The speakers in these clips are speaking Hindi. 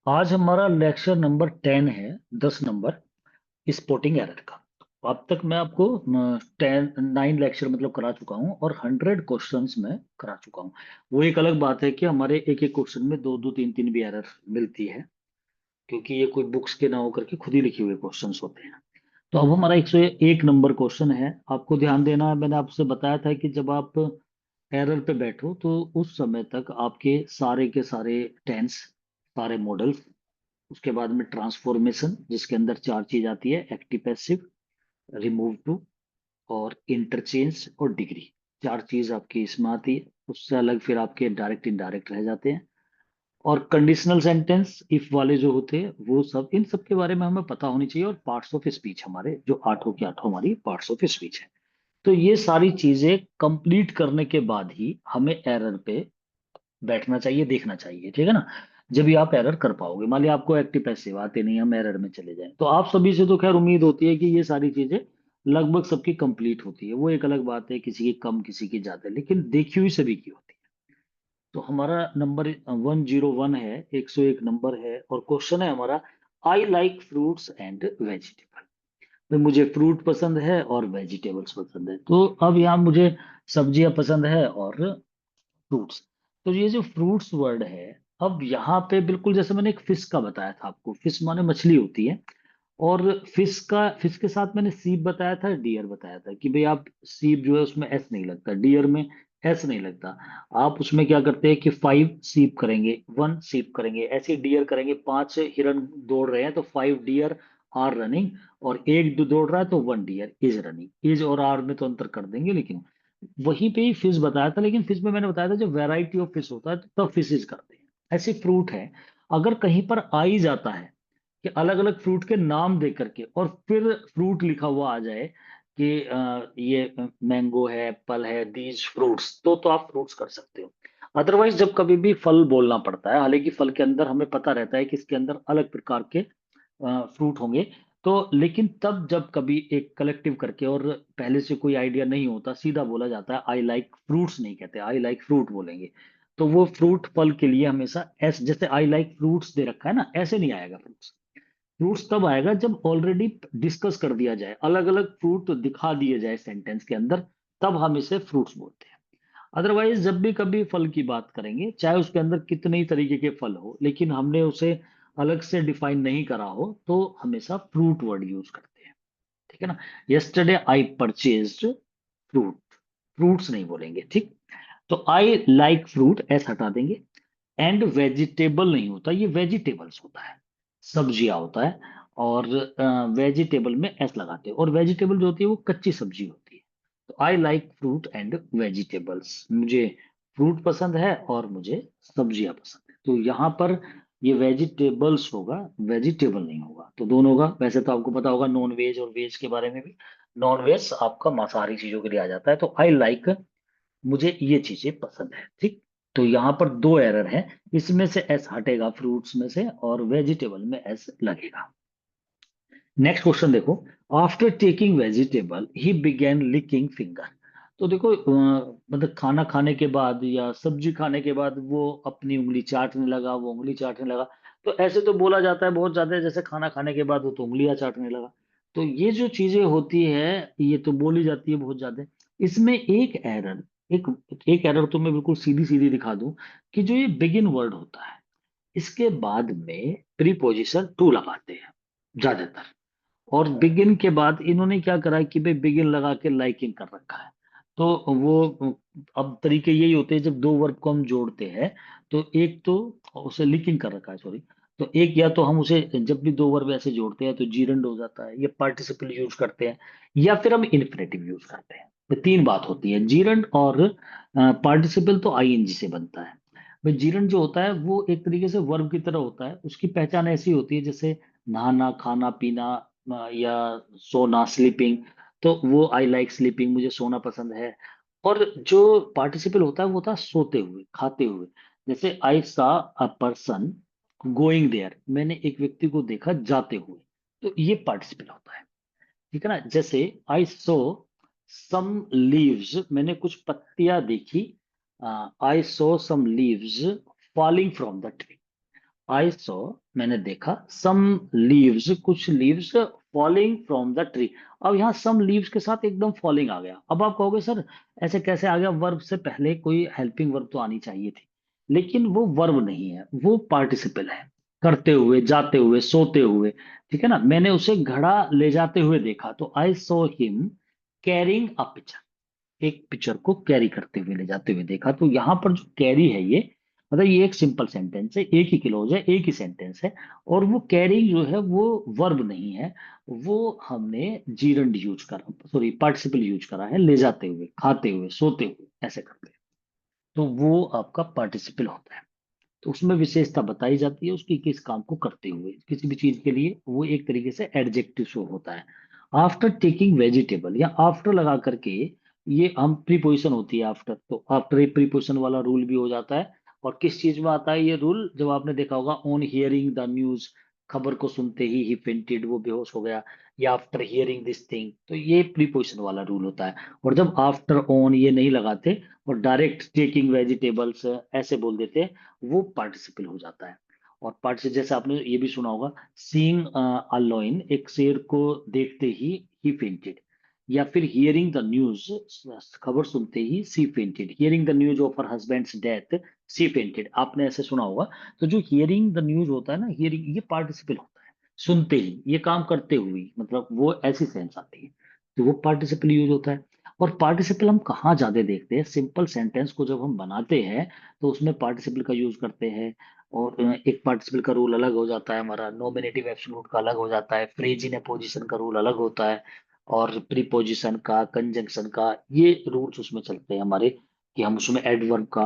आज हमारा लेक्चर नंबर 10 है, 10 नंबर स्पोर्टिंग एरर का। अब तक मैं आपको 9 लेक्चर मतलब करा चुका हूँ और 100 क्वेश्चंस में करा चुका हूँ। वो एक अलग बात है कि हमारे एक एक क्वेश्चन में दो दो तीन तीन भी एरर मिलती है, क्योंकि ये कोई बुक्स के ना होकर के खुद ही लिखे हुए क्वेश्चंस होते हैं। तो अब हमारा 101 नंबर क्वेश्चन है। आपको ध्यान देना है, मैंने आपसे बताया था कि जब आप एरर पे बैठो तो उस समय तक आपके सारे के सारे टेंस, सारे मॉडल्स, उसके बाद में ट्रांसफॉर्मेशन जिसके अंदर चार चीज आती है: एक्टिव, पैसिव, रिमूव टू और इंटरचेंज और डिग्री। चार चीज आपकी इसमें आती है। उससे अलग फिर आपके डायरेक्ट इनडायरेक्ट रह जाते हैं। और कंडीशनल सेंटेंस इफ वाले जो होते हैं वो सब, इन सब के बारे में हमें पता होनी चाहिए। और पार्ट्स ऑफ स्पीच, हमारे जो आठों की आठों हमारी पार्ट्स ऑफ स्पीच है। तो ये सारी चीजें कंप्लीट करने के बाद ही हमें एरर पे बैठना चाहिए, देखना चाहिए, ठीक है ना। जब भी आप एरर कर पाओगे, मान लिया आपको एक्टिव पैसिव आते नहीं, हम एरर में चले जाएं, तो आप सभी से तो खैर उम्मीद होती है कि ये सारी चीजें लगभग सबकी कंप्लीट होती है। वो एक अलग बात है, किसी की कम किसी की ज्यादा, लेकिन देखी हुई सभी की होती है। तो हमारा नंबर 101 है, 101 नंबर है, और क्वेश्चन है हमारा: I like fruits and vegetable. भाई मुझे फ्रूट पसंद है और वेजिटेबल्स पसंद है। तो अब यहाँ मुझे सब्जियां पसंद है और फ्रूट्स। तो ये जो फ्रूट्स वर्ड है, अब यहाँ पे बिल्कुल जैसे मैंने एक फिश का बताया था आपको, फिश माने मछली होती है। और फिश के साथ मैंने सीप बताया था, डियर बताया था कि भाई आप सीप जो है उसमें एस नहीं लगता, डियर में एस नहीं लगता। आप उसमें क्या करते हैं कि 5 सीप करेंगे, 1 सीप करेंगे, ऐसे डियर करेंगे। 5 हिरन दौड़ रहे हैं तो 5 डियर आर रनिंग, और एक दौड़ रहा है तो 1 डियर इज रनिंग। इज और आर में तो अंतर कर देंगे, लेकिन वहीं पे ही फिश बताया था। लेकिन फिश में मैंने बताया था जब वैरायटी ऑफ फिश होता है तो तब फिशेज करते हैं। ऐसे फ्रूट है, अगर कहीं पर आ ही जाता है कि अलग अलग फ्रूट के नाम दे करके और फिर फ्रूट लिखा हुआ आ जाए कि ये मैंगो है, एप्पल है, दीज फ्रूट्स, तो आप फ्रूट्स कर सकते हो। अदरवाइज जब कभी भी फल बोलना पड़ता है, हालांकि फल के अंदर हमें पता रहता है कि इसके अंदर अलग प्रकार के फ्रूट होंगे, तो लेकिन तब जब कभी एक कलेक्टिव करके और पहले से कोई आइडिया नहीं होता, सीधा बोला जाता है आई लाइक फ्रूट्स, नहीं कहते आई लाइक फ्रूट बोलेंगे। तो वो फ्रूट फल के लिए हमेशा एस, जैसे आई लाइक फ्रूट्स दे रखा है ना, ऐसे नहीं आएगा फ्रूट्स। फ्रूट्स तब आएगा जब ऑलरेडी डिस्कस कर दिया जाए, अलग अलग फ्रूट दिखा दिए जाए सेंटेंस के अंदर, तब हम इसे फ्रूट्स बोलते हैं। अदरवाइज जब भी कभी फल की बात करेंगे, चाहे उसके अंदर कितने ही तरीके के फल हो, लेकिन हमने उसे अलग से डिफाइन नहीं करा हो, तो हमेशा फ्रूट वर्ड यूज करते हैं, ठीक है ना। Yesterday I purchased fruit, fruits नहीं बोलेंगे, ठीक। तो आई लाइक फ्रूट एस हटा देंगे। एंड वेजिटेबल नहीं होता, ये वेजिटेबल्स होता है, सब्जियां होता है। और वेजिटेबल में एस लगाते हैं, और वेजिटेबल जो होती है वो कच्ची सब्जी होती है। तो I like fruit and vegetables, मुझे फ्रूट पसंद है और मुझे सब्जियां पसंद है। तो यहाँ पर ये वेजिटेबल्स होगा, वेजिटेबल नहीं होगा। तो दोनों होगा। वैसे तो आपको पता होगा नॉन वेज और वेज के बारे में भी। नॉन वेज आपका मांसाहारी चीजों के लिए आ जाता है। तो आई लाइक, मुझे ये चीजें पसंद है, ठीक। तो यहाँ पर दो एरर है, इसमें से एस हटेगा फ्रूट्स में से, और वेजिटेबल में एस लगेगा। नेक्स्ट क्वेश्चन देखो: after taking vegetable he began licking finger. तो देखो मतलब खाना खाने के बाद या सब्जी खाने के बाद वो अपनी उंगली चाटने लगा, वो उंगली चाटने लगा। तो ऐसे तो बोला जाता है बहुत ज्यादा, जैसे खाना खाने के बाद वो तो उंगलियां चाटने लगा। तो ये जो चीजें होती है, ये तो बोली जाती है बहुत ज्यादा। इसमें एक एरर, एक एक एरर तो मैं बिल्कुल सीधी सीधी दिखा दूं, कि जो ये बिगिन वर्ड होता है, इसके बाद में प्रीपोजिशन टू लगाते हैं ज्यादातर। और बिगिन के बाद इन्होंने क्या करा है कि भाई बिगिन लगा के लाइकिंग कर रखा है। तो वो अब तरीके यही होते हैं जब दो वर्ब को हम जोड़ते हैं। तो एक तो उसे लिकिंग कर रखा है, सॉरी। तो एक, या तो हम उसे जब भी दो वर्ब ऐसे जोड़ते हैं तो जीरंड हो जाता है, या पार्टिसिपल यूज करते हैं, या फिर हम इन्फिनेटिव यूज करते हैं। तो तीन बात होती है, जीरंड और पार्टिसिपल तो आईएनजी से बनता है। भाई जीरंड जो होता है वो एक तरीके से वर्ब की तरह होता है। उसकी पहचान ऐसी होती है जैसे नहाना, खाना पीना, या सोना, स्लीपिंग। तो वो आई लाइक स्लीपिंग, मुझे सोना पसंद है। और जो पार्टिसिपल होता है वो होता है सोते हुए, खाते हुए। जैसे आई सा अ पर्सन गोइंग देयर, मैंने एक व्यक्ति को देखा जाते हुए। तो ये पार्टिसिपल होता है, ठीक है ना। जैसे आई सो सम लीव्स, मैंने कुछ पत्तियां देखी। I saw some leaves falling from the tree. I saw, मैंने देखा, सम लीव्स, कुछ leaves falling from the tree. अब यहाँ सम लीव्स के साथ एकदम फॉलिंग आ गया। अब आप कहोगे सर ऐसे कैसे आ गया, वर्ब से पहले कोई हेल्पिंग वर्ब तो आनी चाहिए थी। लेकिन वो वर्ब नहीं है, वो पार्टिसिपल है। करते हुए, जाते हुए, सोते हुए। ठीक है ना, मैंने उसे घड़ा ले जाते हुए देखा, तो I saw him carrying a picture. एक पिक्चर को कैरी करते हुए, ले जाते हुए देखा। तो यहाँ पर जो कैरी है ये, मतलब ये एक सिंपल सेंटेंस है, एक ही क्लोज है, एक ही सेंटेंस है। और वो कैरिंग जो है वो वर्ब नहीं है, वो हमने जीरंड यूज करा, सॉरी पार्टिसिपल यूज करा है, ले जाते हुए, खाते हुए, सोते हुए, ऐसे करते हैं। तो वो आपका पार्टिसिपल होता है। तो उसमें विशेषता बताई जाती है उसकी, किस काम को करते हुए, किसी भी चीज के लिए वो एक तरीके से एडजेक्टिव शो होता है। आफ्टर टेकिंग वेजिटेबल, या आफ्टर लगा करके, ये हम प्रीपोजिशन होती है आफ्टर, तो आफ्टर एक प्रीपोजिशन वाला रूल भी हो जाता है। और किस चीज में आता है ये रूल, जब आपने देखा होगा ऑन हियरिंग द न्यूज, खबर को सुनते ही फेंटेड, वो बेहोश हो गया। या आफ्टर हियरिंग दिस थिंग, तो ये प्रीपोजिशन वाला रूल होता है। और जब आफ्टर ऑन ये नहीं लगाते और डायरेक्ट टेकिंग वेजिटेबल्स ऐसे बोल देते हैं, वो पार्टिसिपल हो जाता है। और पार्टिसिपल जैसे आपने ये भी सुना होगा, सीइंग अ लॉयन, एक शेर को देखते ही फेंटेड। या फिर हियरिंग द न्यूज, खबर सुनते ही she fainted. Hearing the news of her husband's death, she fainted, आपने ऐसे सुना होगा। तो जो हियरिंग द न्यूज होता है ना, हियरिंग, ये पार्टिसिपल होता है। सुनते ही, ये काम करते हुए, मतलब वो ऐसी सेंस आती है, तो वो पार्टिसिपल यूज होता है। और पार्टिसिपल हम कहाँ ज्यादा देखते हैं, सिंपल सेंटेंस को जब हम बनाते हैं तो उसमें पार्टिसिपल का यूज करते हैं। और एक पार्टिसिपल का रूल अलग हो जाता है, हमारा नॉमिनेटिव एब्सोल्यूट का अलग हो जाता है, फ्रेज इन पोजीशन का रूल अलग होता है। और प्रीपोजिशन का, कंजंक्शन का, ये रूल्स उसमें चलते हैं हमारे, कि हम उसमें एडवर्ब का,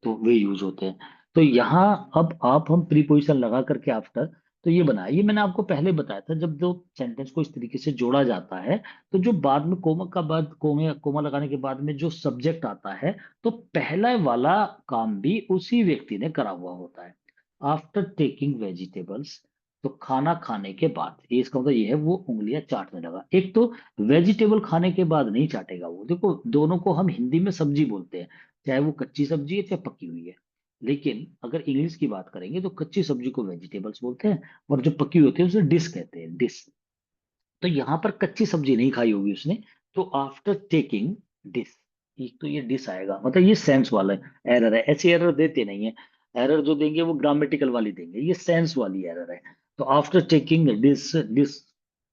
तो वे यूज होते हैं। तो यहाँ अब आप हम प्रीपोजिशन लगा करके आफ्टर, तो ये बनाया, ये मैंने आपको पहले बताया था, जब जो सेंटेंस को इस तरीके से जोड़ा जाता है, तो जो बाद में कोमा का बाद, कोमा लगाने के बाद में जो सब्जेक्ट आता है, तो पहला वाला काम भी उसी व्यक्ति ने करा हुआ होता है। आफ्टर टेकिंग वेजिटेबल्स, तो खाना खाने के बाद, ये इसका मतलब ये है वो उंगलियां चाटने लगा। एक तो वेजिटेबल खाने के बाद नहीं चाटेगा वो, देखो दोनों को हम हिंदी में सब्जी बोलते हैं, चाहे वो कच्ची सब्जी है चाहे पकी हुई है। लेकिन अगर इंग्लिश की बात करेंगे तो कच्ची सब्जी को वेजिटेबल्स बोलते हैं, और जो पकी होती है उसे डिश कहते हैं, डिश। तो यहाँ पर कच्ची सब्जी नहीं खाई होगी उसने, तो आफ्टर टेकिंग डिश, एक तो ये डिश आएगा, मतलब ये सेंस वाला एरर है। ऐसी एरर देते नहीं है, एरर जो देंगे वो ग्रामेटिकल वाली देंगे, ये सेंस वाली एरर है। तो आफ्टर टेकिंग डिश, डिश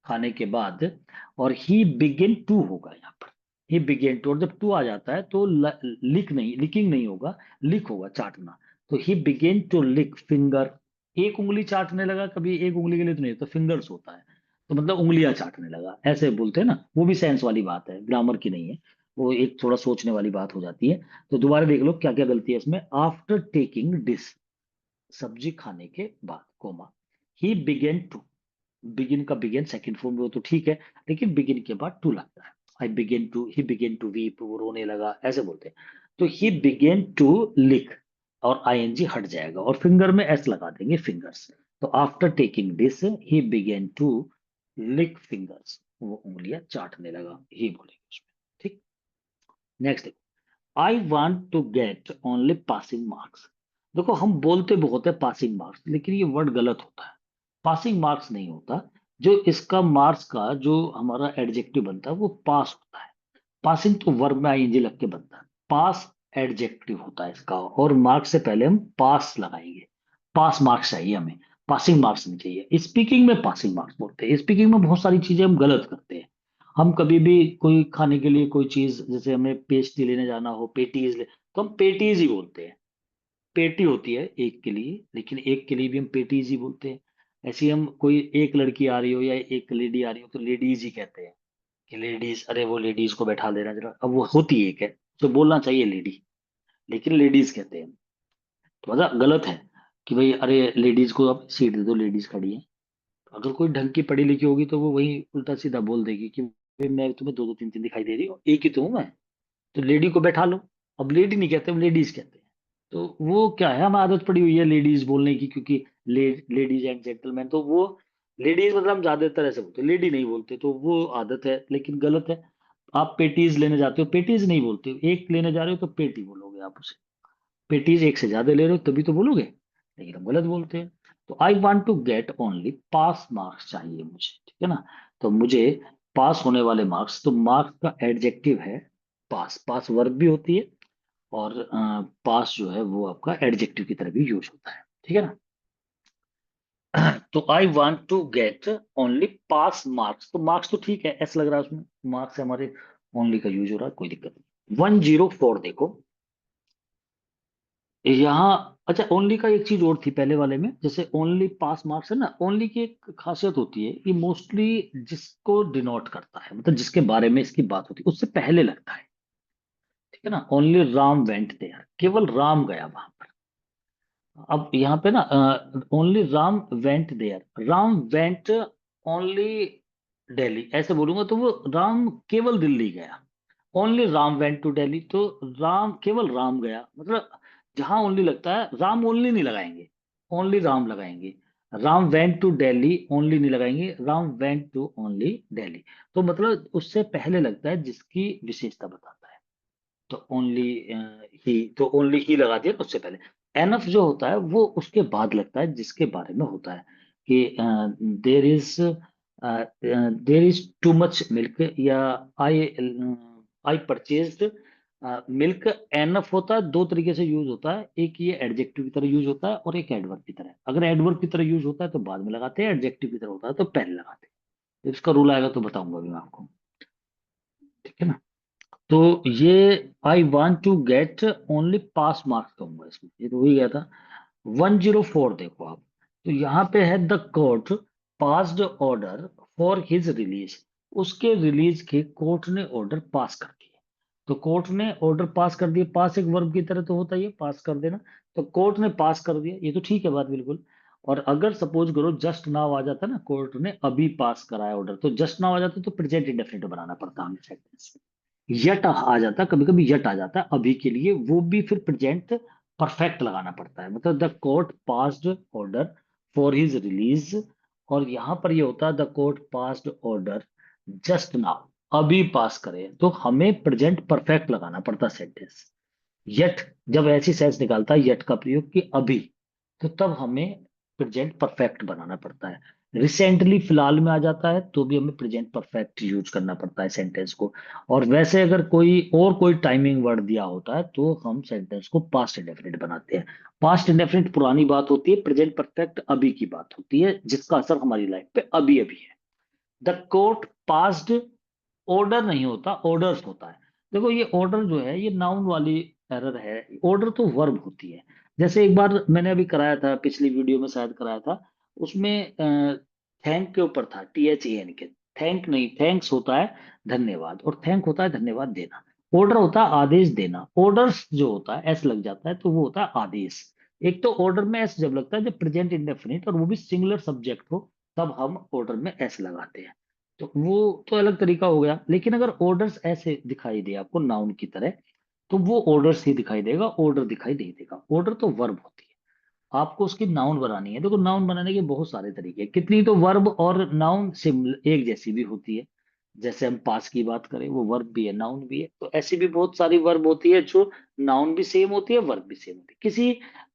खाने के बाद, और ही बिगिन टू होगा यहाँ पर। ही बिगिन टू, और जब टू आ जाता है तो लिक नहीं, लिकिंग नहीं होगा, लिक होगा, चाटना। तो ही बिगिन टू लिक फिंगर, एक उंगली चाटने लगा, कभी एक उंगली के लिए तो नहीं, तो फिंगर्स होता है, तो मतलब उंगलियां चाटने लगा, ऐसे बोलते हैं ना, वो भी सेंस वाली बात है, ग्रामर की नहीं है। वो एक थोड़ा सोचने वाली बात हो जाती है। तो दोबारा देख लो क्या क्या गलती है इसमें। आफ्टर टेकिंग डिश, सब्जी खाने के बाद, comma, he began to, begin का बिगिन सेकंड फॉर्म में हो तो ठीक है, लेकिन बिगिन के बाद टू लगता है। I begin to, he begin to weep, वो रोने लगा, ऐसे बोलते हैं। तो ही बिगिन टू लिक, और आईएनजी हट जाएगा, और फिंगर में एस लगा देंगे, फिंगर्स। तो after taking this he began to lick fingers, वो उंगलियां चाटने लगा, ही बोलेंगे उसमें। ठीक। Next, I want to get only passing marks. देखो हम बोलते बहुत है पासिंग मार्क्स, लेकिन ये वर्ड गलत होता है। पासिंग मार्क्स नहीं होता, जो इसका मार्क्स का जो हमारा एडजेक्टिव बनता है वो पास होता है। पासिंग तो वर्ब में आईएनजी लग के बनता है, पास एडजेक्टिव होता है इसका, और मार्क्स से पहले हम पास लगाएंगे। पास मार्क्स चाहिए हमें, पासिंग मार्क्स नहीं चाहिए। स्पीकिंग में पासिंग मार्क्स बोलते हैं, स्पीकिंग में बहुत सारी चीजें हम गलत करते हैं। हम कभी भी कोई खाने के लिए कोई चीज, जैसे हमें पेस्ट्री लेने जाना हो, पेटीज ले, तो हम पेटीज ही बोलते हैं। पेटी होती है एक के लिए, लेकिन एक के लिए भी हम पेटीज ही बोलते हैं। ऐसे ही हम, कोई एक लड़की आ रही हो या एक लेडी आ रही हो तो लेडीज ही कहते हैं, कि लेडीज, अरे वो लेडीज को बैठा देना जरा, अब वो होती एक है, तो बोलना चाहिए लेडी, लेकिन लेडीज कहते हैं। तो मतलब गलत है कि भाई अरे लेडीज को आप सीट दे दो, लेडीज खड़ी है। अगर कोई ढंग की पढ़ी लिखी होगी तो वो वही उल्टा सीधा बोल देगी कि भाई मैं तुम्हें दो दो तीन तीन दिखाई दे रही हूँ, एक ही तो हूँ मैं, तो लेडी को बैठा लो। अब लेडी नहीं कहते, हम लेडीज कहते हैं। तो वो क्या है, हमें आदत पड़ी हुई है लेडीज बोलने की, क्योंकि लेडीज एंड जेंटलमैन, तो वो लेडीज मतलब हम ज्यादातर ऐसे बोलते हैं, लेडी नहीं बोलते, तो वो आदत है, लेकिन गलत है। आप पेटीज लेने जाते हो, पेटीज नहीं बोलते हो, एक लेने जा रहे हो तो पेटी बोलोगे आप उसे। पेटीज एक से ज्यादा ले रहे हो तभी तो बोलोगे, लेकिन हम गलत बोलते हैं। तो I want to get only pass marks चाहिए मुझे, ठीक है ना। तो मुझे पास होने वाले मार्क्स, तो मार्क्स का एडजेक्टिव है पास। पास वर्ब भी होती है, और पास जो है वो आपका एडजेक्टिव की तरह भी यूज होता है, ठीक है ना। तो I want to get only pass marks, तो मार्क्स तो ठीक है, ऐसा लग रहा है उसमें मार्क्स है हमारे, ओनली का यूज हो रहा है, कोई दिक्कत नहीं। 104 देखो यहाँ। अच्छा, ओनली का एक चीज और थी पहले वाले में, जैसे ओनली पास मार्क्स है ना, ओनली की एक खासियत होती है कि मोस्टली जिसको डिनोट करता है, मतलब जिसके बारे में इसकी बात होती है उससे पहले लगता है, ठीक है ना। ओनली राम वेंट देयर, केवल राम गया वहां पर। अब यहाँ पे ना only Ram went there, Ram went only Delhi, ऐसे बोलूंगा तो वो राम केवल दिल्ली गया। Only Ram went to Delhi, तो राम केवल राम गया, मतलब जहां ओनली लगता है, राम ओनली नहीं लगाएंगे, ओनली राम लगाएंगे। Ram went to Delhi only नहीं लगाएंगे, Ram went to only Delhi. तो मतलब उससे पहले लगता है जिसकी विशेषता बताता है। तो ओनली ही, तो ओनली ही लगा दिया उससे पहले। एनफ जो होता है वो उसके बाद लगता है जिसके बारे में होता है, कि there is too much milk, या आई आई परचेज्ड मिल्क। एनफ होता है, दो तरीके से यूज होता है, एक ये एडजेक्टिव की तरह यूज होता है और एक एडवर्ब की तरह। अगर एडवर्ब की तरह यूज होता है तो बाद में लगाते हैं, एडजेक्टिव की तरह होता है तो पहले लगाते हैं। इसका रूल आएगा तो बताऊंगा अभी मैं आपको, ठीक है ना। तो ये I want to get only pass marks कहूंगा इसमें, ये तो हो ही गया था। 104 देखो आप, तो यहाँ पे है the court passed order for his release, उसके रिलीज के कोर्ट ने ऑर्डर पास कर दिए। तो कोर्ट ने ऑर्डर पास कर दिया, पास एक वर्ब की तरह तो होता ही है, पास कर देना। तो कोर्ट ने पास कर दिया, ये तो ठीक है बात बिल्कुल। और अगर सपोज करो जस्ट नाउ आ जाता ना, कोर्ट ने अभी पास कराया ऑर्डर, तो जस्ट नाउ आ जाता तो प्रेजेंट इंडेफिनिट बनाना पड़ता हमें सेंटेंस। यट आ जाता है, कभी कभी यट आ जाता है अभी के लिए, वो भी फिर प्रेजेंट परफेक्ट लगाना पड़ता है, मतलब the court passed order for his release. और यहां पर ये होता है the court passed order just now, अभी पास करे, तो हमें प्रेजेंट परफेक्ट लगाना पड़ता सेंटेंस। यट जब ऐसी सेंस निकालता है, यट का प्रयोग कि अभी, तो तब हमें प्रेजेंट परफेक्ट बनाना पड़ता है। रिसेंटली फिलहाल में आ जाता है तो भी हमें प्रेजेंट परफेक्ट यूज करना पड़ता है सेंटेंस को। और वैसे अगर कोई टाइमिंग वर्ड दिया होता है तो हम सेंटेंस को पास्ट इंडेफिनिट बनाते हैं। पास्ट इंडेफिनिट पुरानी बात होती है, प्रेजेंट परफेक्ट अभी की बात होती है, जिसका असर हमारी लाइफ पे अभी अभी है। द कोर्ट पास्ड, ऑर्डर नहीं होता, ऑर्डर्स होता है। देखो ये ऑर्डर जो है ये नाउन वाली एरर है, ऑर्डर तो वर्ब होती है। जैसे एक बार मैंने अभी कराया था, पिछली वीडियो में शायद कराया था, उसमें थैंक के ऊपर था, THAN के। थैंक नहीं, थैंक्स होता है धन्यवाद, और थैंक होता है धन्यवाद देना। ऑर्डर होता है आदेश देना, ऑर्डर्स जो होता है एस लग जाता है तो वो होता है आदेश। एक तो ऑर्डर में एस जब लगता है जब प्रेजेंट इंडेफिनिट और वो भी सिंगुलर सब्जेक्ट हो, तब हम ऑर्डर में एस लगाते हैं। तो वो तो अलग तरीका हो गया, लेकिन अगर ऑर्डर्स ऐसे दिखाई दे आपको नाउन की तरह, तो वो ऑर्डर्स ही दिखाई देगा, ऑर्डर दिखाई नहीं देगा। ऑर्डर तो वर्ब होती है, आपको उसकी नाउन बनानी है। देखो नाउन बनाने के बहुत सारे तरीके हैं, कितनी तो वर्ब और नाउन सिमिलर एक जैसी भी होती है। जैसे हम पास की बात करें, वो वर्ब भी है नाउन भी है, तो ऐसी भी बहुत सारी वर्ब होती है जो नाउन भी सेम होती है, वर्ब भी सेम होती है। किसी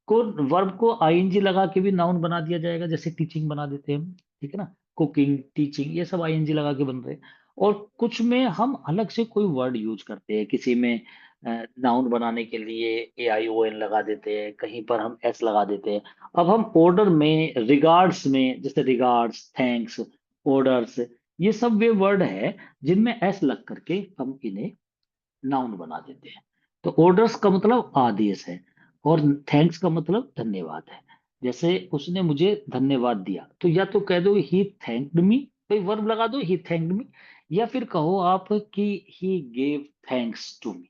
को वर्ब को आईएनजी लगा के भी नाउन बना दिया जाएगा, जैसे टीचिंग बना देते हैं हम, ठीक है ना। कुकिंग, टीचिंग, ये सब आईएनजी लगा के बन रहे हैं। और कुछ में हम अलग से कोई वर्ड यूज करते हैं, किसी में नाउन बनाने के लिए AION लगा देते हैं, कहीं पर हम एस लगा देते हैं। अब हम ऑर्डर में, रिगार्ड्स में, जैसे रिगार्ड्स, थैंक्स, ऑर्डर्स, ये सब वे वर्ड है जिनमें एस लग करके हम इन्हें नाउन बना देते हैं। तो ऑर्डर्स का मतलब आदेश है, और थैंक्स का मतलब धन्यवाद है। जैसे उसने मुझे धन्यवाद दिया, तो या तो कह दो ही थैंक्ड मी, कोई वर्ब लगा दो ही थैंक्ड मी, या फिर कहो आप कि he gave thanks to me,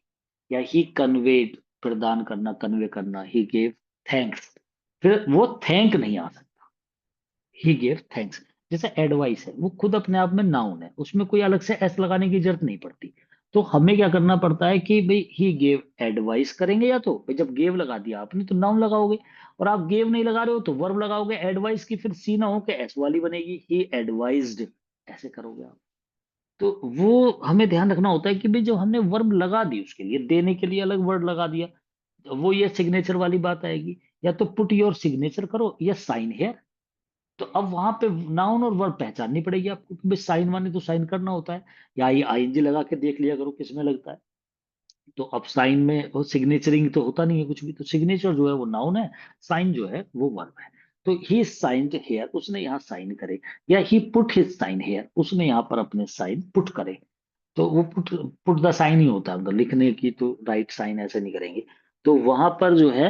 या ही कन्वेड, प्रदान करना, कन्वे करना, ही गेव थैंक्स। फिर वो थैंक नहीं आ सकता, ही गेव थैंक्स। जैसे एडवाइस है, वो खुद अपने आप में नाउन है, उसमें कोई अलग से एस लगाने की जरूरत नहीं पड़ती। तो हमें क्या करना पड़ता है कि भाई ही गेव एडवाइस करेंगे, या तो भाई जब गेव लगा दिया आपने तो नाउन लगाओगे, और आप गेव नहीं लगा रहे हो तो वर्ब लगाओगे। एडवाइस की फिर सी ना हो के एस वाली बनेगी, ही एडवाइज्ड, ऐसे करोगे आप। तो वो हमें ध्यान रखना होता है कि भाई जब हमने वर्ब लगा दी, उसके लिए देने के लिए अलग वर्ड लगा दिया, तो वो ये सिग्नेचर वाली बात आएगी, या तो पुट योर सिग्नेचर करो या साइन हेयर, तो अब वहां पे नाउन और वर्ब पहचाननी पड़ेगी आपको कि भाई साइन माने तो साइन करना होता है, या ये आईएनजी लगा के देख लिया करो किसमें लगता है। तो अब साइन में वो सिग्नेचरिंग तो होता नहीं है कुछ भी, तो सिग्नेचर जो है वो नाउन है, साइन जो है वो वर्ब है। तो ही साइंड हेयर, उसने यहाँ साइन करे, या ही पुट हिज साइन हेयर, उसने यहाँ पर अपने साइन पुट करे। तो वो पुट पुट द साइन ही होता है, मतलब लिखने की तो राइट साइन ऐसे नहीं करेंगे। तो वहां पर जो है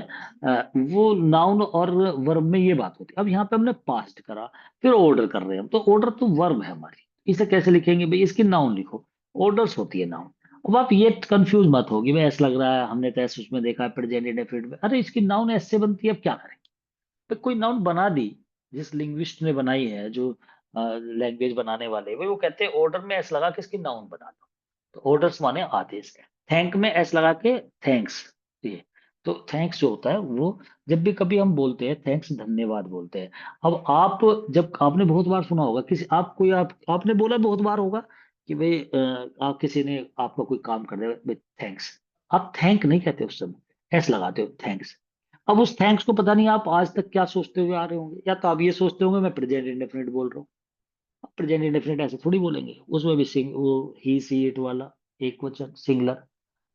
वो नाउन और वर्ब में ये बात होती है। अब यहाँ पे हमने पास्ट करा, फिर ऑर्डर कर रहे हैं हम, तो ऑर्डर तो वर्ब है हमारी, इसे कैसे लिखेंगे भाई, इसकी नाउन लिखो, ऑर्डर्स होती है नाउन। अब आप ये कंफ्यूज मत होगी, भाई ऐसा लग रहा है हमने तो ऐसे उसमें देखा है प्रेजेंट इंडेफिनिट में, अरे इसकी नाउन ऐसे बनती है, अब क्या करें। तो कोई नाउन बना दी, जिस लिंग्विस्ट ने बनाई है, जो लैंग्वेज बनाने वाले, वो कहते हैं ऑर्डर में ऐसा लगा कि इसकी नाउन बना दो। तो ऑर्डर्स माने आदेश। थैंक में एस लगा के थैंक्स, ये। तो थैंक्स जो होता है वो, जब भी कभी हम बोलते हैं थैंक्स, धन्यवाद बोलते हैं। अब आप, जब आपने बहुत बार सुना होगा किसी, आप कोई, आपने बोला बहुत बार होगा कि भाई आप किसी ने आपका कोई काम कर दिया भाई थैंक्स, आप थैंक नहीं कहते उस समय, एस लगाते हो थैंक्स। अब उस थैंक्स को पता नहीं आप आज तक क्या सोचते हुए आ रहे होंगे, या तो आप ये सोचते होंगे मैं प्रेजेंट इंडेफिनिट बोल रहा हूँ। प्रेजेंट इंडेफिनिट ऐसे थोड़ी बोलेंगे, उसमें भी सिंग वो ही सी इट वाला एक वचन सिंगुलर।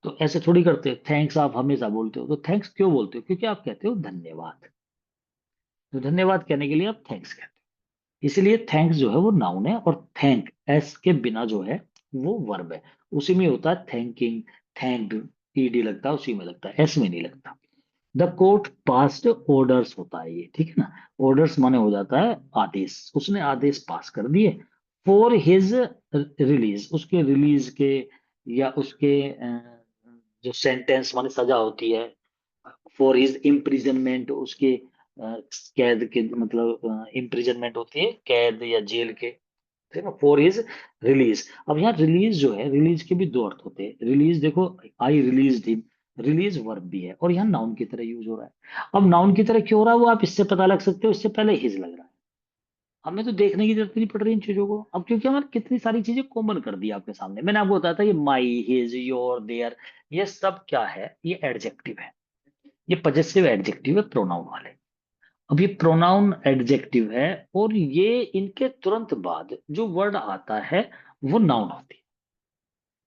तो ऐसे थोड़ी करते, थैंक्स आप हमेशा बोलते हो, तो थैंक्स क्यों बोलते हो, क्योंकि आप कहते हो धन्यवाद। तो धन्यवाद कहने के लिए आप थैंक्स कहते हो, इसलिए थैंक्स जो है वो नाउन है, और थैंक एस के बिना जो है वो वर्ब है। उसी में होता है थैंकिंग, थैंक्ड, ईडी लगता है उसी में लगता है, एस में नहीं लगता। द कोर्ट पास्ड ऑर्डर्स होता है ये, ठीक है ना। ऑर्डर्स माने हो जाता है आदेश, उसने आदेश पास कर दिए। फॉर हिज रिलीज, उसके रिलीज के, या उसके जो सेंटेंस माने सजा होती है। फॉर हिज इम्प्रिजनमेंट, उसके कैद के, मतलब इम्प्रिजनमेंट होती है कैद या जेल के, ठीक है ना। फॉर हिज रिलीज, अब यहाँ रिलीज जो है, रिलीज के भी दो अर्थ होते हैं। रिलीज देखो, I release him, release verb भी है, और यहाँ नाउन की तरह यूज हो रहा है। अब नाउन की तरह क्यों हो रहा है वो आप इससे पता लग सकते हो, इससे पहले हिज लग रहा है। हमें तो देखने की जरूरत नहीं पड़ रही इन चीजों को, अब क्योंकि हमने कितनी सारी चीजें कॉमन कर दी आपके सामने। मैंने आपको बताया था ये माई, हिज, योर, देयर, ये सब क्या है, ये एडजेक्टिव है, ये पजेसिव एडजेक्टिव है प्रोनाउन वाले। अब ये प्रोनाउन एडजेक्टिव है, और ये इनके तुरंत बाद जो वर्ड आता है वो नाउन होती है,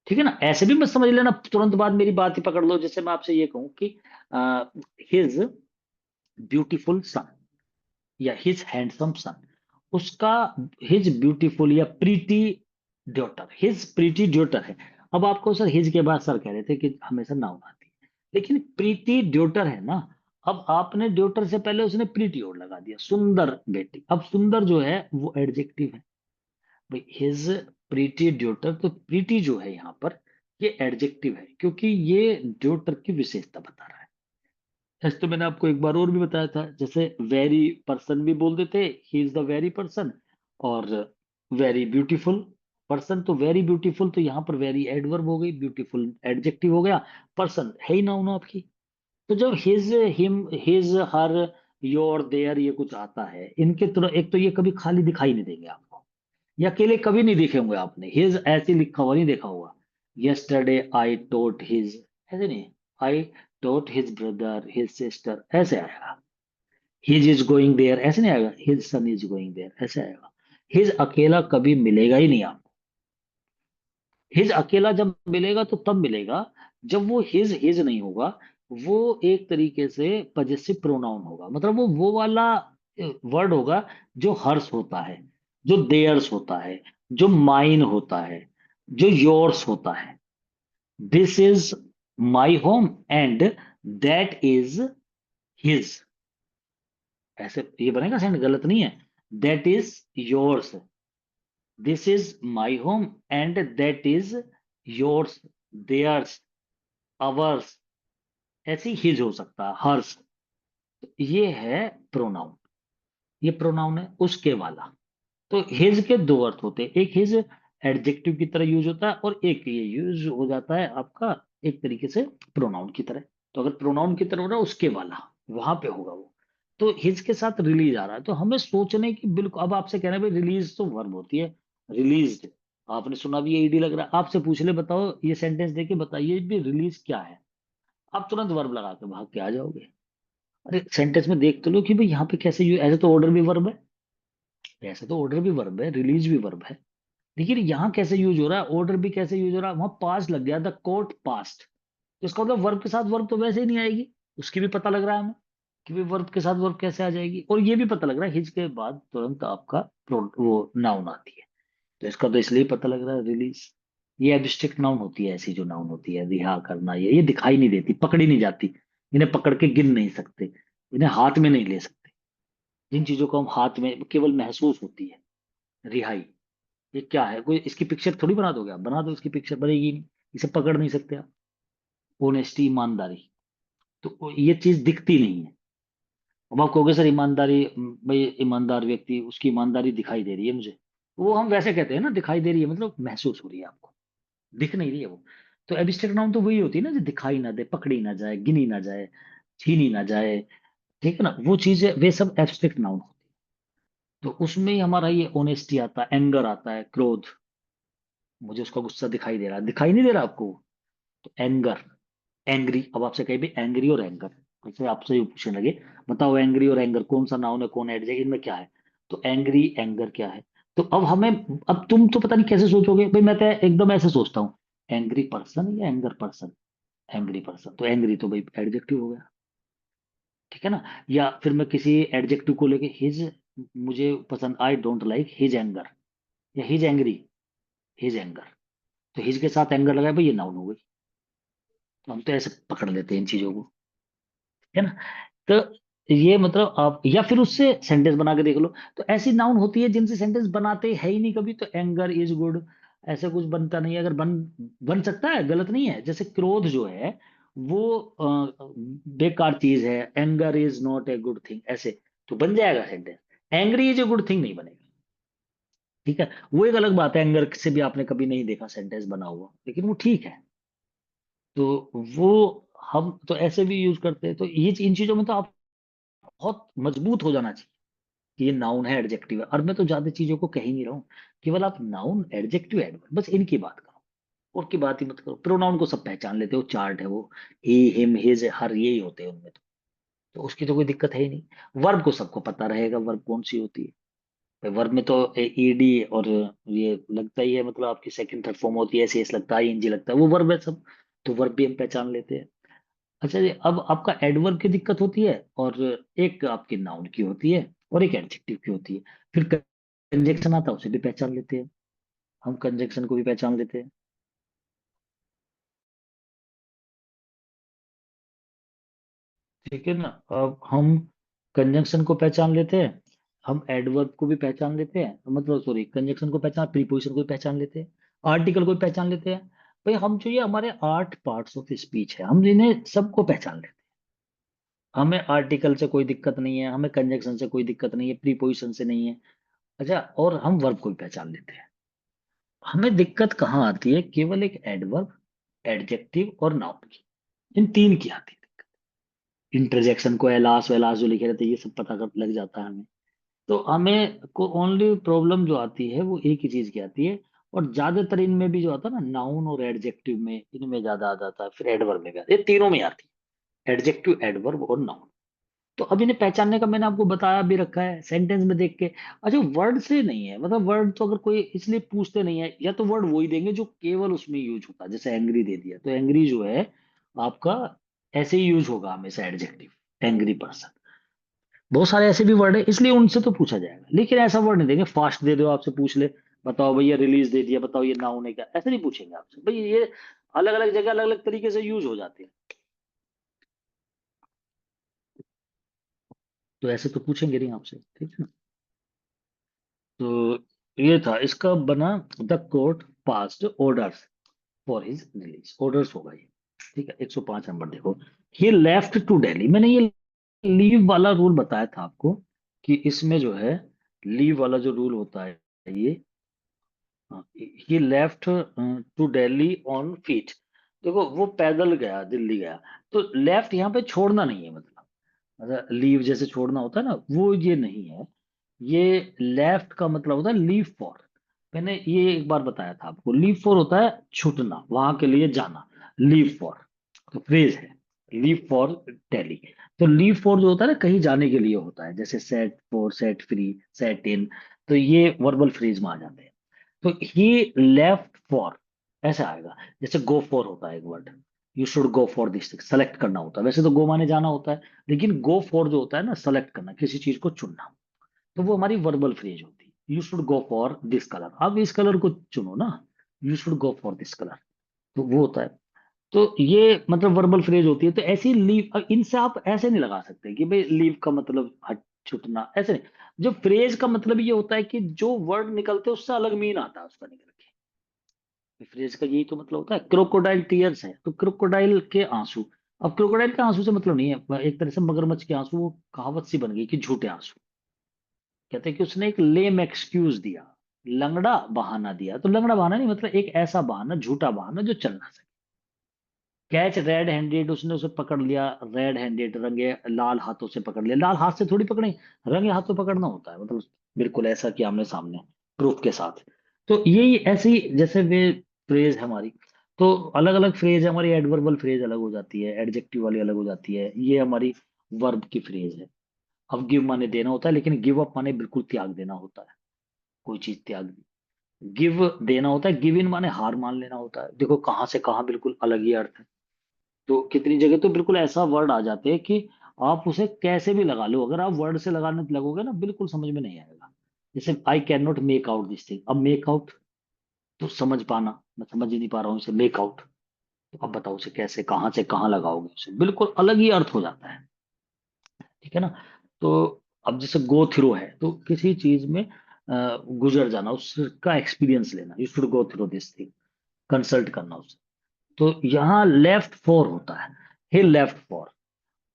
ठीक है ना। ऐसे भी मत समझ लेना तुरंत बाद मेरी बात ही पकड़ लो, जैसे मैं आपसे ये कहूं कि हिज ब्यूटीफुल सन, या हिज हैंडसम सन, उसका हिज ब्यूटीफुल या प्रीटी ड्योटर, हिज प्रीटी ड्योटर है। अब आपको सर हिज के बाद सर कह रहे थे कि हमेशा नाउन आती है, लेकिन प्रीति ड्योटर है ना। अब आपने ड्योटर से पहले उसने प्रीति और लगा दिया, सुंदर बेटी। अब सुंदर जो है वो एडजेक्टिव है भाई, हिज प्रीति ड्योटर, तो प्रीति जो है यहाँ पर ये एडजेक्टिव है, क्योंकि ये ड्योटर की विशेषता बता रहा है। ऐसे तो मैंने आपको एक बार और भी बताया था, जैसे वेरी पर्सन भी बोल देते, he is the very person, और वेरी ब्यूटीफुल पर्सन। तो वेरी ब्यूटीफुल, तो यहाँ पर वेरी एडवर्ब हो गई, ब्यूटीफुल एडजेक्टिव हो गया, पर्सन है ही नाउन आपकी। तो जब his, him, his, her, your, their ये कुछ आता है, इनके तुरंत एक तो ये कभी खाली दिखाई नहीं देंगे आपको, ये अकेले कभी नहीं देखे होंगे आपने, हिज ऐसे लिखा हुआ नहीं देखा होगा। यस्टरडे आई टोट हिज, ऐसे नहीं, I taught his brother, his sister, ऐसे आएगा। हिज इज गोइंग देयर ऐसे नहीं आएगा, his son is going there ऐसे आएगा। हिज अकेला कभी मिलेगा ही नहीं आपको। हिज अकेला जब मिलेगा तो तब मिलेगा जब वो हिज नहीं होगा, वो एक तरीके से पजेसिव प्रोनाउन होगा, मतलब वो वाला वर्ड होगा जो हर्ष होता है, जो देयर्स होता है, जो माइन होता है, जो योर्स होता है। This is my home and that is his, ऐसे ये बनेगा सेंड, गलत नहीं है। That is yours, this is my home and that is yours, theirs, ours, ऐसी हिज हो सकता है, हर्ष। ये है प्रोनाउन, ये प्रोनाउन है उसके वाला। तो हिज के दो अर्थ होते हैं, एक हिज एडजेक्टिव की तरह यूज होता है, और एक ये यूज हो जाता है आपका एक तरीके से प्रोनाउन की तरह। तो अगर प्रोनाउन की तरह हो रहा है उसके वाला, वहां पे होगा वो। तो हिज के साथ रिलीज आ रहा है, तो हमें सोचने की बिल्कुल, अब आपसे कहना है भाई रिलीज तो वर्ब होती है, रिलीज्ड आपने सुना भी, ईडी लग रहा है, आपसे पूछ ले बताओ ये सेंटेंस देके बताइए भी रिलीज क्या है, आप तुरंत वर्ब लगा के भाग के आ जाओगे। अरे सेंटेंस में देख तो लो कि भाई यहाँ पे कैसे ऐसे तो ऑर्डर भी वर्ब है, वैसे तो ऑर्डर भी वर्ब है, रिलीज भी वर्ब है, लेकिन यहाँ कैसे यूज हो रहा है, ऑर्डर भी कैसे यूज हो रहा है, वहां पास्ट लग गया, द कोर्ट पास्ट। तो इसका मतलब वर्ब के साथ वर्ब तो वैसे ही नहीं आएगी, उसकी भी पता लग रहा है हमें कि भाई वर्ब के साथ वर्ब कैसे आ जाएगी। और ये भी पता लग रहा है हिज के बाद तुरंत आपका वो नाउन आती है, तो इसका तो इसलिए पता लग रहा है रिलीज। ये एब्स्ट्रैक्ट नाउन होती है, ऐसी जो नाउन होती है, रिहा करना, ये दिखाई नहीं देती, पकड़ी नहीं जाती, इन्हें पकड़ के गिन नहीं सकते, इन्हें हाथ में नहीं ले सकते। जिन चीजों को हम हाथ में केवल महसूस होती है, रिहाई, ये क्या है, कोई इसकी पिक्चर थोड़ी बना दोगे आप, बना दो इसकी पिक्चर, बनेगी नहीं, इसे पकड़ नहीं सकते आप। ऑनेस्टी, ईमानदारी, तो ये चीज दिखती नहीं है। अब आप कहोगे सर ईमानदारी, भाई ईमानदार व्यक्ति, उसकी ईमानदारी दिखाई दे रही है मुझे, वो हम वैसे कहते हैं ना, दिखाई दे रही है मतलब महसूस हो रही है आपको, दिख नहीं रही है वो। तो एब्स्ट्रैक्ट नाउन तो वही होती है ना, जो दिखाई ना दे, पकड़ी ना जाए, गिनी ना जाए, छीनी ना जाए, ठीक है ना, वो चीजें वे सब एब्स्ट्रैक्ट नाउन होती है। तो उसमें ही हमारा ये ऑनेस्टी आता है, एंगर आता है, क्रोध, मुझे उसका गुस्सा दिखाई दे रहा है, दिखाई नहीं दे रहा आपको, तो एंगर, एंग्री। अब आपसे कहीं भी एंग्री और एंगर, जैसे आपसे ये पूछने लगे, बताओ एंग्री और एंगर कौन सा नाउन है, कौन एडजेक्टिव, इनमें क्या है, तो एंग्री एंगर क्या है। तो अब हमें, अब तुम तो पता नहीं कैसे सोचोगे भाई, मैं तो एकदम ऐसे सोचता हूँ, एंग्री पर्सन या एंगर पर्सन, एंग्री पर्सन, तो एंग्री तो भाई एडजेक्टिव हो गया, ठीक है ना। या फिर मैं किसी एडजेक्टिव को लेके हिज, मुझे पसंद, I don't like his anger, या हिज एंग्री, हिज एंगर, तो हिज के साथ एंगर लगाए भाई, ये नाउन हो गई। तो हम तो ऐसे पकड़ लेते हैं इन चीजों को, है ना। तो ये मतलब आप, या फिर उससे सेंटेंस बना के देख लो, तो ऐसी नाउन होती है जिनसे सेंटेंस बनाते है ही नहीं कभी, तो एंगर इज गुड, ऐसे कुछ बनता नहीं है, अगर बन बन सकता है, गलत नहीं है। जैसे क्रोध जो है वो बेकार चीज है, anger is not a good thing, ऐसे तो बन जाएगा sentence. Angry is a good thing नहीं बनेगा, ठीक है। वो एक अलग बात है, एंगर से भी आपने कभी नहीं देखा सेंटेंस बना हुआ, लेकिन वो ठीक है। तो वो हम तो ऐसे भी यूज करते हैं, तो ये इन चीजों में तो आप बहुत मजबूत हो जाना चाहिए कि ये नाउन है, एडजेक्टिव है। और मैं तो ज्यादा चीजों को कह ही नहीं रहा हूँ, केवल आप नाउन, एडजेक्टिव, एडवर्ब, बस इनकी बात करो, और की बात ही मत करो। प्रोनाउन को सब पहचान लेते हो, चार्ट है वो, ही हिम हिज हर, यही होते हैं उनमें, तो उसकी तो कोई दिक्कत है ही नहीं। वर्ब को सबको पता रहेगा वर्ब कौन सी होती है, वर्ब में तो ईडी और ये लगता ही है, मतलब आपकी सेकंड थर्ड फॉर्म होती है, एस लगता है, इंजी लगता है, वो वर्ब है सब, तो वर्ब भी हम पहचान लेते हैं। अच्छा जी, अब आपका एडवर्ब की दिक्कत होती है, और एक आपकी नाउन की होती है, और एक एडजेक्टिव की होती है। फिर कंजक्शन आता है, उसे भी पहचान लेते हैं, हम कंजक्शन को भी पहचान लेते हैं, ठीक है ना। अब हम कंजंक्शन को पहचान लेते हैं, हम एडवर्ब को भी पहचान लेते हैं, मतलब सॉरी, कंजंक्शन को पहचान, प्रीपोजिशन को भी पहचान लेते हैं, आर्टिकल को भी पहचान लेते हैं। भाई हम जो ये हमारे 8 पार्ट्स ऑफ स्पीच है, हम इन्हें सबको पहचान लेते हैं। हमें आर्टिकल से कोई दिक्कत नहीं है, हमें कंजंक्शन से कोई दिक्कत नहीं है, प्रीपोजिशन से नहीं है। अच्छा, और हम वर्ब को भी पहचान लेते हैं। हमें दिक्कत कहाँ आती है, केवल एक एडवर्ब, एडजेक्टिव और नाउन की, इन तीन की आती है। इंटरजेक्शन को एलास वेलास जो लिखे रहते हैं, ये सब पता कर लग जाता है हमें। तो हमें को ओनली प्रॉब्लम जो आती है वो एक ही चीज की आती है, और ज्यादातर इनमें भी जो आता है ना, नाउन और एडजेक्टिव में, इनमें ज्यादा आ जाता है, फिर एडवर्ब में भी आता है, ये तीनों में आती है, एडजेक्टिव, एडवर्ब और नाउन। तो अब इन्हें पहचानने का मैंने आपको बताया भी रखा है सेंटेंस में देख के। अच्छा, वर्ड से नहीं है, मतलब वर्ड तो अगर कोई इसलिए पूछते नहीं है, या तो वर्ड वही देंगे जो केवल उसमें यूज होता है, जैसे एंग्री दे दिया, तो एंग्री जो है आपका ऐसे ही यूज होगा हमेशा, एडजेक्टिव, एंग्री पर्सन। बहुत सारे ऐसे भी वर्ड है, इसलिए उनसे तो पूछा जाएगा, लेकिन ऐसा वर्ड नहीं देंगे, फास्ट दे दो, आपसे पूछ ले, बताओ भैया रिलीज दे दिया, बताओ ये नाउन है क्या, ऐसे नहीं पूछेंगे आपसे भाई, ये अलग अलग जगह अलग अलग तरीके से यूज हो जाते हैं, तो ऐसे तो पूछेंगे नहीं आपसे, ठीक है। तो ये था इसका बना, the court passed orders for his release, orders होगा ये, ठीक है। 105 नंबर देखो, ही लेफ्ट टू दिल्ली, मैंने ये लीव वाला रूल बताया था आपको, कि इसमें जो है लीव वाला जो रूल होता है ये, he left to Delhi on feet, देखो वो पैदल गया, दिल्ली गया, तो लेफ्ट यहाँ पे छोड़ना नहीं है, मतलब लीव जैसे छोड़ना होता है ना, वो ये नहीं है। ये लेफ्ट का मतलब होता है लीव फॉर, मैंने ये एक बार बताया था आपको, लीव फॉर होता है छूटना, वहां के लिए जाना, लीव फॉर, तो फ्रेज है, लीव फॉर दिल्ली। तो लीव फॉर जो होता है ना, कहीं जाने के लिए होता है, जैसे set for, set free, set in, तो ये वर्बल फ्रेज में आ जाते हैं। तो ही लेफ्ट फॉर ऐसे आएगा। जैसे गो फॉर होता है एक word, you should go for this thing, select करना होता है। वैसे तो गो माने जाना होता है, लेकिन गो फॉर जो होता है ना, सेलेक्ट करना, किसी चीज को चुनना, तो वो हमारी वर्बल फ्रेज होती है। You should go for this colour, अब इस कलर को चुनो ना, you should go for this colour, तो वो होता है। तो ये मतलब वर्बल फ्रेज होती है। तो ऐसी लीव, इनसे आप ऐसे नहीं लगा सकते कि भाई लीव का मतलब हट, छुटना, ऐसे नहीं। जो फ्रेज का मतलब ये होता है कि जो वर्ड निकलते हैं उससे अलग मीन आता है उसका निकल के। फ्रेज का यही तो मतलब होता है। क्रोकोडाइल टीयर्स है, तो क्रोकोडाइल के आंसू। अब क्रोकोडाइल के आंसू से मतलब नहीं है, एक तरह से मगरमच्छ के आंसू, वो कहावत सी बन गई कि झूठे आंसू। कहते हैं कि उसने एक लेम एक्सक्यूज दिया, लंगड़ा बहाना दिया। तो लंगड़ा बहाना नहीं, मतलब एक ऐसा बहाना, झूठा बहाना जो चल ना सके। कैच रेड हैंडेड, उसने उसे पकड़ लिया रेड हैंडेड, रंगे लाल हाथों से पकड़ लिया। लाल हाथ से थोड़ी पकड़े, रंगे हाथों पकड़ना होता है, मतलब बिल्कुल ऐसा कि आमने सामने, प्रूफ के साथ। तो यही ऐसी जैसे वे फ्रेज है हमारी। तो अलग अलग फ्रेज है हमारी, एडवर्बल फ्रेज अलग हो जाती है, एडजेक्टिव वाली अलग हो जाती है, ये हमारी वर्ब की फ्रेज है। अब गिव माने देना होता है, लेकिन गिव अप माने बिल्कुल त्याग देना होता है, कोई चीज त्याग दी। गिव देना होता है, गिव इन माने हार मान लेना होता है। देखो कहाँ से कहाँ बिल्कुल अलग ही अर्थ है। तो कितनी जगह तो बिल्कुल ऐसा वर्ड आ जाते हैं कि आप उसे कैसे भी लगा लो, अगर आप वर्ड से लगाने लगोगे ना, बिल्कुल समझ में नहीं आएगा। जैसे आई can not make out this thing, अब मेक आउट तो समझ पाना, मैं समझ ही नहीं पा रहा हूँ इसे, मेक आउट। तो अब बताओ उसे कैसे, कहाँ से कहाँ लगाओगे, उसे बिल्कुल अलग ही अर्थ हो जाता है। ठीक है ना। तो अब जैसे गो थ्रू है, तो किसी चीज में गुजर जाना, उसका एक्सपीरियंस लेना, you should go through this thing, consult करना उससे। तो यहाँ लेफ्ट फॉर होता है, ही लेफ्ट फॉर।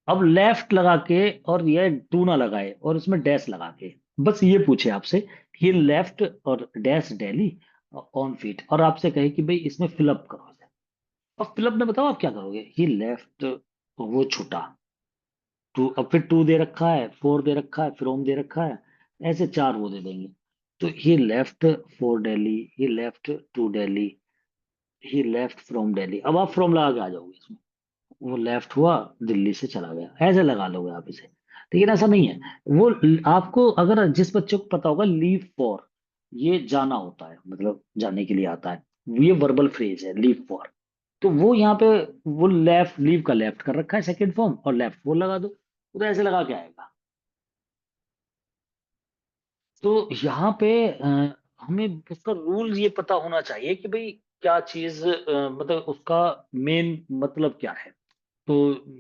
अब लेफ्ट लगा के और ये टू ना लगाए और इसमें डैश लगा के बस ये पूछे आपसे, ही लेफ्ट और डैश डेली ऑन फीट, और आपसे कहे कि भाई इसमें फिलअप करो इसे। अब फिलअप में बताओ आप क्या करोगे, ही लेफ्ट, वो छूटा, टू, अब फिर टू दे रखा है, फोर दे रखा है, फ्रॉम दे रखा है, ऐसे चार वो दे देंगे। तो he left for Delhi, he left to Delhi, he left from Delhi. अब आप फ्रॉम लगा के आ जाओगे इसमें, वो लेफ्ट हुआ, दिल्ली से चला गया, ऐसे लगा लोगे आप इसे। लेकिन ऐसा नहीं है। वो आपको, अगर जिस बच्चे को पता होगा लीव फॉर, ये जाना होता है, मतलब जाने के लिए आता है, ये वर्बल फ्रेज है लीव फॉर। तो वो यहाँ पे वो लेफ्ट, लीव का लेफ्ट कर रखा है सेकंड फॉर्म, और लेफ्ट फॉर लगा दो, वो तो ऐसे लगा के आएगा। तो यहाँ पे हमें उसका रूल ये पता होना चाहिए कि भाई क्या चीज, मतलब उसका मेन मतलब क्या है। तो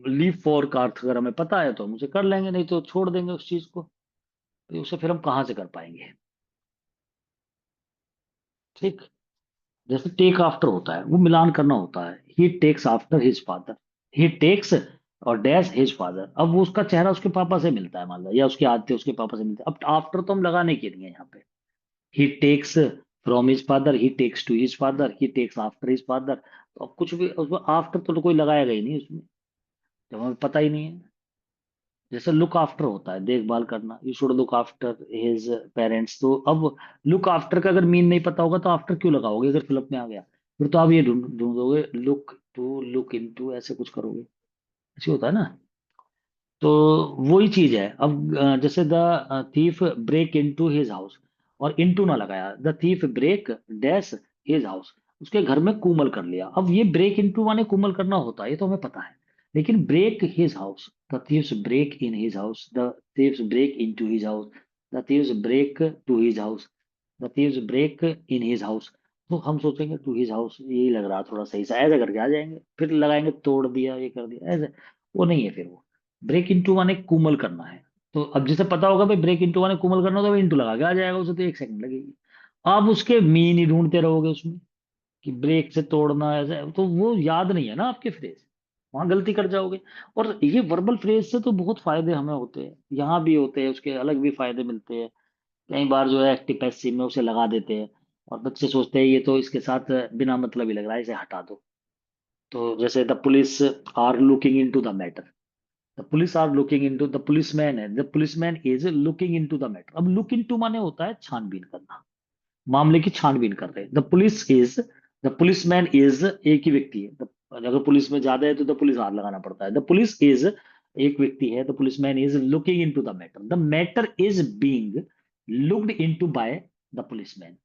लीव फॉर का अर्थ अगर हमें पता है तो हम उसे कर लेंगे, नहीं तो छोड़ देंगे उस चीज को। तो उसे फिर हम कहाँ से कर पाएंगे। ठीक। जैसे टेक आफ्टर होता है, वो मिलान करना होता है, ही takes after his father, he takes और डैश हिज फादर। अब वो उसका चेहरा उसके पापा से मिलता है मान लो, या उसकी आदतें उसके पापा से मिलती है। अब आफ्टर तो हम लगाने के लिए यहाँ पे, he takes from his father, he takes to his father, he takes after his father. तो अब कुछ भी उसमें आफ्टर तो कोई लगाएगा ही नहीं उसमें, जब हमें पता ही नहीं है। जैसे लुक आफ्टर होता है, देखभाल करना, you should look after his parents. तो अब लुक आफ्टर का अगर मीन नहीं पता होगा तो आफ्टर क्यों लगाओगे, अगर फिलअप में आ गया। फिर तो आप ये ढूंढोगे look to, look into, ऐसे कुछ करोगे, ऐसे होता है ना। तो वही चीज है। अब जैसे the thief break into his house, और इनटू ना लगाया, the thief break dash his house, उसके घर में कुमल कर लिया। अब ये ब्रेक इनटू माने कुमल करना होता है, ये तो हमें पता है। लेकिन break his house, the thieves break in his house, the thieves break into his house, the thieves break to his house, the thieves break in his house. तो हम सोचेंगे टू हिज हाउस, यही लग रहा थोड़ा सही सा, ऐसा करके आ जाएंगे, फिर लगाएंगे तोड़ दिया, ये कर दिया, ऐसे। वो नहीं है फिर वो। ब्रेक इनटू माने कोमल करना है। तो अब जिसे पता होगा भाई ब्रेक इनटू माने कोमल करना, तो इनटू लगा के आ जाएगा उसे, तो एक सेकंड लगेगी। आप उसके मीन ही ढूंढते रहोगे उसमें, कि ब्रेक से तोड़ना ऐसे, तो वो याद नहीं है ना आपके फ्रेज, वहां गलती कर जाओगे। और ये वर्बल फ्रेज से तो बहुत फायदे हमें होते हैं, यहाँ भी होते हैं, उसके अलग भी फायदे मिलते हैं। कई बार जो है एक्टिव पैसिव में उसे लगा देते हैं, और बच्चे सोचते हैं ये तो इसके साथ बिना मतलब ही लग रहा है, इसे हटा दो। तो जैसे the police are looking into the matter, the police are looking into, the policeman है, the policeman is looking into the matter. अब लुक इनटू माने होता है छानबीन करना, मामले की छानबीन कर रहे हैं। The police is, the policeman is एक ही व्यक्ति है, अगर पुलिस में ज्यादा है तो द पुलिस आर लगाना पड़ता है। द पुलिस इज एक व्यक्ति है, the policeman is looking into the matter, the matter is being looked into by the policeman.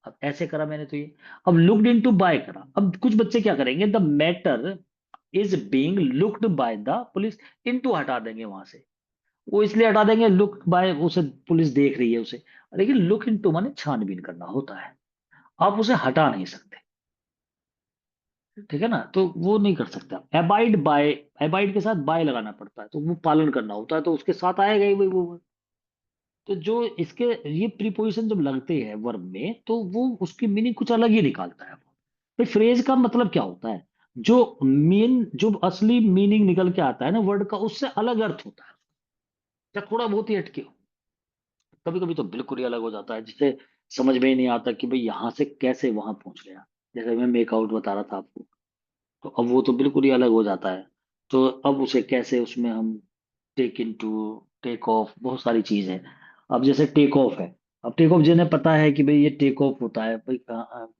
अब ऐसे करा मैंने तो ये, अब लुक्ड इनटू बाय करा, अब कुछ बच्चे क्या करेंगे, the matter is being looked by the police, into हटा देंगे वहां से। वो इसलिए हटा देंगे, लुक बाय उसे पुलिस देख रही है उसे, लेकिन लुक इनटू माने छानबीन करना होता है, आप उसे हटा नहीं सकते। ठीक है ना, तो वो नहीं कर सकते आप। अबाइड बाय, अबाइड के साथ बाय लगाना पड़ता है, तो वो पालन करना होता है, तो उसके साथ आएगा ही वो word। तो जो इसके ये प्रीपोजिशन जब लगते हैं वर्ब में, तो वो उसकी मीनिंग कुछ अलग ही निकालता है। तो फ्रेज का मतलब क्या होता है, जो असली मीनिंग निकल के आता है ना वर्ड का, उससे अलग अर्थ होता है, या थोड़ा बहुत ही हटके हो। कभी कभी तो बिल्कुल ही अलग हो जाता है, जिसे समझ में ही नहीं आता कि भाई यहाँ से कैसे वहां पहुंच गया। जैसे मैं मेकआउट बता रहा था आपको, तो अब वो तो बिल्कुल ही अलग हो जाता है। तो अब उसे कैसे उसमें हम टेक इनटू, टेक ऑफ, बहुत सारी चीज है। अब जैसे टेक ऑफ है, अब टेक ऑफ जिन्हें पता है कि भाई ये टेक ऑफ होता है, भाई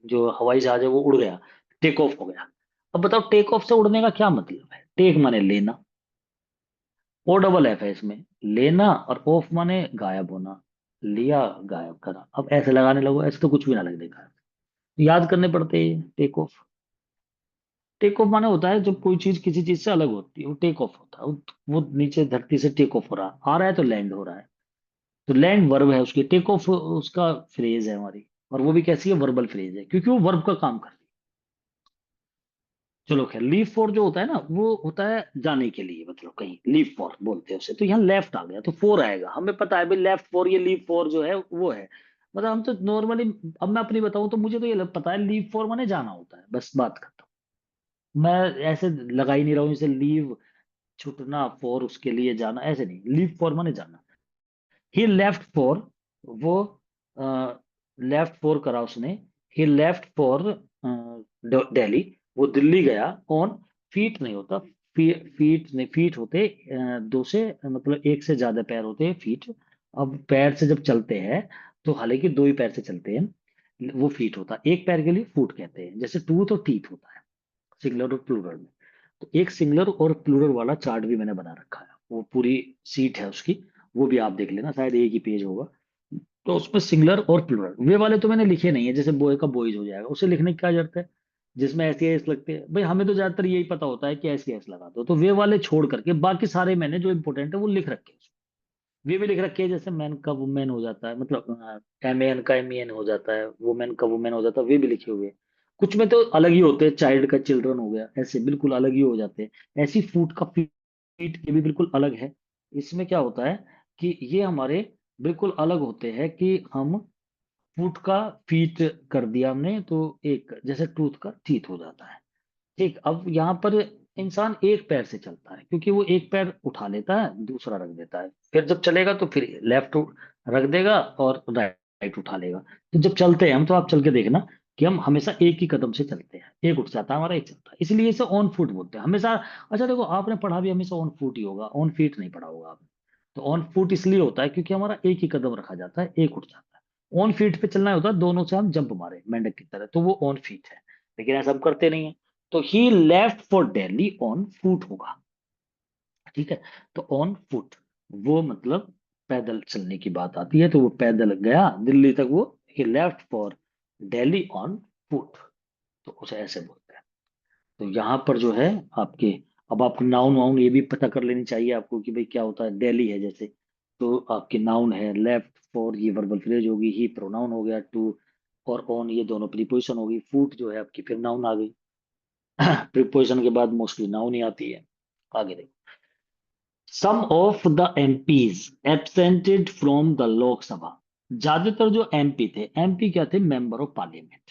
जो हवाई जहाज है वो उड़ गया, टेक ऑफ हो गया। अब बताओ टेक ऑफ से उड़ने का क्या मतलब है। टेक माने लेना, ओ डबल एफ है इसमें, लेना, और ऑफ माने गायब होना, लिया, गायब करा। अब ऐसे लगाने लगो, ऐसे तो कुछ भी ना लग देगा, याद करने पड़ते हैं। टेक ऑफ, टेक ऑफ माने होता है जब कोई चीज किसी चीज से अलग होती है, वो टेक ऑफ होता है। वो नीचे धरती से टेक ऑफ हो रहा आ रहा है, तो लैंड हो रहा है। तो लैंड वर्ब है उसकी, टेक ऑफ उसका फ्रेज है हमारी। और वो भी कैसी है, वर्बल फ्रेज है, क्योंकि वो वर्ब का काम करती है। चलो खैर, लीव फॉर जो होता है ना, वो होता है जाने के लिए, मतलब कहीं लीव फॉर बोलते हैं उसे। तो यहाँ लेफ्ट आ गया तो फोर आएगा, हमें पता है भाई लेफ्ट फॉर, ये लीव फॉर जो है वो है, मतलब हम तो नॉर्मली। अब मैं अपनी बताऊं तो मुझे तो ये पता है लीव फॉर माने जाना होता है, बस बात करता हूँ। मैं ऐसे लगा ही नहीं रहा हूँ इसे, लीव छूटना, फॉर उसके लिए जाना, ऐसे नहीं, लीव फॉर माने जाना। ही लेफ्ट फॉर, वो लेफ्ट फॉर करा उसने, ही लेफ्ट फॉर दिल्ली, वो दिल्ली गया। ऑन फीट नहीं होता, फीट नहीं, फीट होते दो से, मतलब एक से ज्यादा पैर होते हैं फीट। अब पैर से जब चलते हैं, तो हालांकि दो ही पैर से चलते हैं, वो फीट होता है। एक पैर के लिए फुट कहते हैं, जैसे टूथ और टीथ होता है सिंगुलर और प्लूरल में। तो एक सिंगुलर और प्लूरल वाला चार्ट भी मैंने बना रखा है, वो पूरी सीट है उसकी, वो भी आप देख लेना, शायद एक ही पेज होगा। तो उसमें सिंगुलर और प्लूरल, वे वाले तो मैंने लिखे नहीं है, जैसे बॉय का बॉयज हो जाएगा, उसे लिखने की क्या जरूरत है, जिसमें ऐसी एस लगते हैं। भाई हमें तो ज्यादातर यही पता होता है कि ऐसी एस लगा दो, तो वे वाले छोड़ करके बाकी सारे मैंने जो इंपॉर्टेंट है वो लिख रखे हैं। वे भी लिख रखे हैं, जैसे मैन का वुमेन हो जाता है, मतलब एम एन का एम एन हो जाता है, वुमेन का वुमेन हो जाता है, वे भी लिखे हुए हैं। कुछ में तो अलग ही होते हैं, चाइल्ड का चिल्ड्रन हो गया, ऐसे बिल्कुल अलग ही हो जाते हैं। ऐसी फूड का फीट ये भी बिल्कुल अलग है। इसमें क्या होता है कि ये हमारे बिल्कुल अलग होते हैं, कि हम फूट का फीट कर दिया हमने, तो एक जैसे टूथ का टीथ हो जाता है। ठीक, अब यहाँ पर इंसान एक पैर से चलता है, क्योंकि वो एक पैर उठा लेता है, दूसरा रख देता है, फिर जब चलेगा तो फिर लेफ्ट रख देगा और राइट उठा लेगा। तो जब चलते हैं हम, तो आप चल के देखना कि हम हमेशा एक ही कदम से चलते हैं, एक उठ जाता है हमारा, एक चलता है, इसलिए इसे ऑन फुट बोलते हैं हमेशा। अच्छा देखो, आपने पढ़ा भी हमेशा ऑन फुट ही होगा, ऑन फीट नहीं पढ़ा होगा आपने। तो ऑन फुट इसलिए होता है क्योंकि हमारा एक ही कदम रखा जाता है, एक उठ जाता है। ऑन फीट पे चलना होता है दोनों से हम जंप मारे मेंढक की तरह, तो वो ऑन फीट है। लेकिन ऐसा हम करते नहीं है। तो he left for Delhi on foot होगा। ठीक है, तो ऑन फुट, वो मतलब पैदल चलने की बात आती है, तो वो पैदल गया दिल्ली तक, वो he left for Delhi on foot, तो उसे ऐसे बोलते हैं। तो यहाँ पर जो है आपके, अब आपको नाउन वाउन ये भी पता कर लेनी चाहिए आपको कि भाई क्या होता है। दिल्ली है जैसे, तो आपके नाउन है, लेफ्ट फॉर ये वर्बल फ्रेज होगी, ही प्रोनाउन हो गया, टू और ऑन ये दोनों प्रीपोजिशन होगी, फूट जो है आपकी फिर नाउन आ गई। प्रीपोजिशन के बाद मोस्टली नाउन ही आती है। आगे देखो, some of the MPs absented from the Lok Sabha. ज्यादातर जो एमपी थे, एमपी क्या थे, मेंबर ऑफ पार्लियामेंट।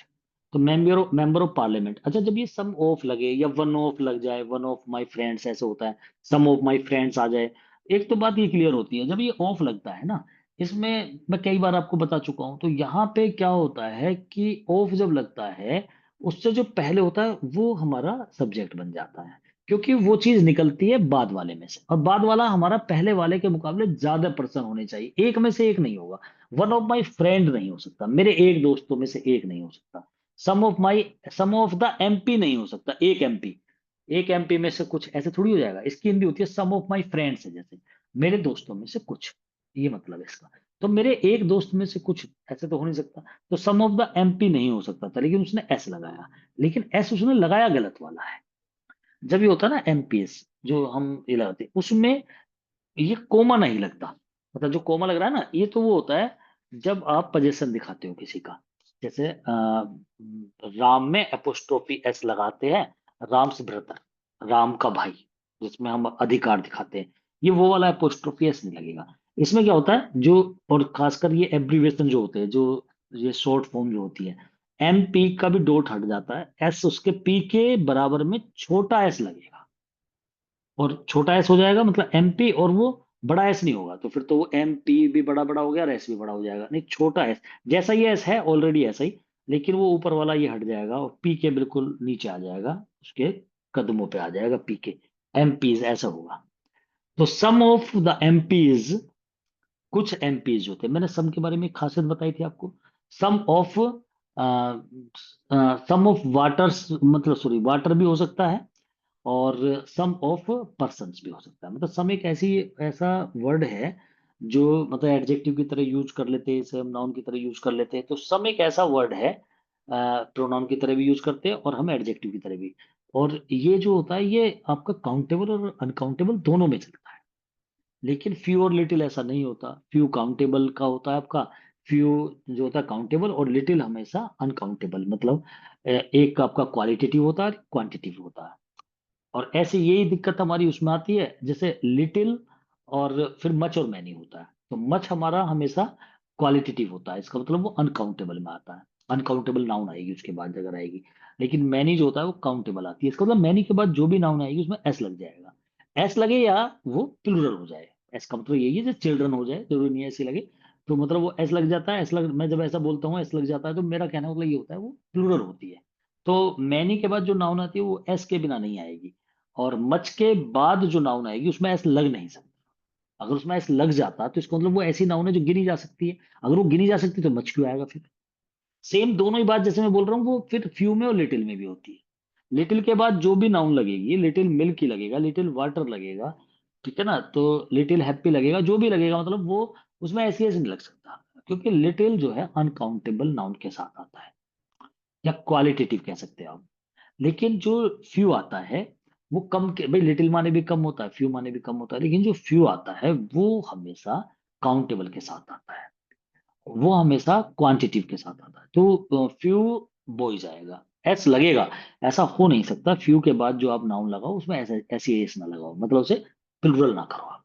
तो मेंबर ऑफ पार्लियामेंट, अच्छा जब ये सम ऑफ लगे या वन ऑफ लग जाए, वन ऑफ माय फ्रेंड्स ऐसे होता है, सम ऑफ माय फ्रेंड्स आ जाए, एक तो बात ये क्लियर होती है, जब ये ऑफ लगता है ना, इसमें मैं कई बार आपको बता चुका हूं, तो यहाँ पे क्या होता है कि ऑफ जब लगता है, उससे जो पहले होता है वो हमारा सब्जेक्ट बन जाता है, क्योंकि वो चीज निकलती है बाद वाले में से, और बाद वाला हमारा पहले वाले के मुकाबले ज्यादा पर्सन होने चाहिए, एक में से एक नहीं होगा। वन ऑफ माई फ्रेंड नहीं हो सकता, मेरे एक दोस्तों में से एक नहीं हो सकता। Some of my, some of the MP नहीं हो सकता, एक एमपी, एक एमपी में से कुछ, ऐसे थोड़ी हो जाएगा। इसकी हिंदी होती है सम ऑफ माई फ्रेंड्स है, जैसे मेरे दोस्तों में से कुछ, ये मतलब है इसका। तो मेरे एक दोस्त में से कुछ, ऐसे तो हो नहीं सकता, तो सम ऑफ द एमपी नहीं हो सकता था, लेकिन उसने एस लगाया, लेकिन एस उसने लगाया गलत वाला है। जब ये होता है ना एमपीएस, जो हम ये लगाते हैं, उसमें ये कोमा नहीं लगता। मतलब जो कोमा लग रहा है ना, ये तो वो होता है जब आप पोजीशन दिखाते हो किसी का। जैसे राम में अपोस्ट्रोफी एस लगाते हैं, राम्स ब्रदर, राम का भाई, जिसमें हम अधिकार दिखाते हैं, ये वो वाला अपोस्ट्रोफी एस नहीं लगेगा। इसमें क्या होता है जो, और खासकर ये एब्रीविएशन जो होते हैं, जो ये शॉर्ट फॉर्म जो होती है, एम पी का भी डॉट हट जाता है, एस उसके पी के बराबर में छोटा एस लगेगा, और छोटा एस हो जाएगा मतलब एमपी, और वो बड़ा एस नहीं होगा, तो फिर तो वो एमपी भी बड़ा बड़ा हो गया और एस भी बड़ा हो जाएगा, नहीं छोटा एस, जैसा ये एस है ऑलरेडी ऐसा ही, लेकिन वो ऊपर वाला ये हट जाएगा और पी के बिल्कुल नीचे आ जाएगा, उसके कदमों पे आ जाएगा पी के, एमपीज ऐसा होगा। तो सम ऑफ द एमपीज, कुछ एमपीज होते हैं, मैंने सम के बारे में एक खासियत बताई थी आपको। सम ऑफ, सम ऑफ वाटर्स, मतलब सॉरी वाटर भी हो सकता है, और सम ऑफ पर्सन्स भी हो सकता है। मतलब सम एक ऐसी, ऐसा वर्ड है जो मतलब एडजेक्टिव की तरह यूज कर लेते हैं, इसे हम नाउन की तरह यूज कर लेते हैं, तो सम एक ऐसा वर्ड है, प्रोनाउन की तरह भी यूज करते हैं और हम एडजेक्टिव की तरह भी। और ये जो होता है ये आपका काउंटेबल और अनकाउंटेबल दोनों में चलता है, लेकिन फ्यू और लिटिल ऐसा नहीं होता। फ्यू काउंटेबल का होता है आपका, फ्यू जो होता है काउंटेबल, और लिटिल हमेशा अनकाउंटेबल, मतलब एक आपका क्वालिटेटिव होता है, क्वांटिटिव होता है। और ऐसे यही दिक्कत हमारी उसमें आती है, जैसे लिटिल और फिर मच और मैनी होता है, तो मच हमारा हमेशा क्वालिटेटिव होता है, इसका मतलब वो अनकाउंटेबल में आता है, अनकाउंटेबल नाउन आएगी उसके बाद अगर आएगी। लेकिन मैनी जो होता है वो काउंटेबल आती है, इसका मतलब मैनी के बाद जो भी नाउन आएगी उसमें एस लग जाएगा, एस लगे या वो प्लूरल हो जाए। एस का मतलब यही है, जैसे चिल्ड्रन हो जाए, जरूरी नहीं है ऐसे लगे, तो मतलब वो एस लग जाता है, एस लग, मैं जब ऐसा बोलता हूँ एस लग जाता है, तो मेरा कहना मतलब ये होता है वो प्लूरल होती है। तो मैनी के बाद जो नाउन आती है वो एस के बिना नहीं आएगी, और मच के बाद जो नाउन आएगी उसमें एस लग नहीं सकता। अगर उसमें एस लग जाता तो इसका मतलब वो ऐसी नाउन है जो गिनी जा सकती है, अगर वो गिनी जा सकती तो मच क्यों आएगा फिर। सेम दोनों ही बात जैसे मैं बोल रहा हूँ वो फिर फ्यू में और लिटिल में भी होती है। लिटिल के बाद जो भी नाउन लगेगी, लिटिल मिल्क ही लगेगा, लिटिल वाटर लगेगा, ठीक है ना, तो लिटिल हैप्पी लगेगा, जो भी लगेगा, मतलब वो उसमें ऐसी ऐसे नहीं लग सकता, क्योंकि लिटिल जो है अनकाउंटेबल नाउन के साथ आता है, या क्वालिटेटिव कह सकते हैं आप। लेकिन जो फ्यू आता है वो कम के, भाई लिटिल माने भी कम होता है, फ्यू माने भी कम होता है, लेकिन जो फ्यू आता है वो हमेशा काउंटेबल के साथ आता है, वो हमेशा क्वांटिटिव के साथ आता है। तो फ्यू बॉयज आएगा, एस लगेगा, ऐसा हो नहीं सकता फ्यू के बाद जो आप नाउन लगाओ उसमें ऐसे ऐसी एस ना लगाओ, मतलब उसे प्लुरल ना करो आप।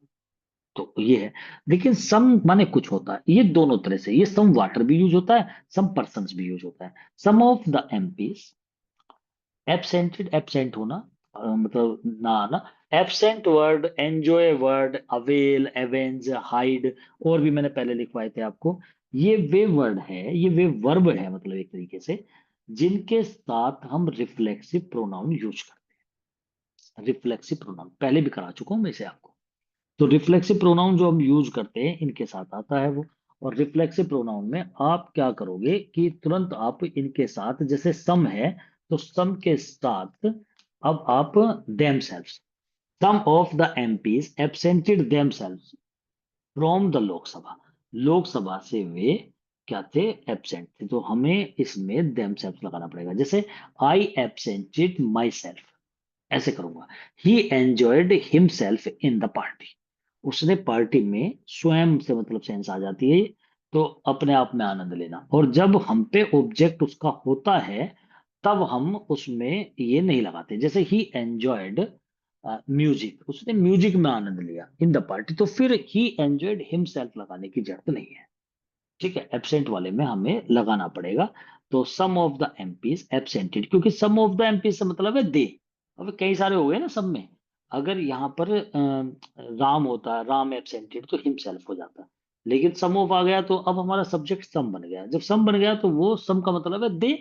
तो ये है। लेकिन सम माने कुछ होता है, ये दोनों तरह से, ये सम वाटर भी यूज होता है, सम पर्सन्स भी यूज होता है। सम ऑफ द एमपीज, एब्सेंटेड, एब्सेंट होना, मतलब ना आना, absent word, enjoy word, avail, avenge, hide, और भी मैंने पहले लिखवाए थे आपको। ये वे वर्ड है, ये वे वर्ब है, मतलब एक तरीके से जिनके साथ हम रिफ्लेक्सिव प्रोनाउन यूज करते हैं। रिफ्लेक्सिव प्रोनाउन पहले भी करा चुका हूं मैं इसे आपको। तो रिफ्लेक्सिव प्रोनाउन जो हम यूज करते हैं इनके साथ आता है वो। और रिफ्लेक्सिव प्रोनाउन में आप क्या करोगे कि तुरंत आप इनके साथ, जैसे सम है तो सम के साथ अब आप themselves, some of the MPs absented themselves from the Lok Sabha, Lok Sabha से वे क्या थे, एब्सेंट थे, तो हमें इसमें देम सेल्व्स लगाना पड़ेगा। जैसे आई एब्सेंटेड माई सेल्फ, ऐसे करूंगा। ही enjoyed himself in the party, उसने पार्टी में, स्वयं से मतलब सेंस आ जाती है, तो अपने आप में आनंद लेना। और जब हम पे ऑब्जेक्ट उसका होता है तब हम उसमें ये नहीं लगाते, जैसे ही एंजॉयड म्यूजिक, उसने म्यूजिक में आनंद लिया इन द पार्टी, तो फिर ही एंजॉयड हिमसेल्फ लगाने की जरूरत नहीं है। ठीक है, एब्सेंट वाले में हमें लगाना पड़ेगा। तो सम ऑफ द एमपीज एब्सेंटेड, क्योंकि सम ऑफ द एमपीज से मतलब है दे, अब कई सारे हो गए ना सब में। अगर यहाँ पर राम होता है, राम एब्सेंटेड, तो हिमसेल्फ हो जाता। लेकिन सम ऑफ आ गया तो अब हमारा सब्जेक्ट सम बन गया, जब सम बन गया तो वो सम का मतलब है दे,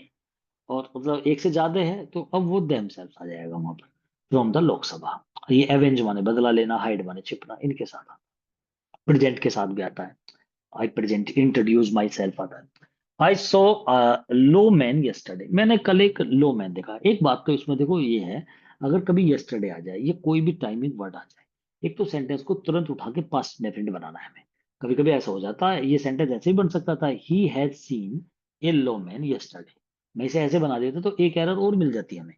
और मतलब एक से ज्यादा है तो अब वो देम सेल्फ आ जाएगा वहां पर, फ्रॉम द लोकसभा। ये एवेंज माने बदला लेना, हाइड माने छिपना, इनके साथ, प्रेजेंट के साथ भी आता है। आई प्रेजेंट इंट्रोड्यूस माई सेल्फ आता है। आई सो लो मैन यस्टरडे, मैंने कल एक लो मैन देखा। एक बात तो इसमें देखो ये है, अगर कभी यस्टरडे आ जाए, ये कोई भी टाइमिंग वर्ड आ जाए, एक तो सेंटेंस को तुरंत उठा के पास्ट डेफिनेट बनाना है हमें। कभी कभी ऐसा हो जाता है, ये सेंटेंस ऐसे भी बन सकता था, he has seen A low man yesterday. मैं इसे ऐसे बना देता तो एक एरर और मिल जाती हमें।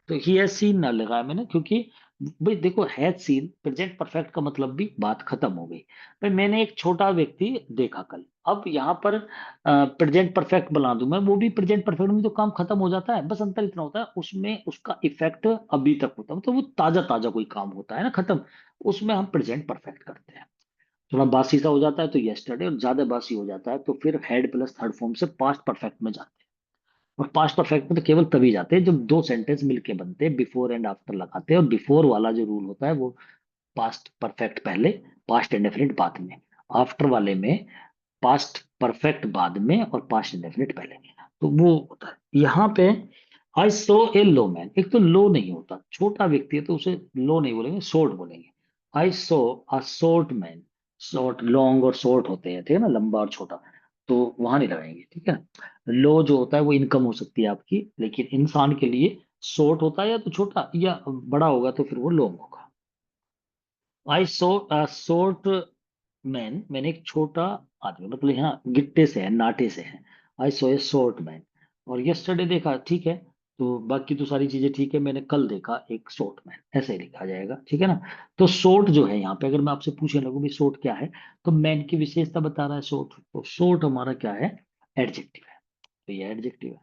तो ही हैज सीन ना लगाया मैंने, क्योंकि भाई देखो, हैज सीन प्रेजेंट परफेक्ट का मतलब भी बात खत्म हो गई। भाई मैंने एक छोटा व्यक्ति देखा कल, अब यहाँ पर प्रेजेंट परफेक्ट बना दूं मैं, वो भी प्रेजेंट परफेक्ट में तो काम खत्म हो जाता है, बस अंतर इतना होता है उसमें उसका इफेक्ट अभी तक होता है, मतलब वो ताजा ताजा कोई काम होता है ना खत्म, उसमें हम प्रेजेंट परफेक्ट करते हैं। थोड़ा बासी सा हो जाता है तो यस्टरडे, और ज्यादा बासी हो जाता है तो फिर हेड प्लस थर्ड फॉर्म से पास्ट परफेक्ट में जाते हैं। और पास्ट परफेक्ट में तो केवल तभी जाते हैं जब दो सेंटेंस मिलके बनते हैं, बिफोर एंड आफ्टर लगाते हैं, और बिफोर वाला जो रूल होता है वो पास्ट परफेक्ट पहले, पास्ट इंडेफिनिट बाद में। आफ्टर वाले में पास्ट परफेक्ट बाद में और पास्ट इंडेफिनिट पहले। तो वो होता है यहाँ पे। आई सो ए लो मैन, एक तो लो नहीं होता, छोटा व्यक्ति है तो उसे लो नहीं बोलेंगे, शॉर्ट बोलेंगे। I saw a short man. Short, long और शॉर्ट होते हैं, ठीक है ना, लंबा और छोटा, तो वहां नहीं लगाएंगे, ठीक है। लो जो होता है वो इनकम हो सकती है आपकी, लेकिन इंसान के लिए शॉर्ट होता है या तो छोटा, या बड़ा होगा तो फिर वो लॉन्ग होगा। आई सो शॉर्ट मैन, मैंने एक छोटा आदमी, मतलब यहाँ गिट्टे से है, नाटे से है। आई सो ए शॉर्ट मैन। और यस्टरडे देखा, ठीक है, तो बाकी तो सारी चीजें ठीक है, मैंने कल देखा एक शॉर्ट मैन, ऐसे ही लिखा जाएगा, ठीक है ना। तो शॉर्ट जो है यहाँ पे, अगर मैं आपसे पूछने लगूं भी शॉर्ट क्या है, तो मैन की विशेषता बता रहा है शॉर्ट, तो शॉर्ट हमारा क्या है, एडजेक्टिव है, तो ये एडजेक्टिव है।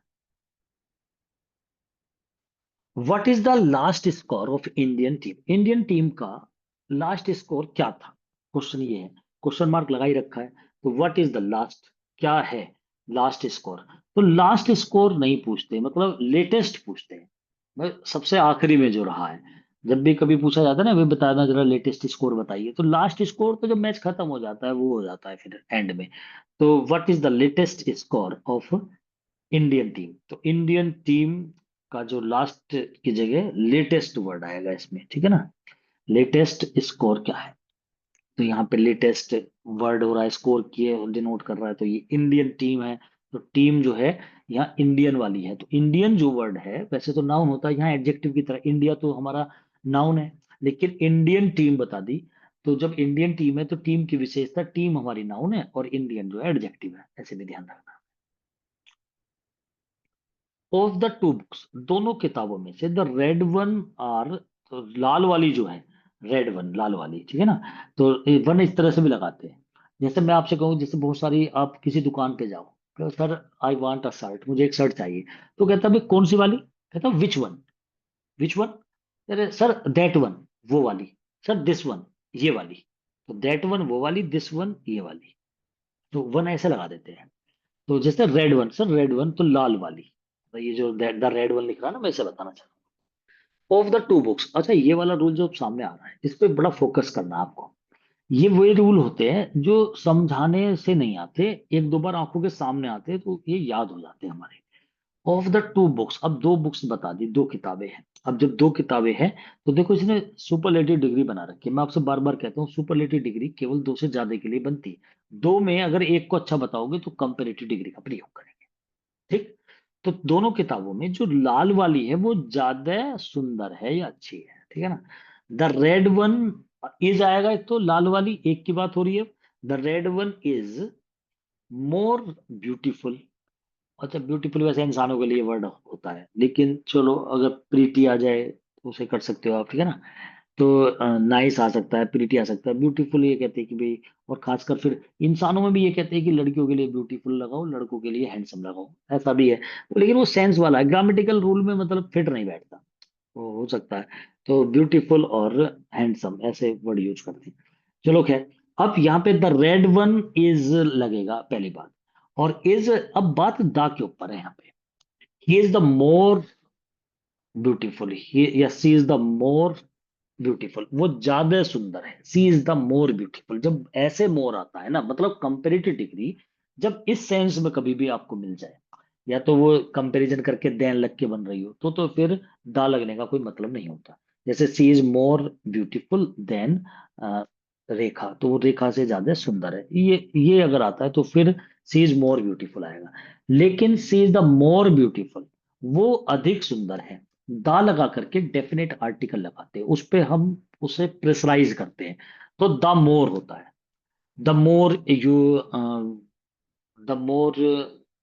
What is the last score of Indian team, Indian team का लास्ट स्कोर क्या था, क्वेश्चन ये है, क्वेश्चन मार्क लगा ही रखा है। तो व्हाट इज द लास्ट, क्या है लास्ट स्कोर। तो लास्ट स्कोर नहीं पूछते, मतलब लेटेस्ट पूछते हैं, सबसे आखिरी में जो रहा है। जब भी कभी पूछा जाता है ना, वे बताना जरा लेटेस्ट स्कोर बताइए, तो लास्ट स्कोर तो जब मैच खत्म हो जाता है वो हो जाता है फिर एंड में। तो what is the latest score of Indian team, तो इंडियन टीम का जो लास्ट की जगह लेटेस्ट वर्ड आएगा इसमें, ठीक है ना। लेटेस्ट स्कोर क्या है, तो यहाँ पे लेटेस्ट वर्ड हो रहा है, स्कोर किए डिनोट कर रहा है, तो ये इंडियन टीम है। तो टीम जो है यहाँ इंडियन वाली है, तो इंडियन जो वर्ड है, वैसे तो नाउन होता है यहाँ एडजेक्टिव की तरह, इंडिया तो हमारा नाउन है, लेकिन इंडियन टीम बता दी। तो जब इंडियन टीम है तो टीम की विशेषता, टीम हमारी नाउन है और इंडियन जो है एडजेक्टिव है, ऐसे भी ध्यान रखना। ऑफ द टू बुक्स, दोनों किताबों में से द रेड वन आर, तो लाल वाली जो है, रेड वन लाल वाली, ठीक है ना। तो वन इस तरह से भी लगाते हैं, जैसे मैं आपसे कहूँ, जैसे बहुत सारी, आप किसी दुकान पे जाओ, तो sir I want a shirt, मुझे एक शर्ट चाहिए, तो कहता है भाई कौन सी वाली, कहता विच वन, विच वन, अरे सर दैट वन, वो वाली, सर दिस वन, ये वाली। तो दैट वन वो वाली, दिस वन ये वाली, तो वन ऐसे लगा देते हैं। तो जैसे red one, sir red one तो लाल वाली, तो ये जो द रेड वन लिख रहा है ना, मैं इसे बताना चाहता हूँ। ऑफ द टू बुक्स, अच्छा ये वाला रूल जो सामने आ रहा है, इस पे बड़ा फोकस करना है आपको। ये वे रूल होते हैं जो समझाने से नहीं आते, एक दो बार आंखों के सामने आते हैं तो ये याद हो जाते हैं हमारे। ऑफ द टू बुक्स, अब दो बुक्स बता दी, दो किताबें हैं। अब जब दो किताबें हैं तो देखो इसने सुपरलेटिव डिग्री बना रखी है, मैं आपसे बार बार कहता हूँ सुपरलेटिव डिग्री केवल दो से ज्यादा के लिए बनती है, दो में अगर एक को अच्छा बताओगे तो कंपेरेटिव डिग्री का प्रयोग करेंगे, ठीक। तो दोनों किताबों में जो लाल वाली है वो ज्यादा सुंदर है या अच्छी है, ठीक है ना। द रेड वन इज आएगा, एक तो लाल वाली एक की बात हो रही है, the red one is more beautiful. अच्छा ब्यूटीफुल वैसे इंसानों के लिए वर्ड होता है, लेकिन चलो अगर प्रीटी आ जाए तो उसे कर सकते हो आप, ठीक है ना। तो नाइस आ सकता है, प्रीटी आ सकता है, ब्यूटीफुल ये कहते हैं कि भाई, और खासकर फिर इंसानों में भी ये कहते हैं कि लड़कियों के लिए ब्यूटीफुल लगाओ, लड़कों के लिए हैंडसम लगाओ, ऐसा भी है। लेकिन वो सेंस वाला है, ग्रामेटिकल रूल में मतलब फिट नहीं बैठता, वो हो सकता है। तो ब्यूटीफुल और हैंडसम ऐसे वर्ड यूज करते हैं। चलो खैर, अब यहाँ पे द रेड वन इज लगेगा पहली बात, और इज, अब बात दा के ऊपर है यहाँ पे। He is the more beautiful, या सी इज द मोर ब्यूटीफुल, वो ज्यादा सुंदर है, सी इज द मोर ब्यूटीफुल। जब ऐसे मोर आता है ना, मतलब कंपेरेटिव डिग्री, जब इस सेंस में कभी भी आपको मिल जाए, या तो वो कंपैरिजन करके देन लग के बन रही हो, तो फिर दा लगने का कोई मतलब नहीं होता। जैसे सी इज मोर ब्यूटीफुल देन रेखा, तो वो रेखा से ज्यादा सुंदर है, ये अगर आता है तो फिर सी इज मोर ब्यूटीफुल आएगा। लेकिन सी इज द मोर ब्यूटीफुल, वो अधिक सुंदर है, दा लगा करके डेफिनेट आर्टिकल लगाते हैं उस पे, हम उसे प्रेशराइज करते हैं, तो द मोर होता है। The more you the more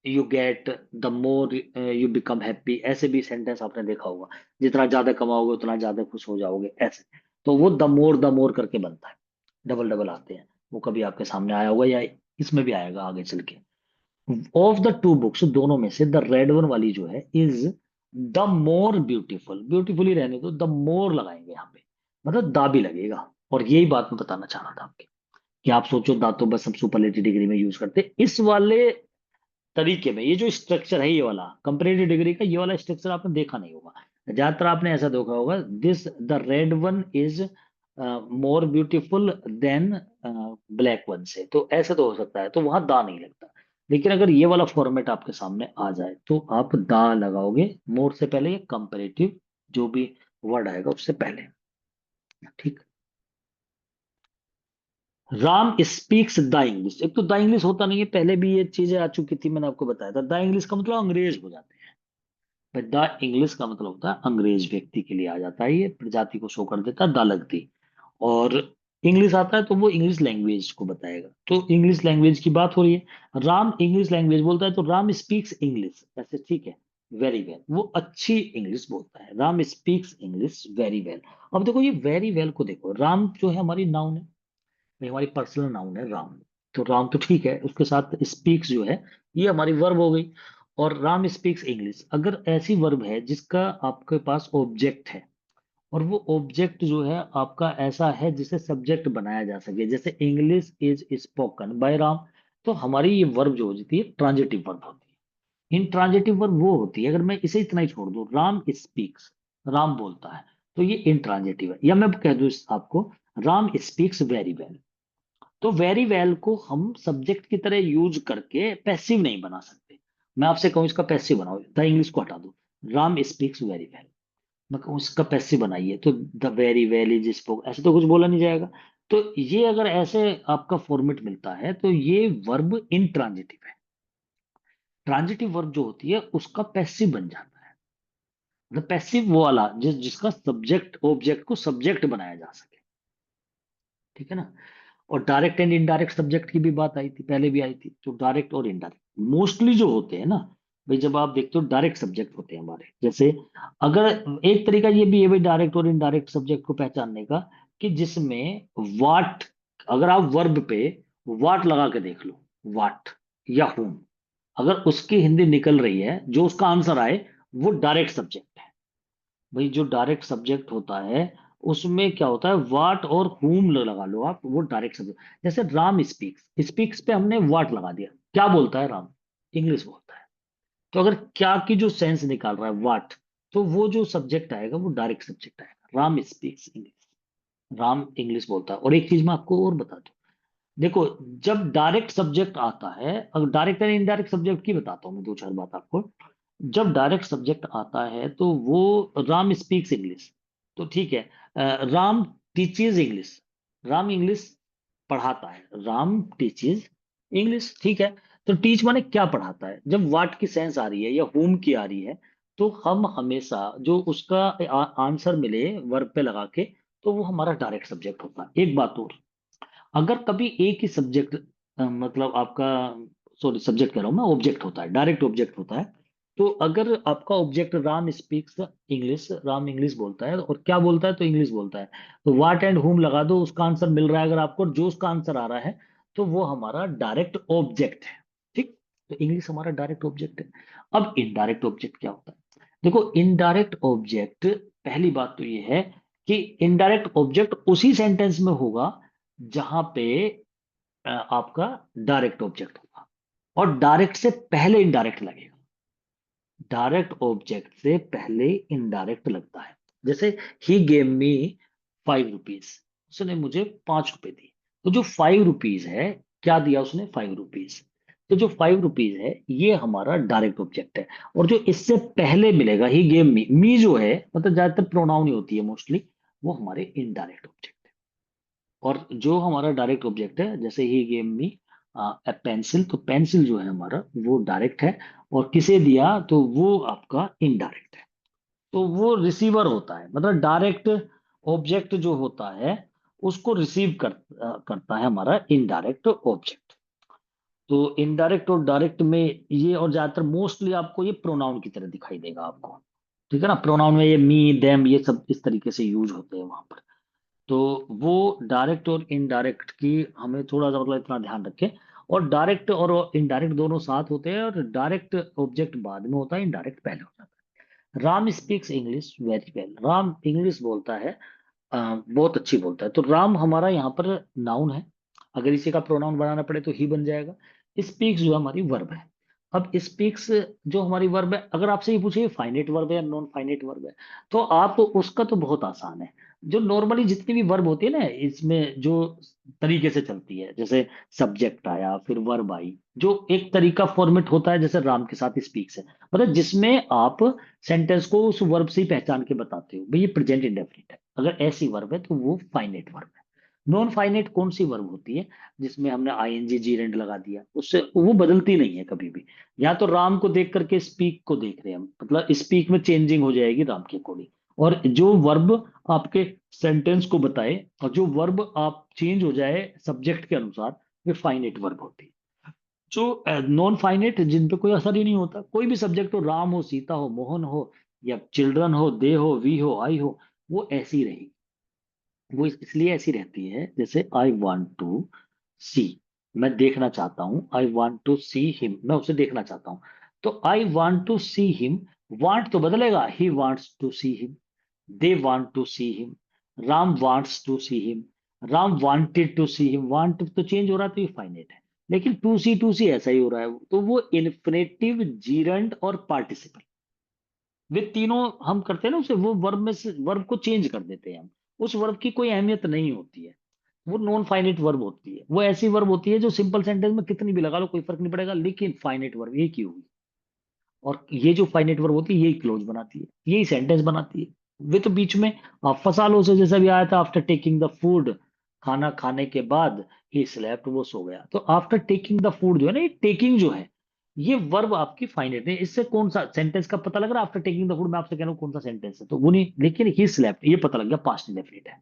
you get, the more you become happy, ऐसे भी सेंटेंस आपने देखा होगा। जितना ज्यादा कमाओगे उतना ज्यादा खुश हो जाओगे, ऐसे। तो वो द मोर करके बनता है, डबल डबल आते हैं। वो कभी आपके सामने आया होगा या इसमें भी आएगा आगे चल के। ऑफ द टू बुक्स, दोनों में से द रेड वन वाली जो है is the more beautiful, beautiful ही रहने दो, द मोर लगाएंगे यहाँ पे, मतलब दा भी लगेगा। और यही बात मैं बताना चाह रहा था आपके, कि आप सोचो दा तो बस हम सुपरलेटिव डिग्री में यूज करते हैं। इस वाले तरीके में ये जो स्ट्रक्चर है, ये वाला कंपैरेटिव डिग्री का ये वाला स्ट्रक्चर आपने देखा नहीं होगा। ज्यादातर आपने ऐसा देखा होगा, this the red one is more beautiful then black one से, तो ऐसा तो हो सकता है, तो वहां दा नहीं लगता। लेकिन अगर ये वाला फॉर्मेट आपके सामने आ जाए तो आप दा लगाओगे मोर से पहले, या कंपैरेटिव जो भी वर्ड आएगा उससे पहले। ठीक। राम स्पीक्स द इंग्लिश, एक तो द इंग्लिश होता नहीं है, पहले भी ये चीजें आ चुकी थी, मैंने आपको बताया था। द इंग्लिश का मतलब अंग्रेज हो जाते हैं। भाई द इंग्लिश का मतलब होता है अंग्रेज व्यक्ति के लिए आ जाता है, ये प्रजाति को शो कर देता है द लगती। और इंग्लिश आता है तो वो इंग्लिश लैंग्वेज को बताएगा, तो इंग्लिश लैंग्वेज की बात हो रही है। राम इंग्लिश लैंग्वेज बोलता है, तो राम स्पीक्स इंग्लिश, ऐसे ठीक है। वेरी वेल, वो अच्छी इंग्लिश बोलता है, Ram speaks English very well. अब देखो ये वेरी वेल को देखो, राम जो है हमारी नाउन है, ये हमारी पर्सनल नाउन है राम। तो राम तो ठीक है, उसके साथ स्पीक्स जो है ये हमारी वर्ब हो गई। और राम स्पीक्स इंग्लिश, अगर ऐसी वर्ब है जिसका आपके पास ऑब्जेक्ट है, और वो ऑब्जेक्ट जो है आपका ऐसा है जिसे सब्जेक्ट बनाया जा सके, जैसे English is spoken by Ram, तो हमारी ये वर्ब जो होती है ट्रांजिटिव वर्ब होती है। इन ट्रांजिटिव वर्ब वो होती है, अगर मैं इसे इतना ही छोड़ दूं, राम स्पीक्स, राम बोलता है, तो ये इंट्रांजिटिव है। या मैं कह दूं आपको, राम स्पीक्स वेरी वेल, तो वेरी वेल को हम सब्जेक्ट की तरह यूज करके पैसिव नहीं बना सकते। मैं आपसे कहूं इसका पैसिव बनाओ, द इंग्लिश को हटा दो, राम स्पीक्स वेरी वेल, मैं कहूं इसका पैसिव बनाइए, तो the very well is spoke, ऐसे तो कुछ बोला नहीं जाएगा। तो ये अगर ऐसे आपका फॉर्मेट मिलता है तो ये वर्ब इंट्रांजिटिव है। ट्रांजिटिव वर्ब जो होती है उसका पैसिव बन जाता है, मतलब पैसिव वो वाला जिसका सब्जेक्ट ऑब्जेक्ट को सब्जेक्ट बनाया जा सके। ठीक है ना। और डायरेक्ट एंड इनडायरेक्ट सब्जेक्ट की भी बात आई थी, पहले भी आई थी। तो डायरेक्ट और इनडायरेक्ट मोस्टली जो होते हैं ना, भाई जब आप देखते हो डायरेक्ट सब्जेक्ट होते हैं हमारे, जैसे अगर एक तरीका ये भी है भाई डायरेक्ट और इनडायरेक्ट सब्जेक्ट को पहचानने का, कि जिसमें वाट, अगर आप वर्ब पे वाट लगा के देख लो, वाट या whom, अगर उसकी हिंदी निकल रही है, जो उसका आंसर आए वो डायरेक्ट सब्जेक्ट है। भाई जो डायरेक्ट सब्जेक्ट होता है उसमें क्या होता है, वाट और whom लगा लो आप, वो डायरेक्ट सब्जेक्ट। जैसे राम स्पीक्स, स्पीक्स पे हमने वाट लगा दिया, क्या बोलता है राम, इंग्लिश बोलता है। तो अगर क्या की जो सेंस निकाल रहा है वाट, तो वो जो सब्जेक्ट आएगा वो डायरेक्ट सब्जेक्ट आएगा, Ram speaks English, Ram English बोलता है। और एक चीज मैं आपको और बता दूं, देखो जब डायरेक्ट सब्जेक्ट आता है, अगर डायरेक्ट एंड इनडायरेक्ट सब्जेक्ट की बताता हूँ मैं दो चार बात आपको। जब डायरेक्ट सब्जेक्ट आता है तो वो राम स्पीक्स इंग्लिश, तो ठीक है। Ram teaches English, Ram English पढ़ाता है, राम टीचेज इंग्लिश, ठीक है। तो टीच माने क्या पढ़ाता है, जब वाट की सेंस आ रही है या होम की आ रही है, तो हम हमेशा जो उसका आंसर मिले वर्ब पे लगा के, तो वो हमारा डायरेक्ट सब्जेक्ट होता है। एक बात और, अगर कभी एक ही सब्जेक्ट, मतलब आपका, सॉरी सब्जेक्ट कह रहा हूं मैं, ऑब्जेक्ट होता है, डायरेक्ट ऑब्जेक्ट होता है। तो अगर आपका object Ram speaks English, Ram English बोलता है, और क्या बोलता है, तो इंग्लिश बोलता है, तो वाट एंड होम लगा दो, उसका आंसर मिल रहा है अगर आपको, और जो उसका आंसर आ रहा है, तो वो हमारा डायरेक्ट ऑब्जेक्ट है। ठीक। तो इंग्लिश हमारा डायरेक्ट ऑब्जेक्ट है। अब इनडायरेक्ट ऑब्जेक्ट क्या होता है, देखो इनडायरेक्ट ऑब्जेक्ट, पहली बात तो ये है कि इनडायरेक्ट ऑब्जेक्ट उसी सेंटेंस में होगा जहां पे आपका डायरेक्ट ऑब्जेक्ट होगा, और डायरेक्ट से पहले इनडायरेक्ट लगेगा, डायरेक्ट ऑब्जेक्ट से पहले इनडायरेक्ट लगता है। जैसे ही गेव मी 5 रुपीज, उसने मुझे 5 रुपए दिए, तो जो 5 रुपीज है, क्या दिया उसने, 5 रुपीज, तो जो 5 रुपीज है ये हमारा डायरेक्ट ऑब्जेक्ट है। और जो इससे पहले मिलेगा, ही गेव मी, मी जो है मतलब ज्यादातर प्रोनाउन ही होती है मोस्टली, वो हमारे इनडायरेक्ट ऑब्जेक्ट। और जो हमारा डायरेक्ट ऑब्जेक्ट है, जैसे ही गेम मी ए पेंसिल, तो पेंसिल जो है हमारा वो डायरेक्ट है, और किसे दिया तो वो आपका इनडायरेक्ट है। तो वो रिसीवर होता है, मतलब डायरेक्ट ऑब्जेक्ट जो होता है उसको रिसीव करता है हमारा इनडायरेक्ट ऑब्जेक्ट। तो इनडायरेक्ट और डायरेक्ट में ये, और ज्यादातर मोस्टली आपको ये प्रोनाउन की तरह दिखाई देगा आपको, ठीक है ना। प्रोनाउन में ये मी, देम, ये सब इस तरीके से यूज होते हैं वहां पर। तो वो डायरेक्ट और इनडायरेक्ट की हमें थोड़ा सा मतलब इतना ध्यान रखें। और डायरेक्ट और इनडायरेक्ट दोनों साथ होते हैं, और डायरेक्ट ऑब्जेक्ट बाद में होता है, इनडायरेक्ट पहले होता है। Ram speaks English very well. Ram English बोलता है, बहुत अच्छी बोलता है। तो राम हमारा यहाँ पर नाउन है। अगर इसी का प्रोनाउन बनाना पड़े तो ही बन जाएगा। स्पीक्स जो हमारी वर्ब है। अब स्पीक्स जो हमारी वर्ब है, अगर आपसे ये पूछे फाइनेट वर्ब है या नॉन फाइनेट वर्ब है, तो आप उसका तो बहुत आसान है। जो नॉर्मली जितनी भी वर्ब होती है ना, इसमें जो तरीके से चलती है, जैसे सब्जेक्ट आया, फिर वर्ब आई, जो एक तरीका फॉर्मेट होता है, जैसे राम के साथ स्पीक्स है, मतलब जिसमें आप सेंटेंस को उस वर्ब से ही पहचान के बताते हो भाई ये प्रेजेंट इंडेफिनिट है। अगर ऐसी वर्ब है तो वो फाइनेट वर्ब है। नॉन फाइनेट कौन सी वर्ब होती है? जिसमें हमने आईएनजी जीरेंड लगा दिया, उससे वो बदलती नहीं है कभी भी। या तो राम को देख करके स्पीक को देख रहे हैं हम, मतलब स्पीक में चेंजिंग हो जाएगी राम के अकॉर्डिंग। और जो वर्ब आपके सेंटेंस को बताए, और जो वर्ब आप चेंज हो जाए सब्जेक्ट के अनुसार, वे फाइनेट वर्ब होती है। जो नॉन फाइनेट, जिन पे कोई असर ही नहीं होता, कोई भी सब्जेक्ट हो, राम हो, सीता हो, मोहन हो, या चिल्ड्रन हो, दे हो, वी हो, आई हो, वो ऐसी रहेगी। वो इसलिए ऐसी रहती है, जैसे आई वॉन्ट टू सी, मैं देखना चाहता हूं, I want to see him, मैं उसे देखना चाहता हूं। तो I want to see him, want तो बदलेगा, he wants to see him, they want to see him, Ram wants to see him, Ram wanted to see him. Want तो चेंज हो रहा है तो ये फाइनेट है। लेकिन टू सी ऐसा ही हो रहा है, तो वो इन्फिनेटिव, जीरंड और पार्टिसिपल, वे तीनों हम करते हैं ना उसे, वो वर्ब में से वर्ब को चेंज कर देते हैं हम। उस वर्ब की कोई अहमियत नहीं होती है। वो नॉन फाइनेट वर्ब होती है। वो ऐसी वर्ब होती है जो सिंपल सेंटेंस में कितनी भी लगा लो कोई फर्क नहीं पड़ेगा, लेकिन फाइनेट वर्ब एक ही होगी। और ये जो फाइनेट वर्ब होती है यही क्लोज बनाती है, यही सेंटेंस बनाती है। वे तो बीच में फंसा लो से, जैसा भी आया था, आफ्टर टेकिंग द फूड, खाना खाने के बाद ही स्लेप्ट, वो सो गया। तो आफ्टर टेकिंग द फूड जो है ना, ये टेकिंग जो है, ये वर्ब आपकी फाइनेट है। इससे कौन सा सेंटेंस का पता लग रहा है? आफ्टर टेकिंग द फूड मैं आपसे कह रहा हूँ कौन सा सेंटेंस है, तो वो नहीं, लेकिन ही स्लेप्ट ये पता लग गया, पास्ट इंडेफिनिट है।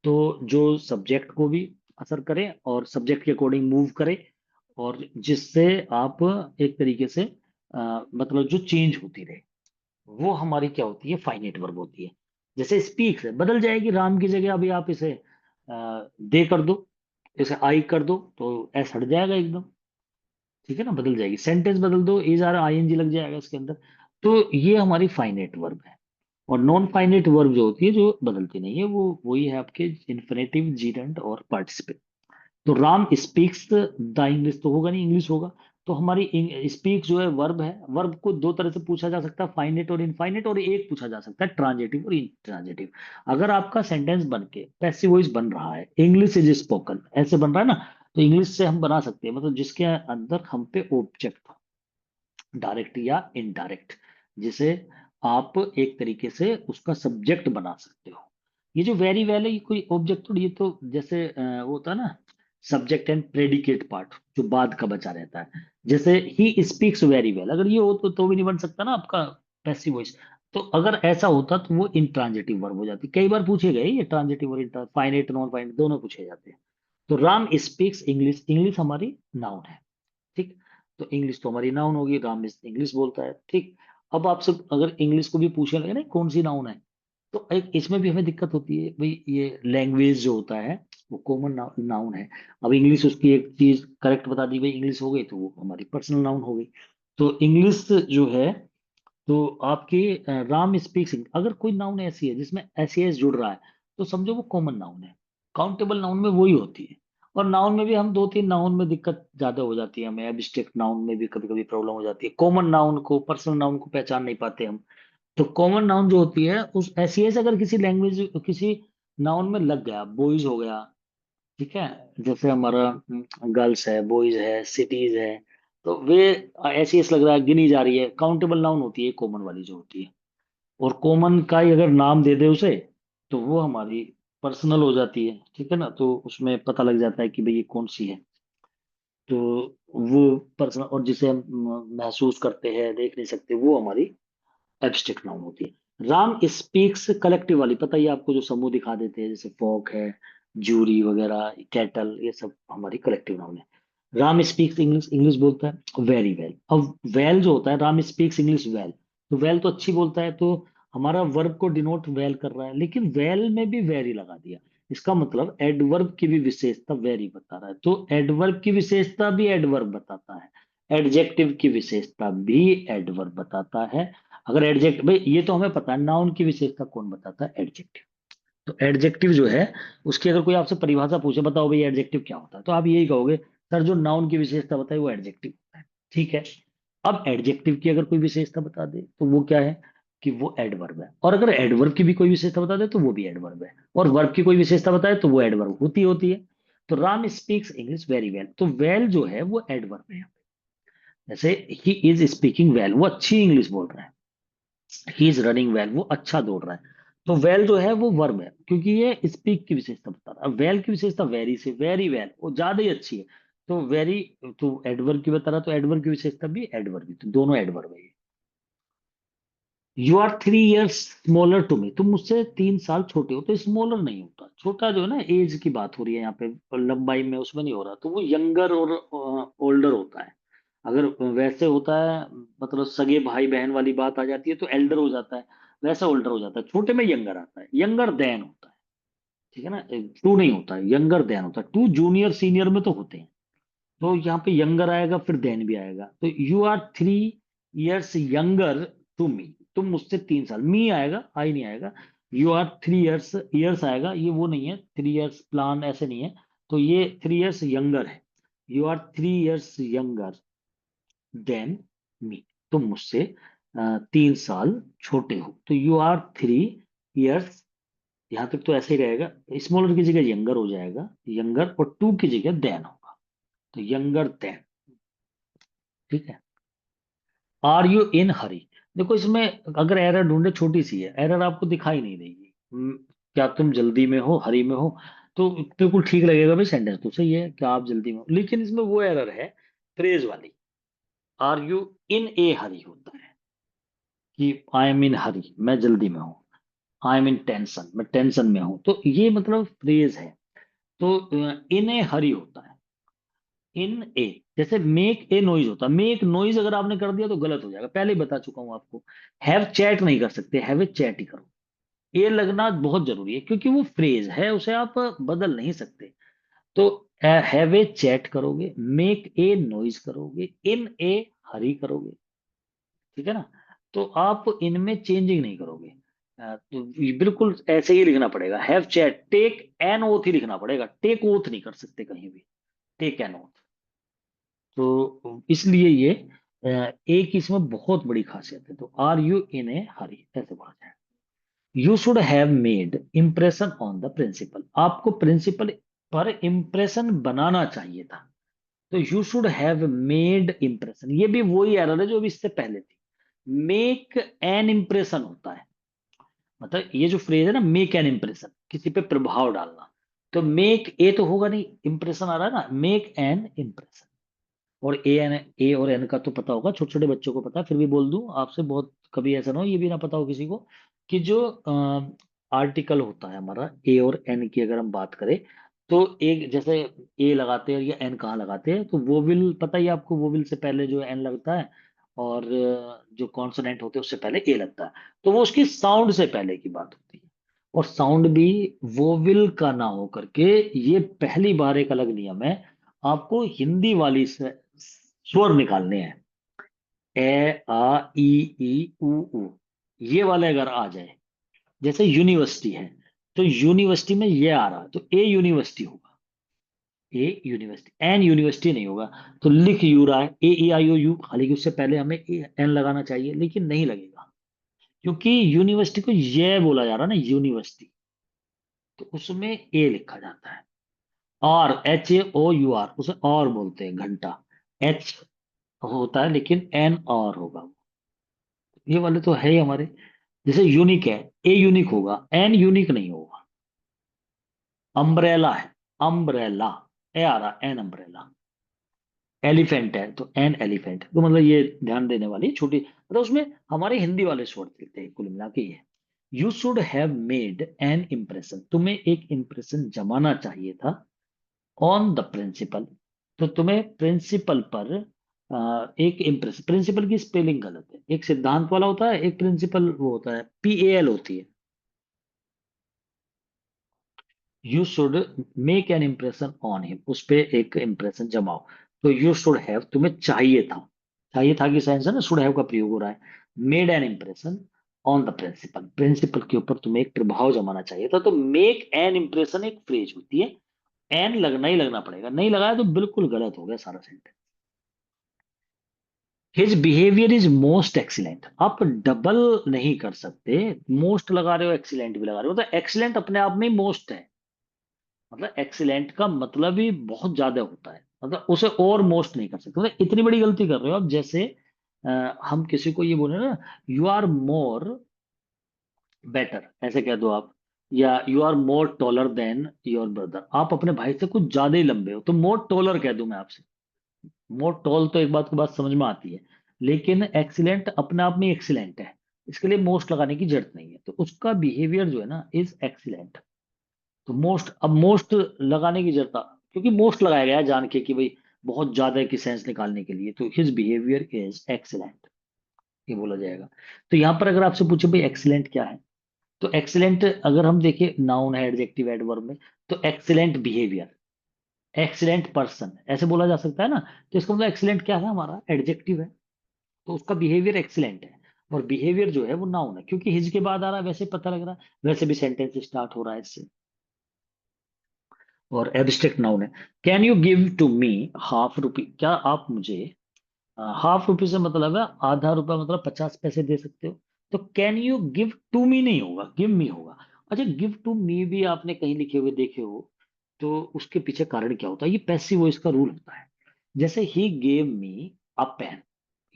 तो जो सब्जेक्ट को भी असर करे और सब्जेक्ट के अकॉर्डिंग मूव करे, और जिससे आप एक तरीके से मतलब जो चेंज होती रहे, वो हमारी क्या होती है? फाइनेट वर्ब होती है। जैसे स्पीक है, बदल जाएगी, राम की जगह अभी आप इसे दे कर दो, इसे आई कर दो, तो एस हट जाएगा एकदम, ठीक है ना, बदल जाएगी। सेंटेंस बदल दो, इज आर आईएनजी लग जाएगा इसके अंदर। तो ये हमारी फाइनेट वर्ब है। और नॉन फाइनेट वर्ब जो होती है, जो बदलती नहीं है, वो वही है आपके इन्फिनेटिव, जीरेंट और पार्टिसिपल। तो राम स्पीक्स द इंग्लिश तो होगा नहीं, इंग्लिश होगा। तो हमारी स्पीक जो है वर्ब है। वर्ब को दो तरह से पूछा जा सकता है, फाइनेट और इनफाइनेट, और एक पूछा जा सकता है ट्रांजिटिव और इंट्रांजिटिव। अगर आपका सेंटेंस बन के पैसिव वॉइस बन रहा है, इंग्लिश इज स्पोकन ऐसे बन रहा है ना, तो इंग्लिश से हम बना सकते हैं, मतलब जिसके अंदर हम पे ऑब्जेक्ट हो, डायरेक्ट या इनडायरेक्ट, जिसे आप एक तरीके से उसका सब्जेक्ट बना सकते हो। ये जो वेरी वेल है, ये कोई ऑब्जेक्ट थोड़ी, ये तो जैसे वो होता है ना, सब्जेक्ट एंड प्रेडिकेट पार्ट जो बाद का बचा रहता है। जैसे ही स्पीक्स वेरी वेल, अगर ये हो तो भी नहीं बन सकता ना आपका पैसिव वॉइस। तो अगर ऐसा होता तो वो इंट्रांजिटिव वर्ब हो जाती। कई बार पूछे गए ये ट्रांजिटिव और इंट्रा, फाइनेट नॉन फाइनेट दोनों पूछे जाते हैं। तो राम स्पीक्स इंग्लिश, इंग्लिश हमारी नाउन है, ठीक। तो इंग्लिश तो हमारी नाउन होगी, राम इंग्लिश बोलता है, ठीक। अब आपसे अगर इंग्लिश को भी पूछने लगे ना कौन सी नाउन है, तो एक इसमें भी हमें दिक्कत होती है भाई, ये लैंग्वेज जो होता है वो कॉमन नाउन है। अब इंग्लिश उसकी एक चीज करेक्ट बता दी भाई, इंग्लिश हो गई तो वो हमारी पर्सनल नाउन हो गई। तो इंग्लिश जो है, तो आपकी राम स्पीक्स, अगर कोई नाउन ऐसी है जिसमें एस एस जुड़ रहा है, तो समझो वो कॉमन नाउन है। काउंटेबल नाउन में वही होती है। और नाउन में भी हम दो तीन नाउन में दिक्कत ज्यादा हो जाती है हमें, एब्स्ट्रैक्ट नाउन में भी कभी कभी प्रॉब्लम हो जाती है, कॉमन नाउन को, पर्सनल नाउन को पहचान नहीं पाते हम। तो कॉमन नाउन जो होती है, उस एस अगर किसी लैंग्वेज, किसी नाउन में लग गया, बॉयज हो गया, ठीक है, जैसे हमारा गर्ल्स है, बॉयज है, सिटीज है, तो वे ऐसी ऐसे लग रहा है, गिनी जा रही है, काउंटेबल नाउन होती है कॉमन वाली जो होती है। और कॉमन का ही अगर नाम दे दे उसे, तो वो हमारी पर्सनल हो जाती है, ठीक है ना। तो उसमें पता लग जाता है कि भाई ये कौन सी है। तो वो पर्सनल, और जिसे हम महसूस करते हैं, देख नहीं सकते, वो हमारी एब्स्ट्रैक्ट नाउन होती है। राम स्पीक्स कलेक्टिव वाली, पता ही है आपको, जो समूह दिखा देते हैं, जैसे फॉक है, जूरी वगैरह, कैटल, ये सब हमारी कलेक्टिव नाउन है। राम स्पीक्स इंग्लिश, इंग्लिश बोलता है वेरी वेल। अब वेल जो होता है, राम स्पीक्स इंग्लिश वेल, तो वेल तो अच्छी बोलता है, तो हमारा वर्ब को डिनोट वेल कर रहा है, लेकिन वेल में भी वेरी लगा दिया। इसका मतलब एडवर्ब की भी विशेषता वेरी बता रहा है, तो एडवर्ब की विशेषता भी एडवर्ब बताता है, एडजेक्टिव की विशेषता भी एडवर्ब बताता है। अगर एडजेक्ट भाई, ये तो हमें पता है, नाउन की विशेषता कौन बताता है? एडजेक्टिव। तो एडजेक्टिव जो है, उसकी अगर कोई आपसे परिभाषा पूछे, बताओ भाई एडजेक्टिव क्या होता है, तो आप यही कहोगे सर जो नाउन की विशेषता बताए वो एडजेक्टिव होता है। ठीक है। अब एडजेक्टिव की अगर कोई विशेषता बता दे तो वो क्या है? कि वो एडवर्ब है। और अगर एडवर्ब की भी कोई विशेषता बता दे तो वो भी एडवर्ब है। और वर्ब की कोई विशेषता बताए तो वो एडवर्ब होती है। तो Ram speaks English very well, तो वेल जो है वो एडवर्ब है। जैसे ही इज स्पीकिंग वेल, वो अच्छी इंग्लिश बोल रहा है। ही इज रनिंग वेल, वो अच्छा दौड़ रहा है। तो वेल जो है वो वर्ब है, क्योंकि ये स्पीक की विशेषता बता रहा है। अब वेल की विशेषता वेरी से, वेरी वेल वो ज्यादा ही अच्छी है। तो वेरी, तो एडवर्ब की बता रहा, तो एडवर्ब की विशेषता भी एडवर्ब भी, तो दोनों एडवर्ब है ये। You are 3 years smaller to me, तुम मुझसे 3 साल छोटे हो, तो स्मॉलर नहीं होता, छोटा जो है ना, एज की बात हो रही है यहाँ पे, और लंबाई में उसमें नहीं हो रहा, तो वो यंगर और ओल्डर होता है। अगर वैसे होता है, मतलब सगे भाई बहन वाली बात आ जाती है तो एल्डर हो जाता है, वैसा ओल्डर हो जाता है। छोटे में यंगर आता है, यंगर देन होता है। ठीक है ना? टू नहीं होता है, यंगर देन होता है। टू जूनियर सीनियर में तो होते हैं, तो यहाँ पे यंगर आएगा, फिर देन भी आएगा। तो you are 3 years younger to me, तुम मुझसे 3 साल, मी आएगा, आई नहीं आएगा। यू आर 3 years, ईयर्स आएगा, ये वो नहीं है, 3 years प्लान ऐसे नहीं है। तो ये 3 years यंगर है। You are 3 years younger than me, तुम मुझसे 3 साल छोटे हो। तो यू आर 3 years, यहां तक तो ऐसे ही रहेगा। स्मॉलर की जगह यंगर हो जाएगा, यंगर, और टू की जगह देन होगा, तो यंगर देन। ठीक है। आर यू इन हरी, देखो इसमें अगर एरर ढूंढे, छोटी सी है एरर, आपको दिखाई नहीं देगी। क्या तुम जल्दी में हो, हरी में हो? तो बिल्कुल ठीक लगेगा भाई, सेंटेंस तो सही है कि आप जल्दी में हो, लेकिन इसमें वो एरर है फ्रेज वाली। आर यू इन ए हरी होता है कि आई एम इन हरी, मैं जल्दी में हूँ। आई एम इन टेंशन, मैं टेंशन में हूँ, तो ये मतलब फ्रेज है। तो इन ए हरी होता है, इन ए। जैसे मेक ए नॉइज होता है, मेक नॉइज अगर आपने कर दिया तो गलत हो जाएगा, पहले ही बता चुका हूं आपको। हैव चैट नहीं कर सकते, हैव ए चैट ही करो। ए लगना बहुत जरूरी है, क्योंकि वो फ्रेज है, उसे आप बदल नहीं सकते। तो हैव ए चैट करोगे, मेक ए नॉइज करोगे, इन ए हरी करोगे। ठीक है ना? तो आप इनमें चेंजिंग नहीं करोगे। तो ये बिल्कुल ऐसे ही लिखना पड़ेगा, have chat, take an oath ही लिखना पड़ेगा, टेक ओथ नहीं कर सकते कहीं भी, टेक एन ओथ। तो इसलिए ये एक इसमें बहुत बड़ी खासियत है। तो आर यू इन ए हरी ऐसे बोला जाए। You should have made impression on the principal, आपको प्रिंसिपल पर इम्प्रेशन बनाना चाहिए था। तो you should have made impression, ये भी वही एरर है जो अभी इससे पहले थी। मेक एन इम्प्रेशन होता है, मतलब ये जो फ्रेज है ना, मेक एन इम्प्रेशन, किसी पे प्रभाव डालना। तो मेक ए तो होगा नहीं, इम्प्रेशन आ रहा है ना, मेक एन इम्प्रेशन। और ए एन, ए और एन का तो पता होगा, छोटे छोटे बच्चों को पता है, फिर भी बोल दूं आपसे, बहुत कभी ऐसा ना हो ये भी ना पता हो किसी को, कि जो आर्टिकल होता है हमारा ए और एन की अगर हम बात करें, तो एक जैसे ए लगाते हैं या एन कहाँ लगाते हैं, तो वोविल पता ही है आपको, वोविल से पहले जो एन लगता है, और जो कॉन्सोनेंट होते हैं उससे पहले ए लगता है। तो वो उसकी साउंड से पहले की बात होती है। और साउंड भी वोविल का ना हो करके, ये पहली बार एक अलग नियम है, आपको हिंदी वाली से स्वर निकालने हैं। ए, आ, ई, ई, उ। ये वाले अगर आ जाए, जैसे यूनिवर्सिटी है, तो यूनिवर्सिटी में ये आ रहा, तो ए यूनिवर्सिटी होगा, ए यूनिवर्सिटी, एन यूनिवर्सिटी नहीं होगा। तो लिख यू रहा है, ए ई आई ओ यू, हालांकि उससे पहले हमें एन लगाना चाहिए, लेकिन नहीं लगेगा, क्योंकि यूनिवर्सिटी को ये बोला जा रहा है ना, यूनिवर्सिटी, तो उसमें ए लिखा जाता है। और H A O U R, उसे और बोलते हैं, घंटा। एच होता है लेकिन एन और होगा। ये वाले तो है ही हमारे। जैसे यूनिक है, ए यूनिक होगा, एन यूनिक नहीं होगा। अम्ब्रेला है, अम्ब्रेला, ए आ रहा, एन अम्ब्रेला। एलिफेंट है तो एन एलिफेंट, तो मतलब ये ध्यान देने वाली छोटी, मतलब उसमें हमारे हिंदी वाले स्वर चलते हैं, कुल मिला के ये। You should have made an impression, तुम्हें एक इम्प्रेशन जमाना चाहिए था। ऑन द प्रिंसिपल, तो तुम्हें प्रिंसिपल पर एक इम्प्रेशन, प्रिंसिपल की स्पेलिंग गलत है, एक सिद्धांत वाला होता है, एक प्रिंसिपल वो होता है, PAL होती है। You should make an impression on him, उस पे एक इम्प्रेशन जमाओ। तो यू शुड हैव, तुम्हें चाहिए था, चाहिए था की सेंस है ना, शुड हैव का प्रयोग हो रहा है। Made an impression on the principal, principal के ऊपर तुम्हें एक प्रभाव जमाना चाहिए था। तो मेक एन इम्प्रेशन एक फ्रेज होती है, एन लगना ही लगना पड़ेगा, नहीं लगाया तो बिल्कुल गलत हो गया सारा sentence. His behaviour is most excellent, आप डबल नहीं कर सकते, मोस्ट लगा रहे हो एक्सीलेंट भी लगा रहे हो, तो एक्सीलेंट अपने आप में मोस्ट है। मतलब एक्सीलेंट का मतलब ही बहुत ज्यादा होता है, मतलब उसे और मोस्ट नहीं कर सकते। मतलब इतनी बड़ी गलती कर रहे हो आप, जैसे हम किसी को ये बोले ना, यू आर मोर बेटर, ऐसे कह दो आप, या you are more taller than your brother, आप अपने भाई से कुछ ज्यादा ही लंबे हो, तो मोर टॉलर कह दूं मैं आपसे। मोर टॉल तो एक बात को बात समझ में आती है, लेकिन एक्सीलेंट अपने आप में एक्सीलेंट है, इसके लिए मोस्ट लगाने की जरूरत नहीं है, तो उसका बिहेवियर जो है ना इज एक्सीलेंट। तो मोस्ट, अब मोस्ट लगाने की जरूरत क्योंकि मोस्ट लगाया गया है जान के कि भाई बहुत ज्यादा की सेंस निकालने के लिए, तो हिज बिहेवियर इज एक्सीलेंट, ये बोला जाएगा। तो यहाँ पर अगर आपसे पूछे भाई एक्सीलेंट क्या है, तो एक्सीलेंट अगर हम देखें नाउन है एडजेक्टिव एडवर्ब में, तो एक्सीलेंट बिहेवियर, एक्सीलेंट पर्सन ऐसे बोला जा सकता है ना। तो इसका मतलब एक्सीलेंट क्या है, हमारा एडजेक्टिव है, तो उसका बिहेवियर एक्सीलेंट है। और बिहेवियर जो है वो नाउन है, क्योंकि हिज के बाद आ रहा है वैसे पता लग रहा है, वैसे भी सेंटेंस स्टार्ट हो रहा है इससे। और एब्स्ट्रैक्ट नाउन है। Can you give to me half rupee, क्या आप मुझे हाफ रुपी से मतलब है आधा रुपया, मतलब 50 पैसे दे सकते हो। तो can you give to me नहीं होगा, गिव मी होगा। अच्छा, गिव टू मी भी आपने कहीं लिखे हुए देखे हो, तो उसके पीछे कारण क्या होता है, ये पैसिव वॉइस का रूल होता है। जैसे he gave me a pen,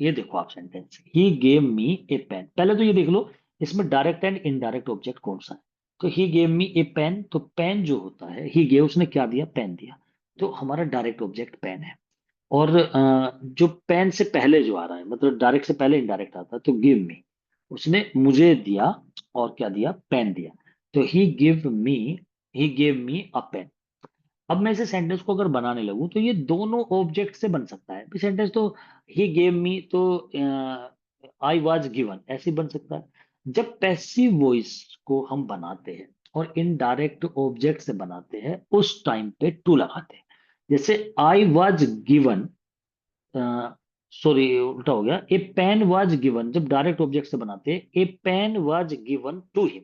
ये देखो आप sentence, he gave me a pen, पहले तो ये देख लो इसमें डायरेक्ट एंड इनडायरेक्ट ऑब्जेक्ट कौन सा है। तो he gave me a pen, तो पेन जो होता है, ही गेव उसने क्या दिया, पेन दिया, तो हमारा डायरेक्ट ऑब्जेक्ट पेन है। और जो पेन से पहले जो आ रहा है, मतलब डायरेक्ट से पहले इनडायरेक्ट आता है, तो गिव मी, उसने मुझे दिया, और क्या दिया, पेन दिया। तो ही गिव मी अ पेन। अब मैं इसे सेंटेंस को अगर बनाने लगूं तो ये दोनों ऑब्जेक्ट से बन सकता है सेंटेंस, तो ही गेव मी तो आई वाज गिवन ऐसे ही बन सकता है। जब पैसिव वॉइस को हम बनाते हैं और इनडायरेक्ट ऑब्जेक्ट से बनाते हैं, उस टाइम पे टू लगाते हैं। जैसे आई वाज गिवन, सॉरी उल्टा हो गया, ए पेन वाज गिवन, जब डायरेक्ट ऑब्जेक्ट से बनाते हैं, a pen was given to him.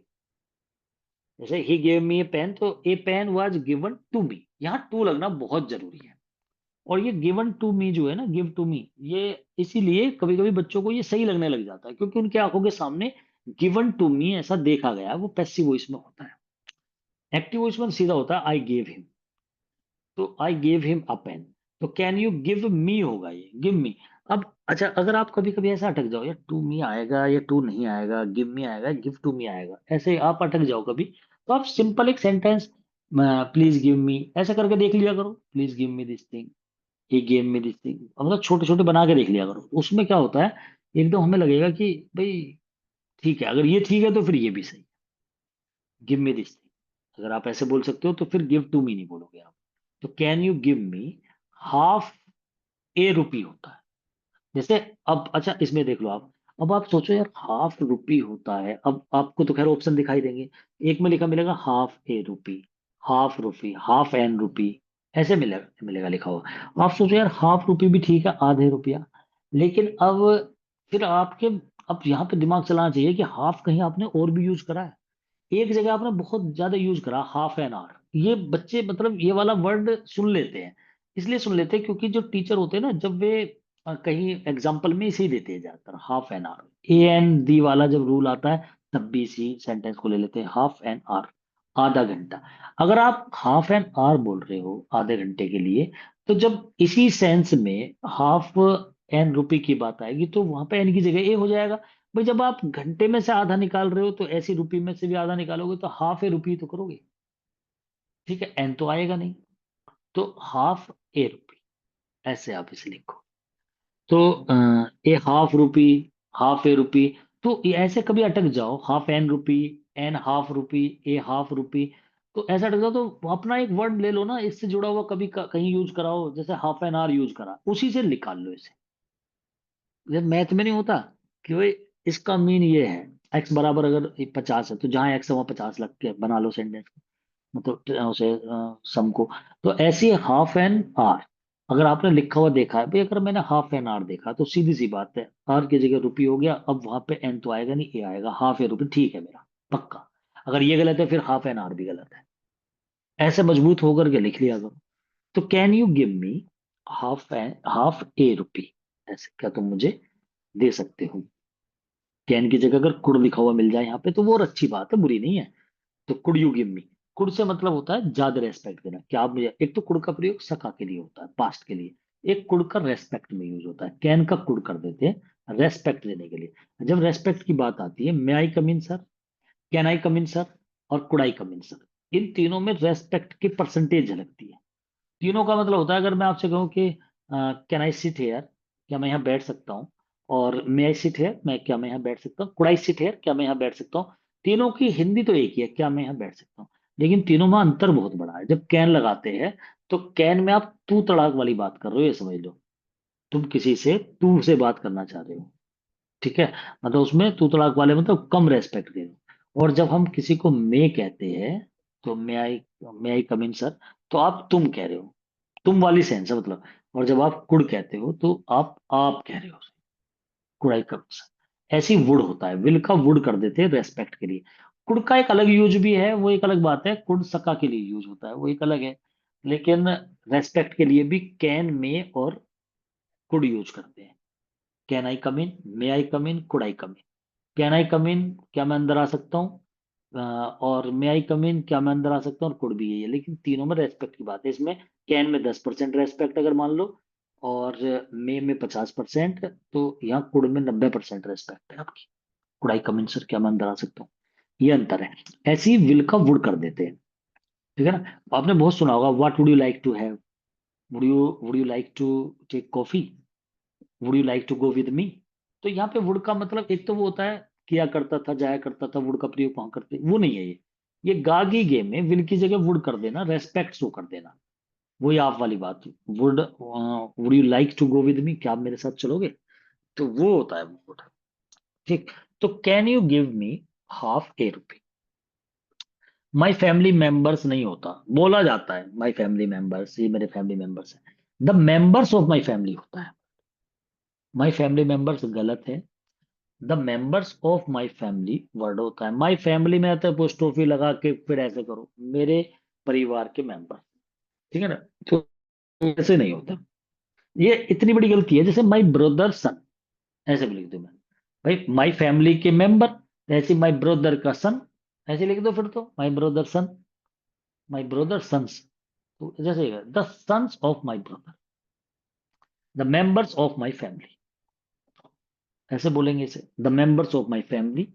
जैसे he gave me a pen, तो a pen was given to me, यहाँ टू लगना बहुत जरूरी है। और ये गिवन टू मी जो है ना, गिव टू मी, ये इसीलिए कभी कभी बच्चों को ये सही लगने लग जाता है, क्योंकि उनकी आंखों के सामने गिवन टू मी ऐसा देखा गया है, वो पैसिव वॉइस में होता है। एक्टिव वॉइस में सीधा होता है आई गेव हिम, तो I gave him a pen. तो कैन यू गिव मी होगा, ये गिव मी। अब अच्छा, अगर आप कभी कभी ऐसा अटक जाओ, यार टू मी आएगा या टू नहीं आएगा, गिव मी आएगा गिव टू मी आएगा, ऐसे आप अटक जाओ कभी, तो आप सिंपल एक सेंटेंस प्लीज गिव मी ऐसा करके देख लिया करो, please give me this thing, he game में दिस थिंग, मतलब छोटे छोटे बना के देख लिया करो, उसमें क्या होता है, एकदम हमें लगेगा कि भाई ठीक है, अगर ये ठीक है तो फिर ये भी सही, गिव मी दिस थिंग अगर आप ऐसे बोल सकते हो, तो फिर गिव टू मी नहीं बोलोगे आप। तो can you give me half a rupee होता है। जैसे अब अच्छा, इसमें देख लो आप, अब आप सोचो यार हाफ रुपी होता है, अब आपको तो खैर ऑप्शन दिखाई देंगे, एक में लिखा मिलेगा half a rupee, half rupee, half an rupee, ऐसे मिलेगा मिलेगा लिखा हुआ। आप सोचो यार हाफ रुपी भी ठीक है, आधे रुपया, लेकिन अब फिर आपके, अब यहाँ पे दिमाग चलाना चाहिए कि हाफ कहीं आपने और भी यूज करा है, एक जगह आपने बहुत ज्यादा यूज करा हाफ एन आवर। ये बच्चे मतलब ये वाला वर्ड सुन लेते हैं, इसलिए सुन लेते हैं क्योंकि जो टीचर होते हैं ना, जब वे कहीं एग्जाम्पल में इसे ही देते हैं ज्यादातर, हाफ एन आवर, AND वाला जब रूल आता है, तब भी इसी सेंटेंस को ले लेते हैं, हाफ एन आवर, आधा घंटा। अगर आप हाफ एन आवर बोल रहे हो आधे घंटे के लिए, तो जब इसी सेंस में हाफ एन रुपी की बात आएगी, तो वहां पे एन की जगह ए हो जाएगा। भाई जब आप घंटे में से आधा निकाल रहे हो, तो ऐसी रुपी में से भी आधा निकालोगे, तो हाफ ए रुपी तो करोगे, ठीक है, एन तो आएगा नहीं। तो हाफ ए रुपी, ऐसे आप इसे लिखो। तो ए हाफ रुपी, हाफ ए रुपी, तो ये ऐसे कभी अटक जाओ, half an rupee, an half rupee, a half rupee, तो ऐसा अटक जाओ तो अपना एक वर्ड ले लो ना इससे जुड़ा हुआ, कभी कहीं यूज कराओ, जैसे हाफ एन आवर यूज करा, उसी से निकाल लो इसे। जब मैथ में नहीं होता कि भाई इसका मीन ये है, एक्स बराबर अगर 50 है तो जहां एक्स है वहां 50 लग के बना लो सेंटेंस, मतलब उसे सम को। तो ऐसे हाफ एन आर अगर आपने लिखा हुआ देखा है भाई, अगर मैंने हाफ एन आर देखा तो सीधी सी बात है, आर की जगह रुपी हो गया, अब वहां पे एन तो आएगा नहीं, ए आएगा, हाफ ए रुपी ठीक है मेरा, पक्का। अगर ये गलत है फिर हाफ एन आर भी गलत है। ऐसे मजबूत होकर के लिख लिया करो। तो can you give me half a rupee, ऐसे क्या तुम मुझे दे सकते हो? कैन की जगह अगर कुड लिखा हुआ मिल जाए यहाँ पे तो वो और अच्छी बात है, बुरी नहीं है। तो could you give me, could say मतलब होता है ज्यादा रेस्पेक्ट देना, क्या आप मुझे, एक तो कुड का प्रयोग सका के लिए होता है, पास्ट के लिए, एक कुड का रेस्पेक्ट में यूज होता है, कैन का कुड कर देते हैं रेस्पेक्ट देने के लिए। जब रेस्पेक्ट की बात आती है, may I come in sir, can I come in sir, और could I come in sir, इन तीनों में रेस्पेक्ट की परसेंटेज झलकती है। तीनों का मतलब होता है, अगर मैं आपसे कहूँ कि कैन आई सिट हेयर, क्या मैं यहाँ बैठ सकता हूँ, और मे आई सिट हेयर, मैं क्या मैं यहाँ बैठ सकता हूँ, कुड आई सिट हेयर, क्या मैं यहाँ बैठ सकता हूँ। तीनों की हिंदी तो एक ही है, क्या मैं यहाँ बैठ सकता हूँ, लेकिन तीनों में अंतर बहुत बड़ा है। जब कैन लगाते हैं तो कैन में आप तू तड़ाक वाली बात कर रहे हो, ये समझ लो, तुम किसी से तू से बात करना चाह रहे हो, ठीक है, मतलब उसमें तू तड़ाक वाले मतलब कम रेस्पेक्ट दे रहे हो। और जब हम किसी को मे कहते हैं, तो मे आई कम इन सर, तो आप तुम कह रहे हो, तुम वाली सेंस है मतलब। और जब आप कुड कहते हो तो आप कह रहे हो, कुड़ाई का ऐसी वुड होता है, विल का वुड कर देते हैं रेस्पेक्ट के लिए। कुड का एक अलग यूज भी है, वो एक अलग बात है, कुड सका के लिए यूज होता है, वो एक अलग है। लेकिन रेस्पेक्ट के लिए भी कैन, में और कुड यूज करते हैं। Can I come in, may I come in, could I come in. Can I come in, क्या मैं अंदर आ सकता हूँ, और मे आई कम इन, क्या मैं अंदर आ सकता हूँ, और कुड भी यही है, लेकिन तीनों में रेस्पेक्ट की बात है। इसमें कैन में 10% रेस्पेक्ट अगर मान लो, और मे में 50%, तो यहाँ कुड में 90% रेस्पेक्ट है आपकी। Could I come in sir, क्या मैं अंदर आ सकता हूँ, ये अंतर है। ऐसे ही विल का वुड कर देते हैं, ठीक है ना। आपने बहुत सुना होगा, what would you like to have, would you like to take coffee, would you like to go with me. तो यहाँ पे वुड का मतलब एक तो वो होता है किया करता था, जाया करता था, वुड का प्रयोग वहां करते, वो नहीं है ये गागी गेम में विल की जगह वुड कर देना, रेस्पेक्ट शो कर देना, वही आप वाली बात। Would you like to go with me, क्या आप मेरे साथ चलोगे, तो वो होता है वुड, ठीक। तो can you give me half a rupee, my family members नहीं होता, बोला जाता है माई फैमिली मेंबर्स, ये मेरे फैमिली मेंबर्स है, the members of my family होता है। माई फैमिली मेंबर्स गलत है, the members of my family word होता है। माई फैमिली में आता है पोस्टोफी लगा के, फिर ऐसे करो मेरे परिवार के मेंबर, ठीक है ना। तो ऐसे नहीं होता, ये इतनी बड़ी गलती है। जैसे माई ब्रदर सन, ऐसे भी लिख दो मैं, भाई माई फैमिली के मेंबर, ऐसे माई ब्रदर का सन, ऐसे लिख दो फिर तो, my brother son, my brother sons, तो जैसे the sons of my brother, the members of my family, ऐसे बोलेंगे इसे, the members of my family.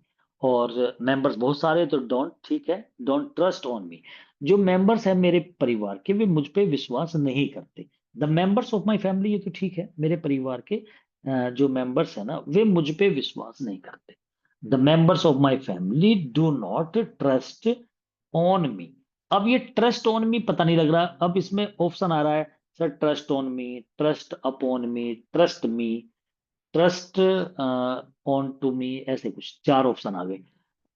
और मेंबर्स बहुत सारे तो डोंट, ठीक है, डोंट ट्रस्ट ऑन मी, जो मेंबर्स है मेरे परिवार के वे मुझ पे विश्वास नहीं करते। The members of my family, ये तो ठीक है, मेरे परिवार के जो मेंबर्स है ना वे मुझ पे विश्वास नहीं करते। The members of my family do not trust on मी। अब ये ट्रस्ट ऑन मी पता नहीं लग रहा, अब इसमें ऑप्शन आ रहा है sir, trust on me, trust upon me, trust me, trust on to me, ऐसे कुछ चार ऑप्शन आ गए।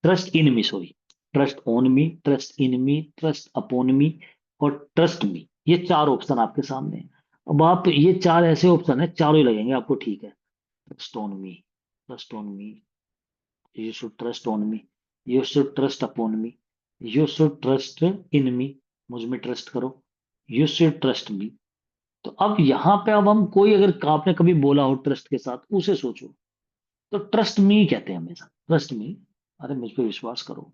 Trust in me, sorry, trust on me, trust in me, trust upon me, और ट्रस्ट मी, ये चार ऑप्शन आपके सामने हैं। अब आप ये चार ऐसे ऑप्शन है, चारों ही लगेंगे आपको, ठीक है। Trust on me, trust on me, you should trust on me, you should trust upon me, you should trust in me, मुझ में ट्रस्ट करो, यू शुड ट्रस्ट मी। तो अब यहाँ पे अब हम कोई, अगर आपने कभी बोला हो ट्रस्ट के साथ, उसे सोचो, तो ट्रस्ट मी कहते हैं हमेशा, ट्रस्ट मी, अरे मुझ पे विश्वास करो।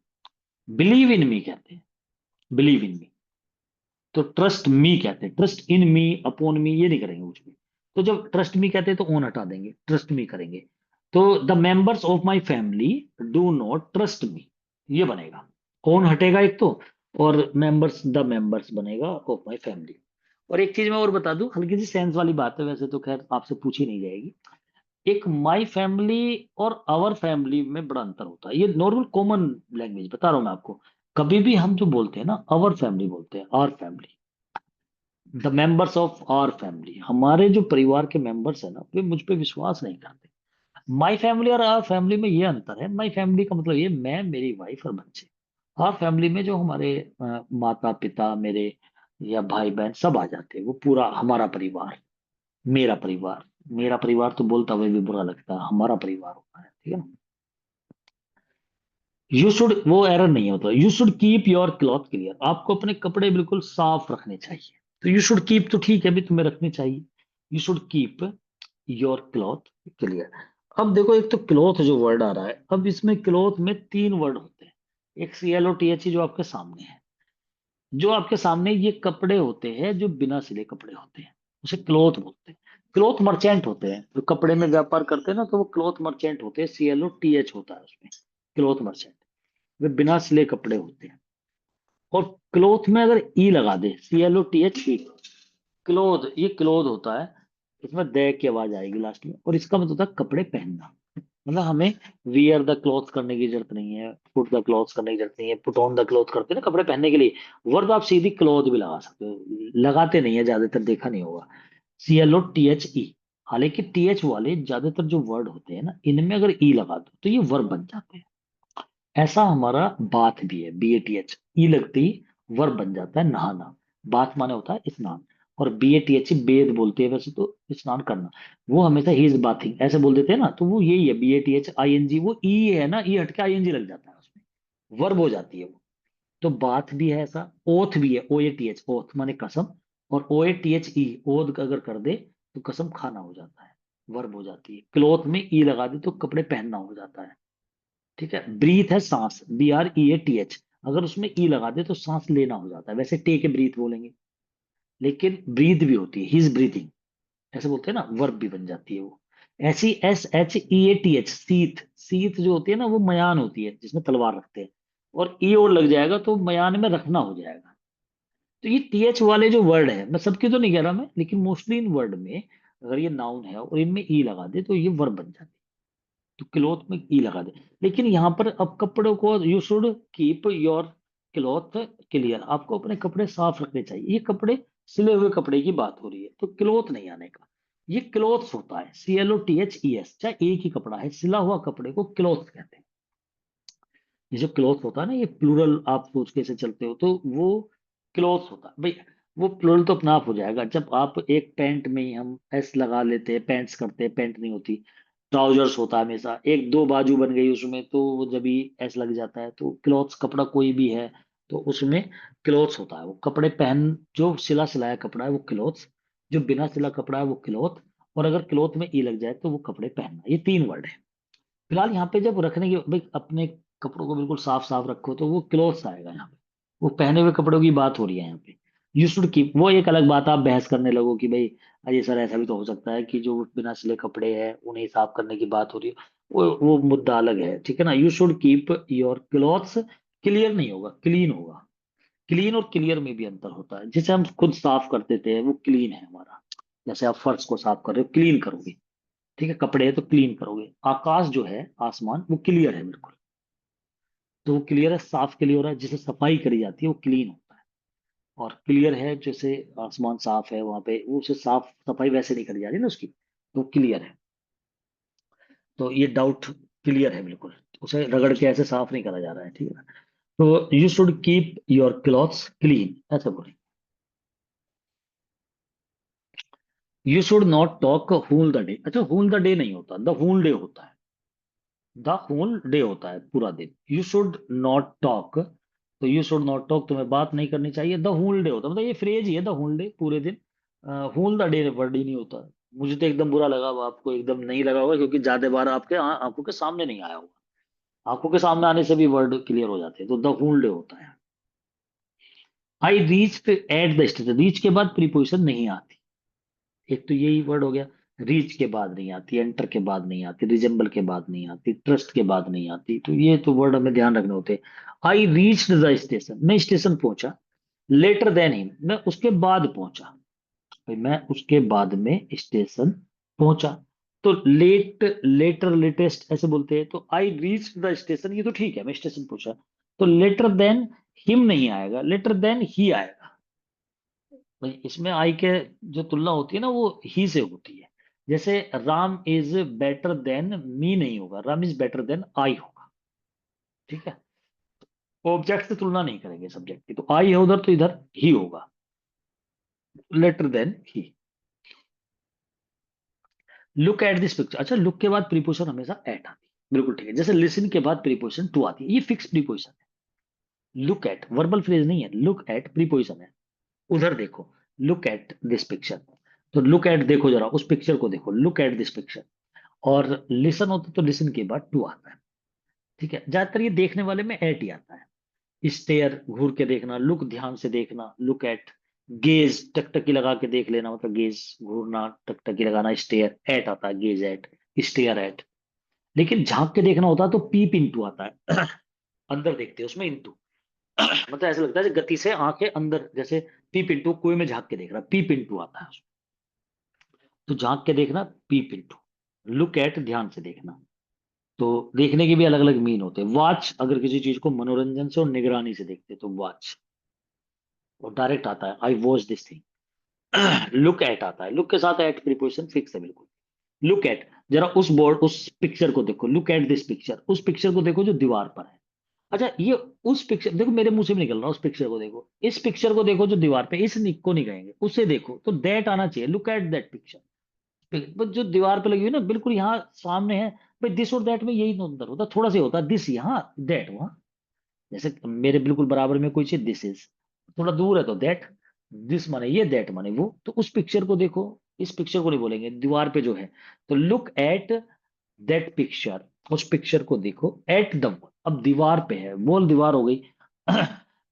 बिलीव इन मी कहते हैं, बिलीव इन मी। तो ट्रस्ट मी कहते हैं, ट्रस्ट इन मी अपॉन मी ये नहीं करेंगे कुछ भी। तो जब ट्रस्ट मी कहते हैं तो ओन हटा देंगे, ट्रस्ट मी करेंगे। तो the members of my family do not trust me, ये बनेगा, ओन हटेगा एक तो, और मेंबर्स, द मेंबर्स बनेगा ऑफ माई फैमिली। और एक चीज मैं और बता दूं, हल्की सी सेंस वाली बात है, वैसे तो खैर आपसे पूछी नहीं जाएगी। एक माई फैमिली और आवर फैमिली में बड़ा अंतर होता है। ये नॉर्मल कॉमन लैंग्वेज बता रहा हूं मैं आपको। कभी भी हम जो बोलते हैं ना आवर फैमिली बोलते हैं, our family, the members of our family, हमारे जो परिवार के मेंबर्स है ना वे मुझ पे विश्वास नहीं करते। माई फैमिली और आवर फैमिली में ये अंतर है, माई फैमिली का मतलब ये मैं, मेरी वाइफ और बच्चे। आवर फैमिली में जो हमारे माता पिता मेरे या भाई बहन सब आ जाते हैं, वो पूरा हमारा परिवार, मेरा परिवार। मेरा परिवार तो बोलता हुए भी बुरा लगता है, हमारा परिवार होता है, ठीक है ना। यू शुड, वो एरर नहीं होता, you should keep your cloth clear, आपको अपने कपड़े बिल्कुल साफ रखने चाहिए। तो यू शुड कीप तो ठीक है भी, तुम्हें रखने चाहिए। You should keep your cloth clear. अब देखो, एक तो क्लॉथ जो वर्ड आ रहा है, अब इसमें क्लॉथ में तीन वर्ड होते हैं। एक CLOTH जो आपके सामने है, जो आपके सामने ये कपड़े होते हैं जो बिना सिले कपड़े होते हैं, उसे क्लॉथ बोलते हैं। क्लॉथ मर्चेंट होते हैं जो कपड़े में व्यापार करते हैं ना, तो वो क्लॉथ मर्चेंट होते हैं, CLOTH होता है उसमें, क्लॉथ मर्चेंट। वे बिना सिले कपड़े होते हैं। और क्लोथ में अगर ई लगा दे, CLOTH, क्लोथ, ये क्लोथ होता है, इसमें दे की आवाज आएगी लास्ट में, और इसका मतलब होता है कपड़े पहनना। मतलब हमें वियर द क्लॉथ करने की जरूरत नहीं है, पुट द क्लॉथ करने की जरूरत नहीं है, पुट ऑन द क्लॉथ करते हैं ना कपड़े पहनने के लिए। वर्ब आप सीधी क्लॉथ भी लगा सकते हो, लगाते नहीं है ज्यादातर, देखा नहीं होगा। CLOTHE। हालांकि TH वाले ज्यादातर जो वर्ड होते हैं ना, इनमें अगर ई लगा दो तो ये वर्ब बन जाते हैं। ऐसा हमारा बाथ भी है, BATH, ई लगते ही वर्ब बन जाता है, नहाना। बाथ माने होता है स्नान, और BATH बेद बोलते हैं वैसे तो, स्नान करना। वो हमेशा ही इज बाथिंग ऐसे बोल देते हैं ना, तो वो यही है, BATH ING, वो ई है ना, ई हटके ING लग जाता है उसमें, वर्ब हो जाती है वो। तो बाथ भी है ऐसा, ओथ भी है, OATH, ओथ माने कसम, और OATHE, ओद अगर कर दे तो कसम खाना हो जाता है, वर्ब हो जाती है। क्लोथ में ई लगा दे तो कपड़े पहनना हो जाता है। ठीक है। ब्रीथ है सांस, BREATH, अगर उसमें ई लगा दे तो सांस लेना हो जाता है, वैसे टेक ए ब्रीथ बोलेंगे, लेकिन ब्रीथ भी होती है, हिज ब्रीथिंग ऐसे बोलते हैं ना, वर्ब भी बन जाती है वो। ऐसी SHEATH, सीथ, सीथ जो होती है ना वो मयान होती है जिसमें तलवार रखते हैं, और ई और लग जाएगा तो मयान में रखना हो जाएगा। तो ये TH वाले जो वर्ड है, मैं सबके तो नहीं कह रहा मैं, लेकिन मोस्टली इन वर्ड में अगर ये नाउन है और इनमें ई लगा दे तो ये वर्ब बन जाती है। तो क्लोथ में ई लगा दे। लेकिन यहाँ पर अब कपड़ों को, you should keep your cloth clear, आपको अपने कपड़े साफ रखने चाहिए। ये कपड़े, सिले हुए कपड़े की बात हो रही है, तो क्लोथ नहीं आने का। ये क्लोथ्स होता है, CLOTHES, चाहे एक ही कपड़ा है, सिला हुआ कपड़े को क्लोथ कहते हैं। ये जो क्लोथ होता है ना, ये प्लूरल आप सोच के से चलते हो तो वो क्लोथ होता है भाई। वो प्लूरल तो अपना आप हो जाएगा जब आप एक पैंट में ही हम एस लगा लेते हैं, पैंट्स करते हैं, पैंट नहीं होती। ट्राउजर्स होता है हमेशा, एक दो बाजू बन गई उसमें तो वो जब भी एस लग जाता है, तो क्लॉथ्स कपड़ा कोई भी है तो उसमें क्लॉथ्स होता है। वो कपड़े पहन, जो सिला सिलाया कपड़ा है वो क्लॉथ्स, जो बिना सिला कपड़ा है वो क्लॉथ, और अगर क्लॉथ में ई लग जाए तो वो कपड़े पहनना। ये तीन वर्ड है। फिलहाल यहाँ पे जब रखने की भाई, अपने कपड़ों को बिल्कुल साफ साफ रखो तो वो क्लोथ्स आएगा यहाँ पे। वो पहने हुए कपड़ों की बात हो रही है यहाँ पे। यू शुड कीप, वो एक अलग बात, आप बहस करने लगो कि भाई अरे सर ऐसा भी तो हो सकता है कि जो बिना सिले कपड़े हैं उन्हें साफ करने की बात हो रही है, वो मुद्दा अलग है, ठीक है ना। You should keep your clothes clear नहीं होगा, क्लीन होगा। क्लीन और क्लियर में भी अंतर होता है। जैसे हम खुद साफ कर देते हैं वो क्लीन है हमारा, जैसे आप फर्श को साफ कर रहे हो क्लीन करोगे, ठीक है, कपड़े है तो क्लीन करोगे। आकाश जो है, आसमान, वो क्लियर है बिल्कुल, तो वो क्लियर है, साफ क्लियर हो रहा है, जिसे सफाई करी जाती है वो क्लीन होता है। और क्लियर है जैसे आसमान साफ है वहां पे, वो उसे साफ सफाई वैसे नहीं करी जा रही ना उसकी, तो क्लियर है। तो ये डाउट क्लियर है बिल्कुल, उसे रगड़ के ऐसे साफ नहीं करा जा रहा है, ठीक है ना। तो you should keep your clothes clean ऐसे बोले। You should not talk whole the day, अच्छा होल द डे नहीं होता, द होल डे होता है। द होल डे होता है पूरा दिन। यू शुड नॉट टॉक, तो यू शुड नॉट टॉक, तुम्हें बात नहीं करनी चाहिए। द होल डे होता है, मतलब ये फ्रेज ही है, द होल डे पूरे दिन। होल द डे वर्ड ही नहीं होता। मुझे तो एकदम बुरा लगा, अब आपको एकदम नहीं लगा होगा क्योंकि ज्यादा बार आपके आंखों के सामने नहीं आया होगा। आंखों के सामने आने से भी वर्ड क्लियर हो जाते हैं, तो द होल डे होता है। I reach at the station, reach के बाद प्रीपोजिशन नहीं आती। एक तो यही वर्ड हो गया, रीच के बाद नहीं आती, एंटर के बाद नहीं आती, रिजेंबल के बाद नहीं आती, ट्रस्ट के बाद नहीं आती, तो ये तो वर्ड हमें ध्यान रखने होते। आई रीच्ड द स्टेशन, मैं स्टेशन पहुंचा। लेटर देन हिम, मैं उसके बाद पहुंचा, भाई मैं उसके बाद में स्टेशन पहुंचा। तो लेट, लेटर, लेटेस्ट ऐसे बोलते हैं। तो आई रीच द स्टेशन, ये तो ठीक है, मैं स्टेशन पूछा। तो लेटर देन हिम नहीं आएगा, लेटर देन ही आएगा। भाई इसमें आई के जो तुलना होती है ना वो ही से होती है। जैसे Ram is better than me नहीं होगा, Ram is better than I होगा। ठीक है, ऑब्जेक्ट से तुलना नहीं करेंगे सब्जेक्ट की। तो आई है उधर, तो इधर ही होगा, later than he. Look at this picture, अच्छा लुक के बाद प्रीपोजिशन हमेशा एट आती है, बिल्कुल ठीक है। जैसे लिसन के बाद प्रीपोजिशन टू आती है, ये फिक्स प्रीपोजिशन है। लुक एट वर्बल फ्रेज नहीं है, लुक एट प्रीपोजिशन है। उधर देखो, लुक एट दिस पिक्चर। तो लुक एट देखो जरा, उस पिक्चर को देखो, लुक एट दिस पिक्चर। और लिसन होता तो लिसन के बाद टू आता है। ठीक है, ज्यादातर ये देखने वाले में एट ही आता है। स्टेयर घूर के देखना, लुक ध्यान से देखना, लुक एट। गेज टकटकी लगा के देख लेना, मतलब गेज घूरना, टकटकी लगाना, स्टेयर एट आता है, गेज एट, स्टेयर एट। लेकिन झांक के देखना होता है तो पीप इंटू आता है। अंदर देखते हैं उसमें इंटू। मतलब ऐसा लगता है गति से आंखें अंदर, जैसे पीप इंटू, कुएं में झांक के देख रहा, पीप इंटू आता है उसमें। तो झांक के देखना, पीप इंटू। लुक एट ध्यान से देखना। तो देखने के भी अलग अलग मीन होते हैं। वॉच अगर किसी चीज को मनोरंजन से और निगरानी से देखते हैं तो वॉच। और डायरेक्ट आता है, I watch this thing. Look at आता है, लुक के साथ एट प्रीपोजिशन फिक्स है बिल्कुल। लुक एट, जरा उस बोर्ड, उस पिक्चर को देखो, लुक एट दिस पिक्चर, उस पिक्चर को देखो जो दीवार पर है। अच्छा ये उस पिक्चर देखो, मेरे मुंह से भी निकल रहा है, उस पिक्चर को देखो, इस पिक्चर को देखो जो दीवार पे, इस निक को नहीं कहेंगे, उसे देखो। तो दैट आना चाहिए, लुक एट दैट पिक्चर। बस जो दीवार पे लगी हुई है ना, बिल्कुल यहाँ सामने है। भाई दिस और दैट में यही तो अंतर होता है, थोड़ा सा होता है, दिस यहाँ, दैट वहां। जैसे मेरे बिल्कुल बराबर में कोई चीज, दिस इज। थोड़ा दूर है तो दैट। दिस माने ये, दैट माने वो। तो उस पिक्चर को देखो, इस पिक्चर को नहीं बोलेंगे, दीवार पे जो है। तो लुक एट दैट पिक्चर, उस पिक्चर को देखो, एट द वॉल। अब दीवार पे है, वॉल दीवार हो गई।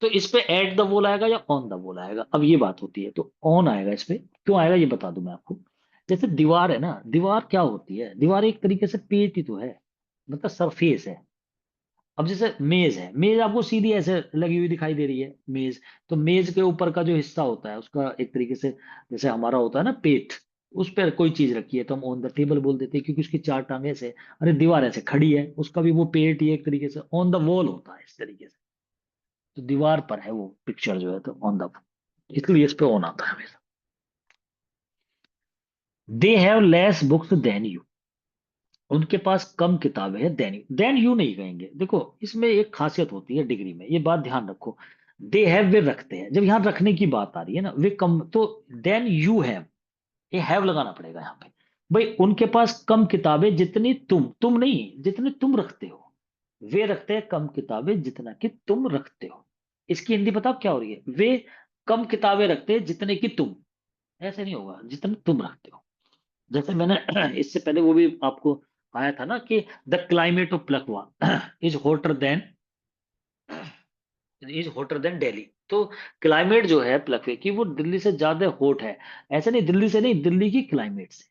तो इस पे एट द वॉल आएगा या ऑन द वॉल आएगा, अब ये बात होती है। तो ऑन आएगा इस पे, क्यों आएगा ये बता दूं मैं आपको। जैसे दीवार है ना, दीवार क्या होती है, दीवार एक तरीके से पेट ही तो है, मतलब सरफेस है। अब जैसे मेज है, मेज आपको सीधी ऐसे लगी हुई दिखाई दे रही है, मेज। तो मेज के ऊपर का जो हिस्सा होता है उसका एक तरीके से, जैसे हमारा होता है ना पेट, उस पर कोई चीज रखी है तो हम ऑन द टेबल बोल देते हैं, क्योंकि उसकी चार टांगे ऐसे। अरे दीवार ऐसे खड़ी है, उसका भी वो पेट ही एक तरीके से ऑन द वॉल होता है, इस तरीके से। तो दीवार पर है वो पिक्चर जो है, तो ऑन द, इसलिए इस पे ऑन आता है हमेशा। They have less books than you, उनके पास कम किताबें हैं देन यू नहीं कहेंगे। देखो इसमें एक खासियत होती है डिग्री में, ये बात ध्यान रखो। दे हैव वे रखते हैं, जब यहां रखने की बात आ रही है ना, वे कम, तो देन यू हैव, ये हैव लगाना पड़ेगा यहाँ पे। भाई उनके पास कम किताबें जितनी तुम नहीं, जितने तुम रखते हो। वे रखते हैं कम किताबें जितना कि तुम रखते हो। इसकी हिंदी पता आप क्या हो रही है, वे कम किताबें रखते हैं जितने कि तुम। ऐसे नहीं होगा, जितने तुम रखते हो। जैसे मैंने इससे पहले वो भी आपको आया था ना कि द क्लाइमेट ऑफ प्लकवा इज होटर देन, दिल्ली। तो क्लाइमेट जो है प्लकवे की, वो दिल्ली से ज्यादा हॉट है। ऐसे नहीं, दिल्ली से नहीं, दिल्ली की क्लाइमेट से।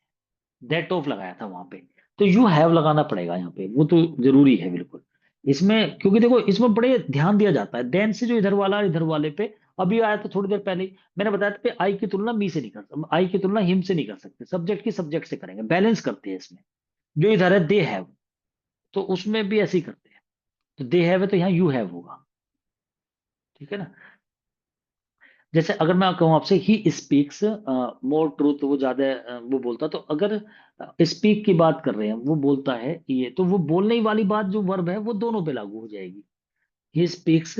दैट ऑफ लगाया था वहां पे। तो यू हैव लगाना पड़ेगा यहाँ पे, वो तो जरूरी है बिल्कुल इसमें। क्योंकि देखो इसमें बड़े ध्यान दिया जाता है, देन से जो इधर वाला इधर वाले पे। अभी आया था थोड़ी देर पहले ही, मैंने बताया था कि आई की तुलना मी से नहीं कर सकते, आई की तुलना हिम से नहीं कर सकते, सब्जेक्ट की सब्जेक्ट से करेंगे, बैलेंस करते हैं इसमें। जो इधर है दे हैव, तो उसमें भी ऐसे ही करते हैं। तो दे हैव है तो यहाँ यू हैव होगा। ठीक है ना। जैसे अगर मैं कहूँ आपसे ही स्पीक्स मोर ट्रूथ, वो ज्यादा वो बोलता, तो अगर स्पीक की बात कर रहे हैं, वो बोलता है ये, तो वो बोलने ही वाली बात जो वर्ब है वो दोनों पे लागू हो जाएगी। ही स्पीक्स,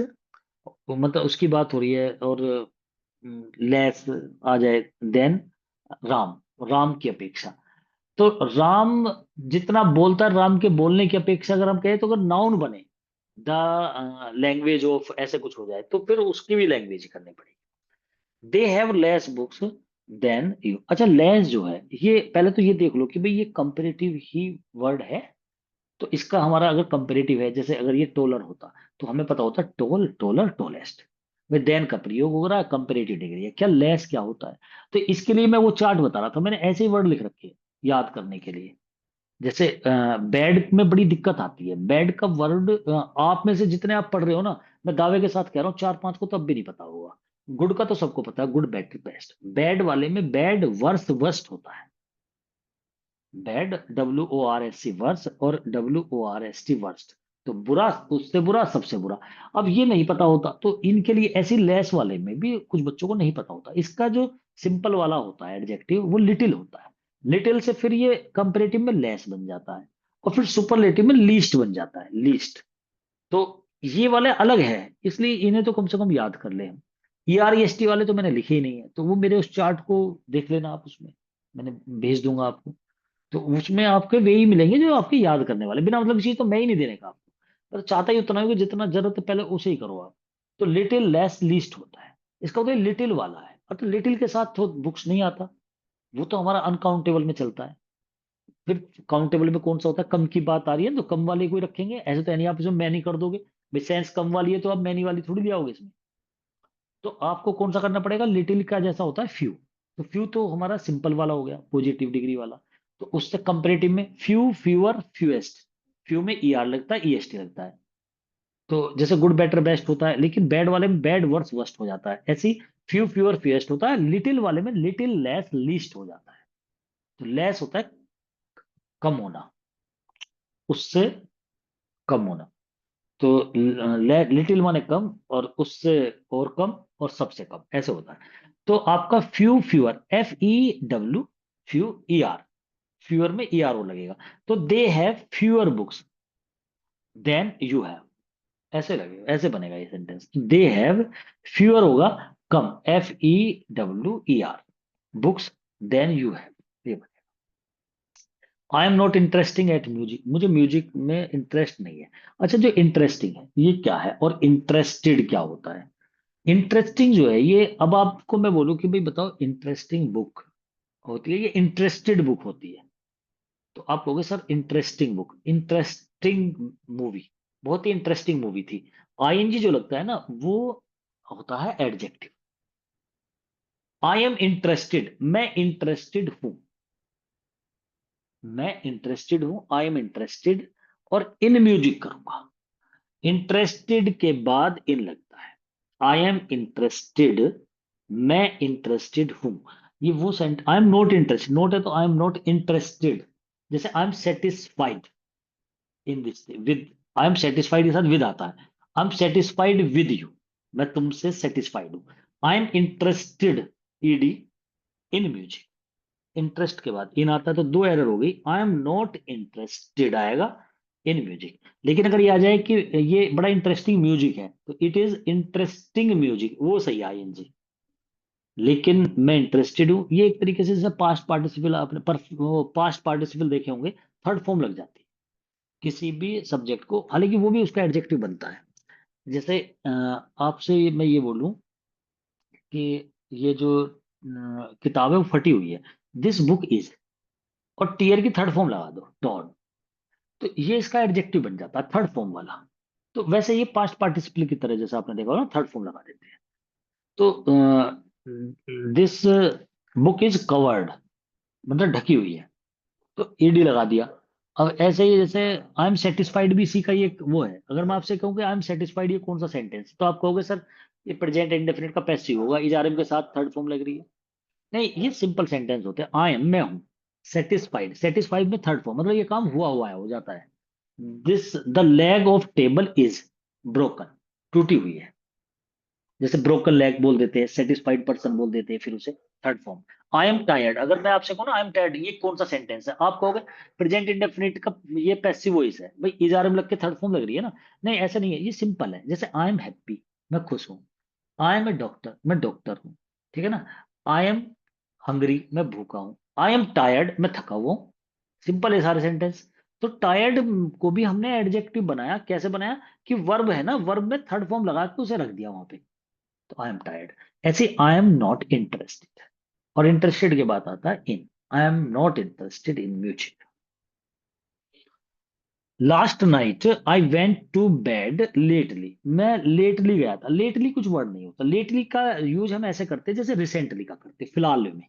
मतलब उसकी बात हो रही है, और लेस आ जाए देन राम, राम की अपेक्षा। तो राम जितना बोलता है, राम के बोलने की अपेक्षा अगर हम कहें, तो अगर नाउन बने, द लैंग्वेज ऑफ ऐसे कुछ हो जाए, तो फिर उसकी भी लैंग्वेज करनी पड़ेगी। They have less books than you. अच्छा लेस जो है, ये पहले तो ये देख लो कि भाई ये कंपेरेटिव ही वर्ड है। तो इसका हमारा अगर कंपेरेटिव है, जैसे अगर ये टोलर होता तो हमें पता होता टोल, टोलर, टोलेस्ट। में देन का प्रयोग हो रहा है, कंपेरेटिव डिग्री है क्या, लेस क्या होता है। तो इसके लिए मैं वो चार्ट बता रहा था, मैंने ऐसे ही वर्ड लिख रखे हैं याद करने के लिए। जैसे बैड में बड़ी दिक्कत आती है, बैड का वर्ड, आप में से जितने आप पढ़ रहे हो ना, मैं दावे के साथ कह रहा हूँ चार पांच को तो अब भी नहीं पता होगा। गुड का तो सबको पता है, गुड, बेटर, बेस्ट। बैड वाले में बैड, वर्स्ट, वर्स्ट होता है। बैड WORST वर्स और WORST वर्स्ट। तो बुरा, उससे बुरा, सबसे बुरा। अब ये नहीं पता होता तो इनके लिए ऐसी लेस वाले में भी कुछ बच्चों को नहीं पता होता। इसका जो सिंपल वाला होता है एडजेक्टिव वो लिटिल होता है। लिटिल से फिर ये कंपेरेटिव में लेस बन जाता है, और फिर सुपरलेटिव में लीस्ट बन जाता है, लीस्ट। तो ये वाले अलग है, इसलिए इन्हें तो कम से कम याद कर ले हम। EREST वाले तो मैंने लिखे ही नहीं है, तो वो मेरे उस चार्ट को देख लेना आप, उसमें मैंने भेज दूंगा आपको। तो उसमें आपके वे ही मिलेंगे जो आपके याद करने वाले, बिना मतलब की चीज तो मैं ही नहीं देने का आपको। पर चाहता ही उतना है कि जितना जरूरत है पहले उसे ही करो आप। तो लिटिल लेस लीस्ट होता है, इसका मतलब लिटिल वाला है। और तो लिटिल के साथ तो बुक्स नहीं आता, वो तो हमारा अनकाउंटेबल में चलता है। फिर काउंटेबल में कौन सा होता है? कम की बात आ रही है तो कम वाले को ही रखेंगे, ऐसे तो यानी आप इसमें मैनी कर दोगे। भाई सेंस कम वाली है तो आप मैनी वाली थोड़ी ले आओगे इसमें। तो आपको कौन सा करना पड़ेगा? लिटिल का जैसा होता है फ्यू। तो फ्यू तो हमारा सिंपल वाला हो गया, पॉजिटिव डिग्री वाला। तो उससे कंपेरेटिव में फ्यू, फ्यूअर, फ्यूएस्ट। फ्यू में ER लगता है, EST लगता है। तो जैसे गुड, बेटर, बेस्ट होता है, लेकिन बैड वाले में बैड, वर्स, वर्स्ट हो जाता है। ऐसी फ्यू, फ्यूअर, फ्यूएस्ट होता है। लिटिल वाले में लिटिल, लेस, लीस्ट हो जाता है। तो लेस होता है कम होना, उससे कम होना। तो लिटिल माने कम, और उससे और कम, और सबसे कम, ऐसे होता है। तो आपका few, fewer, FEW, few, fewer में ERO लगेगा। तो they have fewer books than you have, ऐसे लगेगा, ऐसे बनेगा ये सेंटेंस। दे हैव, फ्यूअर होगा कम, FEWER, books than you have, ये बनेगा। I am not interesting at music, मुझे म्यूजिक में इंटरेस्ट नहीं है। अच्छा, जो इंटरेस्टिंग है ये क्या है, और इंटरेस्टेड क्या होता है? इंटरेस्टिंग जो है ये, अब आपको मैं बोलूं कि भाई बताओ इंटरेस्टिंग बुक होती है, ये इंटरेस्टेड बुक होती है। तो आप कहोगे sir interesting book, interesting movie, बहुत ही इंटरेस्टिंग मूवी थी। ING जो लगता है ना वो होता है एडजेक्टिव। आई एम इंटरेस्टेड, मैं इंटरेस्टेड हूं, मैं इंटरेस्टेड हूं, आई एम इंटरेस्टेड, और इन म्यूजिक करूंगा। इंटरेस्टेड के बाद इन लगता है। आई एम इंटरेस्टेड, मैं इंटरेस्टेड हूं। ये वो सेंट, I am not interested, not है तो आई एम नॉट इंटरेस्टेड। जैसे I am satisfied in this, with, I am satisfied के साथ विद आता है। I am satisfied with you, मैं तुमसे सेटिस्फाइड हूं। I am interested, ED, in music. Interest के बाद इन आता है तो दो एरर हो गई। आई एम नॉट इंटरेस्टेड आएगा इन म्यूजिक। लेकिन अगर ये आ जाए कि ये बड़ा इंटरेस्टिंग म्यूजिक है, तो इट इज इंटरेस्टिंग म्यूजिक, वो सही है ING। लेकिन मैं इंटरेस्टेड हूं, ये एक तरीके से जैसे पास्ट पार्टिसिपल, आपने पर पास्ट पार्टिसिपल देखे होंगे, थर्ड फॉर्म लग जाती है किसी भी सब्जेक्ट को, हालांकि वो भी उसका एडजेक्टिव बनता है। जैसे आपसे मैं ये बोलूं कि ये जो किताब है वो फटी हुई है, दिस बुक इज, और टीयर की थर्ड फॉर्म लगा दो, डॉन। तो ये इसका एडजेक्टिव बन जाता है, थर्ड फॉर्म वाला। तो वैसे ये पास्ट पार्टिसिपल की तरह, जैसे आपने देखा होगा ना, थर्ड फॉर्म लगा देते हैं। तो दिस बुक इज कवर्ड, मतलब ढकी हुई है, तो ED लगा दिया। अब ऐसे ही जैसे आई एम सेटिस्फाइड भी इसी का ही एक वो है। अगर मैं आपसे कहूँ कि आई एम सेटिस्फाइड, ये कौन सा सेंटेंस, तो आप कहोगे सर ये प्रेजेंट इंडेफिनिट का पैसिव होगा, इजारिम के साथ थर्ड फॉर्म लग रही है। नहीं, ये सिंपल सेंटेंस होते हैं। आई एम, मैं हूं, सेटिस्फाइड, सेटिस्फाइड में थर्ड फॉर्म, मतलब ये काम हुआ हुआ है, हो जाता है। This the leg of table is broken, टूटी हुई है। जैसे ब्रोकन लेग बोल देते हैं, सेटिस्फाइड पर्सन बोल देते हैं, फिर उसे third form. I am tired, अगर मैं आपसे कहूँ ना आई एम टायर्ड, ये कौन सा सेंटेंस है, आप कहोगे प्रेजेंट इंडेफिनिट का ये पैसिव वॉइस है, भाई इजार में लग के थर्ड फॉर्म लग रही है ना। नहीं, ऐसा नहीं है, ये सिंपल है। जैसे आई एम हैप्पी, मैं खुश हूं। आई एम ए डॉक्टर, मैं डॉक्टर हूँ, ठीक है ना। आई एम हंग्री, मैं भूखा हूँ। आई एम टायर्ड, मैं थका हुआ हूँ। सिंपल है सारे सेंटेंस। तो टायर्ड को भी हमने एडजेक्टिव बनाया, कैसे बनाया कि वर्ब है ना, वर्ब में थर्ड फॉर्म लगा के उसे रख दिया वहां पे। तो आई एम टायर्ड। ऐसे आई एम नॉट इंटरेस्टेड, और इंटरेस्टेड के बाद आता है in, I am not interested in music. Last night I went to bed lately, मैं लेटली गया था। लेटली कुछ वर्ड नहीं होता, लेटली का यूज हम ऐसे करते हैं जैसे रिसेंटली का करते हैं, फिलहाल में।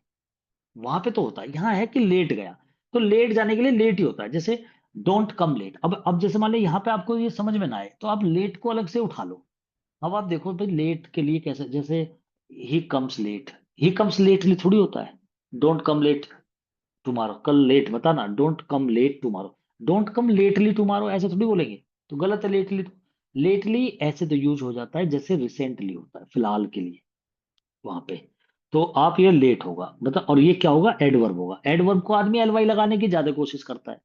वहां पे तो होता है, यहाँ है कि लेट गया। तो लेट जाने के लिए लेट ही होता है। जैसे डोंट कम लेट, अब जैसे मान लो यहाँ पे आपको ये समझ में ना आए तो आप लेट को अलग से उठा लो। अब आप देखो भाई लेट के लिए कैसे, जैसे he comes late, he comes lately थोड़ी होता है, डोंट कम लेट। टुमारो, कल लेट मत आना, don't come late tomorrow. Don't come lately tomorrow ऐसे थोड़ी बोलेंगे, तो गलत है लेटली तो। लेटली ऐसे तो यूज हो जाता है जैसे रिसेंटली होता है, फिलहाल के लिए वहां पे। तो आप ये लेट होगा मतलब, और ये क्या होगा, एडवर्ब होगा। एडवर्ब को आदमी एलवाई लगाने की ज्यादा कोशिश करता है,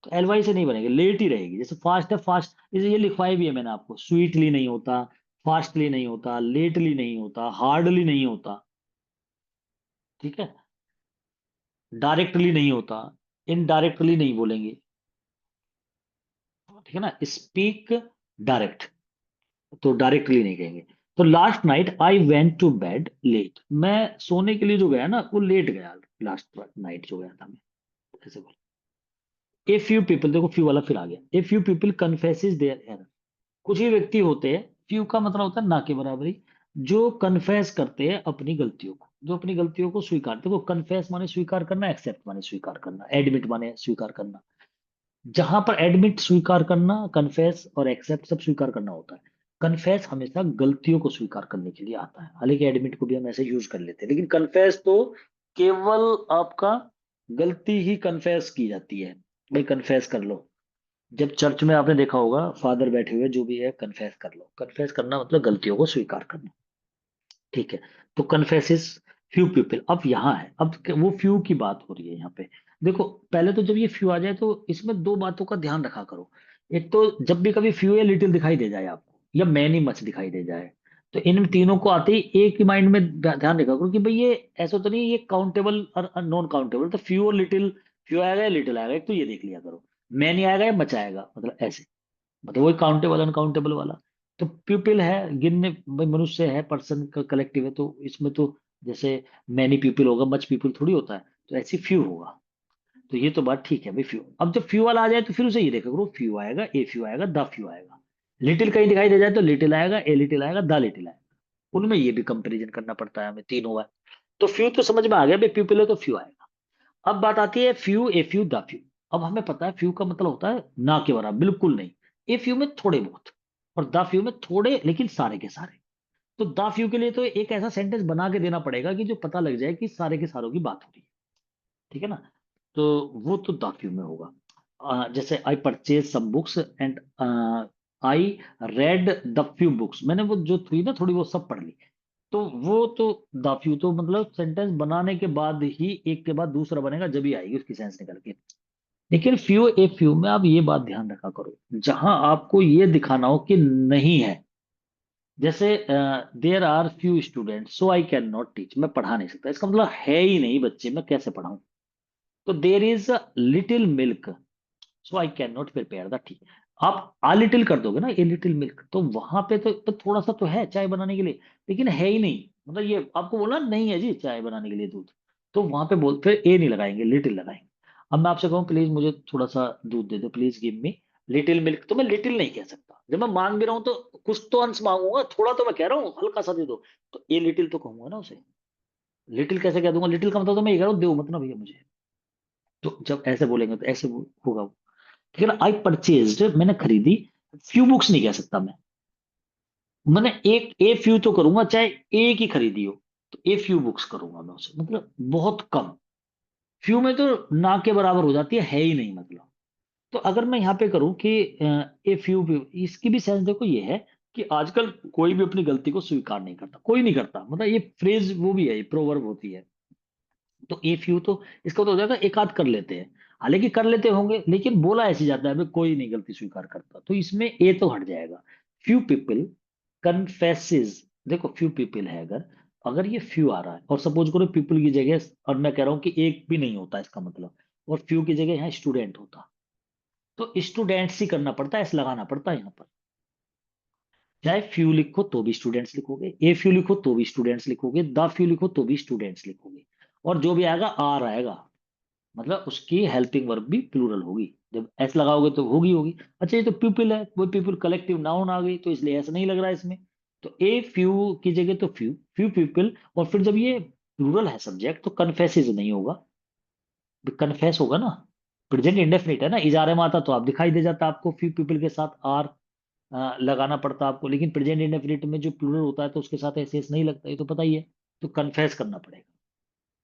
तो एलवाई से नहीं बनेगी, लेट ही रहेगी। जैसे फास्ट है, फास्ट जैसे ये लिखवाई भी है मैंने आपको, स्वीटली नहीं होता, फास्टली नहीं होता, लेटली नहीं होता, हार्डली नहीं होता, ठीक है, डायरेक्टली नहीं होता, इनडायरेक्टली नहीं बोलेंगे, ठीक है ना। स्पीक डायरेक्ट, तो डायरेक्टली नहीं कहेंगे। तो last night I went to bed late, मैं सोने के लिए जो गया ना वो लेट गया, लास्ट नाइट जो गया था मैं, ऐसे बोल। ए फ्यू पीपल, देखो फ्यू वाला फिर आ गया, a few people confesses their error. कुछ ही व्यक्ति होते हैं, फ्यू का मतलब होता है ना के बराबरी, जो कन्फेस करते हैं अपनी गलतियों को, जो अपनी गलतियों को स्वीकार, देखो कन्फेस माने स्वीकार करना, एक्सेप्ट माने स्वीकार करना, एडमिट माने स्वीकार करना। जहां पर एडमिट स्वीकार करना, कन्फेस और एक्सेप्ट सब स्वीकार करना होता है। कन्फेस हमेशा गलतियों को स्वीकार करने के लिए आता है, हालांकि एडमिट को भी हम ऐसे यूज कर लेते हैं, लेकिन कन्फेस तो केवल आपका गलती ही कन्फेस की जाती है। भाई कन्फेस कर लो, जब चर्च में आपने देखा होगा फादर बैठे हुए, जो भी है कन्फेस कर लो, कन्फेस करना मतलब गलतियों को स्वीकार करना, ठीक है। तो कन्फेसिस फ्यू पीपल, अब यहाँ है, अब वो फ्यू की बात हो रही है यहाँ पे। देखो पहले तो जब ये फ्यू आ जाए तो इसमें दो बातों का ध्यान रखा करो। एक तो जब भी कभी फ्यू या लिटिल दिखाई दे जाए आपको, या मैनी मच दिखाई दे जाए, तो इन तीनों को आते ही एक ही माइंड में ध्यान रखा करो कि भाई ये ऐसा तो नहीं ये काउंटेबल और नॉन काउंटेबल, तो फ्यू और लिटिल, फ्यू आएगा या लिटिल आएगा, एक तो ये देख लिया करो। मैनी आएगा या मच आएगा, मतलब ऐसे, मतलब वही काउंटेबल अनकाउंटेबल वाला। तो पीपल है गिनने, भाई मनुष्य है, पर्सन का कलेक्टिव है, तो इसमें तो जैसे मैनी पीपल होगा, मच पीपल थोड़ी होता है, तो ऐसी फ्यू होगा। तो ये तो बात ठीक है भाई, फ्यू। अब जब फ्यू वाला आ जाए तो फिर उसे ये देखा करो, फ्यू आएगा, ए फ्यू आएगा, द फ्यू आएगा। लिटिल कहीं दिखाई दे जाए तो लिटिल आएगा, ए लिटिल आएगा, द लिटिल आएगा। उनमें ये भी कंपेरिजन करना पड़ता है हमें, तीनों है। तो फ्यू तो समझ में आ गया भाई, पीपल है तो फ्यू आएगा। अब बात आती है few, a few, the few. अब हमें पता है फ्यू का मतलब होता है ना के बराबर, बिल्कुल नहीं। ए फ्यू में थोड़े बहुत, और द फ्यू में थोड़े लेकिन सारे के सारे। तो द फ्यू के लिए तो एक ऐसा सेंटेंस बना के देना पड़ेगा कि जो पता लग जाए कि सारे के सारों की बात हो रही है, ठीक है ना। तो वो तो द फ्यू में होगा। जैसे I purchase some books and I read the few books, मैंने वो जो थी ना थोड़ी वो सब पढ़ ली। तो वो तो द फ्यू तो मतलब सेंटेंस बनाने के बाद ही एक के बाद दूसरा बनेगा, जब ही आएगी उसकी सेंस निकल के। लेकिन फ्यू ए फ्यू में आप ये बात ध्यान रखा करो, जहां आपको ये दिखाना हो कि नहीं है, जैसे there are few student so I can not teach, मैं पढ़ा नहीं सकता, इसका मतलब है ही नहीं बच्चे, मैं कैसे पढ़ाऊं। तो there is little milk so I can not prepare the tea. आप आ लिटिल कर दोगे ना, ए लिटिल मिल्क, तो वहां पे तो थोड़ा सा तो है चाय बनाने के लिए, लेकिन है ही नहीं, मतलब ये आपको बोला नहीं है जी चाय बनाने के लिए दूध, तो वहां पे बोल फिर ए नहीं लगाएंगे, लिटिल लगाएंगे। अब मैं आपसे कहूँ प्लीज मुझे थोड़ा सा दूध दे दो, please give me little milk, तो मैं लिटिल नहीं कह सकता, जब मैं मांग भी रहा हूँ तो कुछ तो अंश मांगूंगा, थोड़ा तो मैं कह रहा हूँ हल्का सा दे दो, तो ए लिटिल तो कहूंगा ना उसे। लिटिल कैसे कह दूंगा, लिटिल का मतलब तो मैं ये कह रहा हूँ दो मत ना भैया मुझे। तो जब ऐसे बोलेंगे तो ऐसे होगा। ठीक है ना, आई परचेज्ड मैंने खरीदी, फ्यू बुक्स नहीं कह सकता मैंने एक ए फ्यू तो करूंगा, चाहे एक ही खरीदी हो, तो ए फ्यू बुक्स करूंगा मैं उसे, मतलब बहुत कम। फ्यू में तो ना के बराबर हो जाती है ही नहीं मतलब। तो अगर मैं यहाँ पे करूँ कि ए फ्यू, इसकी भी सेंस देखो ये है कि आजकल कोई भी अपनी गलती को स्वीकार नहीं करता, कोई नहीं करता, मतलब ये फ्रेज वो भी है, ये प्रोवर्ब होती है। तो ए फ्यू तो इसका तो हो जाएगा एक आध कर लेते हैं, हालांकि कर लेते होंगे लेकिन बोला ऐसे जाता है भाई कोई नहीं गलती स्वीकार करता, तो इसमें ए तो हट जाएगा। फ्यू पीपल कन्फेसेस, देखो फ्यू पीपल है, अगर अगर ये फ्यू आ रहा है और सपोज करो पीपल की जगह, और मैं कह रहा हूं कि एक भी नहीं होता इसका मतलब, और फ्यू की जगह यहाँ स्टूडेंट होता, तो स्टूडेंट्स ही करना पड़ता है, ऐसे लगाना पड़ता है यहाँ पर। चाहे फ्यू लिखो तो भी स्टूडेंट्स लिखोगे, ए फ्यू लिखो तो भी स्टूडेंट्स लिखोगे, द फ्यू लिखो तो भी स्टूडेंट्स लिखोगे, और जो भी आएगा आर आएगा, मतलब उसकी हेल्पिंग वर्ब भी प्लूरल होगी, जब एस लगाओगे तो होगी होगी। अच्छा ये तो पीपल है, वो पीपल कलेक्टिव नाउन आ गई, तो इसलिए ऐसा नहीं लग रहा है इसमें। तो ए फ्यू की जगह तो फ्यू, फ्यू पीपल, और फिर जब ये प्लूरल है सब्जेक्ट तो कन्फेसेस नहीं होगा, कन्फेस होगा ना। प्रेजेंट इंडेफिनिट है ना, इजारे में आता तो आप दिखाई दे जाता आपको, फ्यू पीपल के साथ आर लगाना पड़ता आपको, लेकिन प्रेजेंट इंडेफिनिट में जो प्लूरल होता है तो उसके साथ एस एस नहीं लगता, ये तो पता ही है। तो कन्फेस करना पड़ेगा,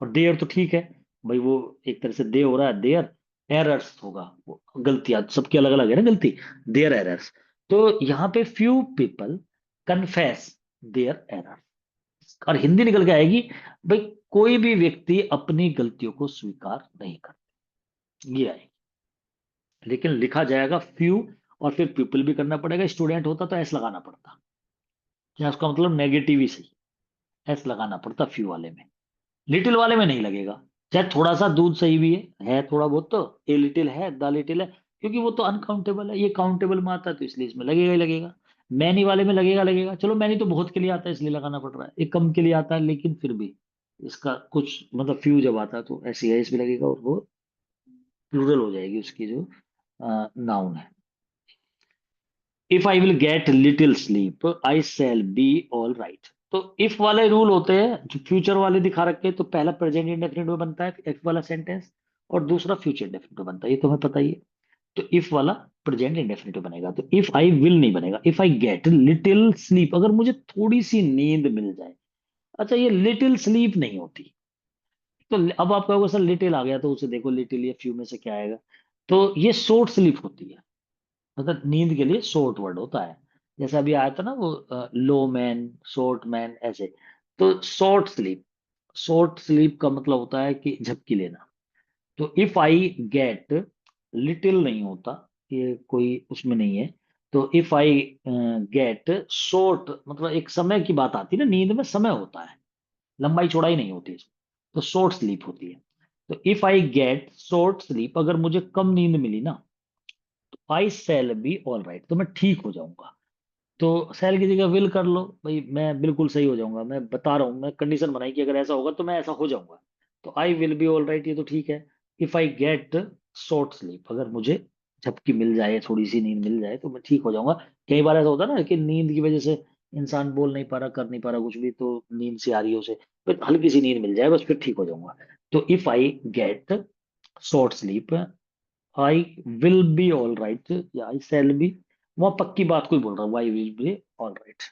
और देयर तो ठीक है, भाई वो एक तरह से दे हो रहा है, देयर एरर्स होगा, वो गलतियां सबकी अलग अलग है ना गलती, देयर एरर्स। तो यहाँ पे few people confess their errors, और हिंदी निकल के आएगी भाई, कोई भी व्यक्ति अपनी गलतियों को स्वीकार नहीं करता, ये आएगी। लेकिन लिखा जाएगा फ्यू, और फिर पीपल भी करना पड़ेगा, स्टूडेंट होता तो एस लगाना पड़ता, या उसका मतलब नेगेटिव ही सही, एस लगाना पड़ता फ्यू वाले में। लिटिल वाले में नहीं लगेगा, चाहे थोड़ा सा दूध सही भी है थोड़ा बहुत तो, ए लिटिल है, द लिटिल है, क्योंकि वो तो अनकाउंटेबल है, ये काउंटेबल में आता है तो इसलिए इसमें लगेगा ही लगेगा। मैनी वाले में लगेगा लगेगा, चलो मैनी तो बहुत के लिए आता है इसलिए लगाना पड़ रहा है, एक कम के लिए आता है, लेकिन फिर भी इसका कुछ मतलब फ्यू जब आता है तो ऐसी है इसमें लगेगा, और वो प्लूरल हो जाएगी उसकी जो नाउन है। If I will get little sleep I shall be all right. तो इफ वाले रूल होते हैं जो फ्यूचर वाले दिखा रखे हैं, तो पहला प्रेजेंट इंडेफिनिट में बनता है इफ वाला सेंटेंस, और दूसरा फ्यूचर इंडेफिनिट में बनता है, ये तुम्हें पता ही है। तो इफ वाला प्रेजेंट इंडेफिनिट में बनेगा, तो इफ आई विल नहीं बनेगा, if I get little sleep, अगर मुझे थोड़ी सी नींद मिल जाए। अच्छा, ये लिटिल स्लीप नहीं होती, तो अब आप कहोगे सर लिटिल आ गया तो उसे देखो लिटिल या फ्यू में से क्या आएगा, तो ये शॉर्ट स्लीप होती है, मतलब नींद के लिए शॉर्ट वर्ड होता है। जैसे अभी आया था ना वो लो मैन, शॉर्ट मैन, ऐसे। तो शॉर्ट स्लीप, शॉर्ट स्लीप का मतलब होता है कि झपकी लेना। तो इफ आई गेट, लिटिल नहीं होता, ये कोई उसमें नहीं है। तो इफ आई गेट शॉर्ट, मतलब एक समय की बात आती है ना, नींद में समय होता है, लंबाई चौड़ाई नहीं होती इसमें, तो शॉर्ट स्लीप होती है। तो if I get short sleep, अगर मुझे कम नींद मिली ना, आई शैल बी ऑल राइट, तो मैं ठीक हो जाऊंगा। तो शैल की जगह विल कर लो भाई, मैं बिल्कुल सही हो जाऊंगा, मैं बता रहा हूँ, मैं कंडीशन बनाई कि अगर ऐसा होगा तो मैं ऐसा हो जाऊंगा। तो I will be all right, ये तो ठीक है। If I get short sleep, अगर मुझे झपकी मिल जाए, थोड़ी सी नींद मिल जाए, तो मैं ठीक हो जाऊंगा। कई बार ऐसा होता है ना कि नींद की वजह से इंसान बोल नहीं पा रहा, कर नहीं पा रहा कुछ भी, तो नींद से आ रही है उसे, फिर हल्की सी नींद मिल जाए बस, फिर ठीक हो जाऊंगा। तो if I get short sleep I will be all right, या आई शैल बी, वह पक्की बात कोई बोल रहा हूँ, I will be all right,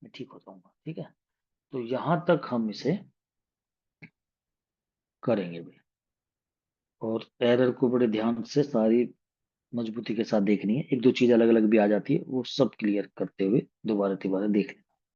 मैं ठीक हो जाऊंगा, ठीक है। तो यहां तक हम इसे करेंगे भाई, और एरर को बड़े ध्यान से सारी मजबूती के साथ देखनी है, एक दो चीज अलग अलग भी आ जाती है, वो सब क्लियर करते हुए दोबारा तिबारा देख लें।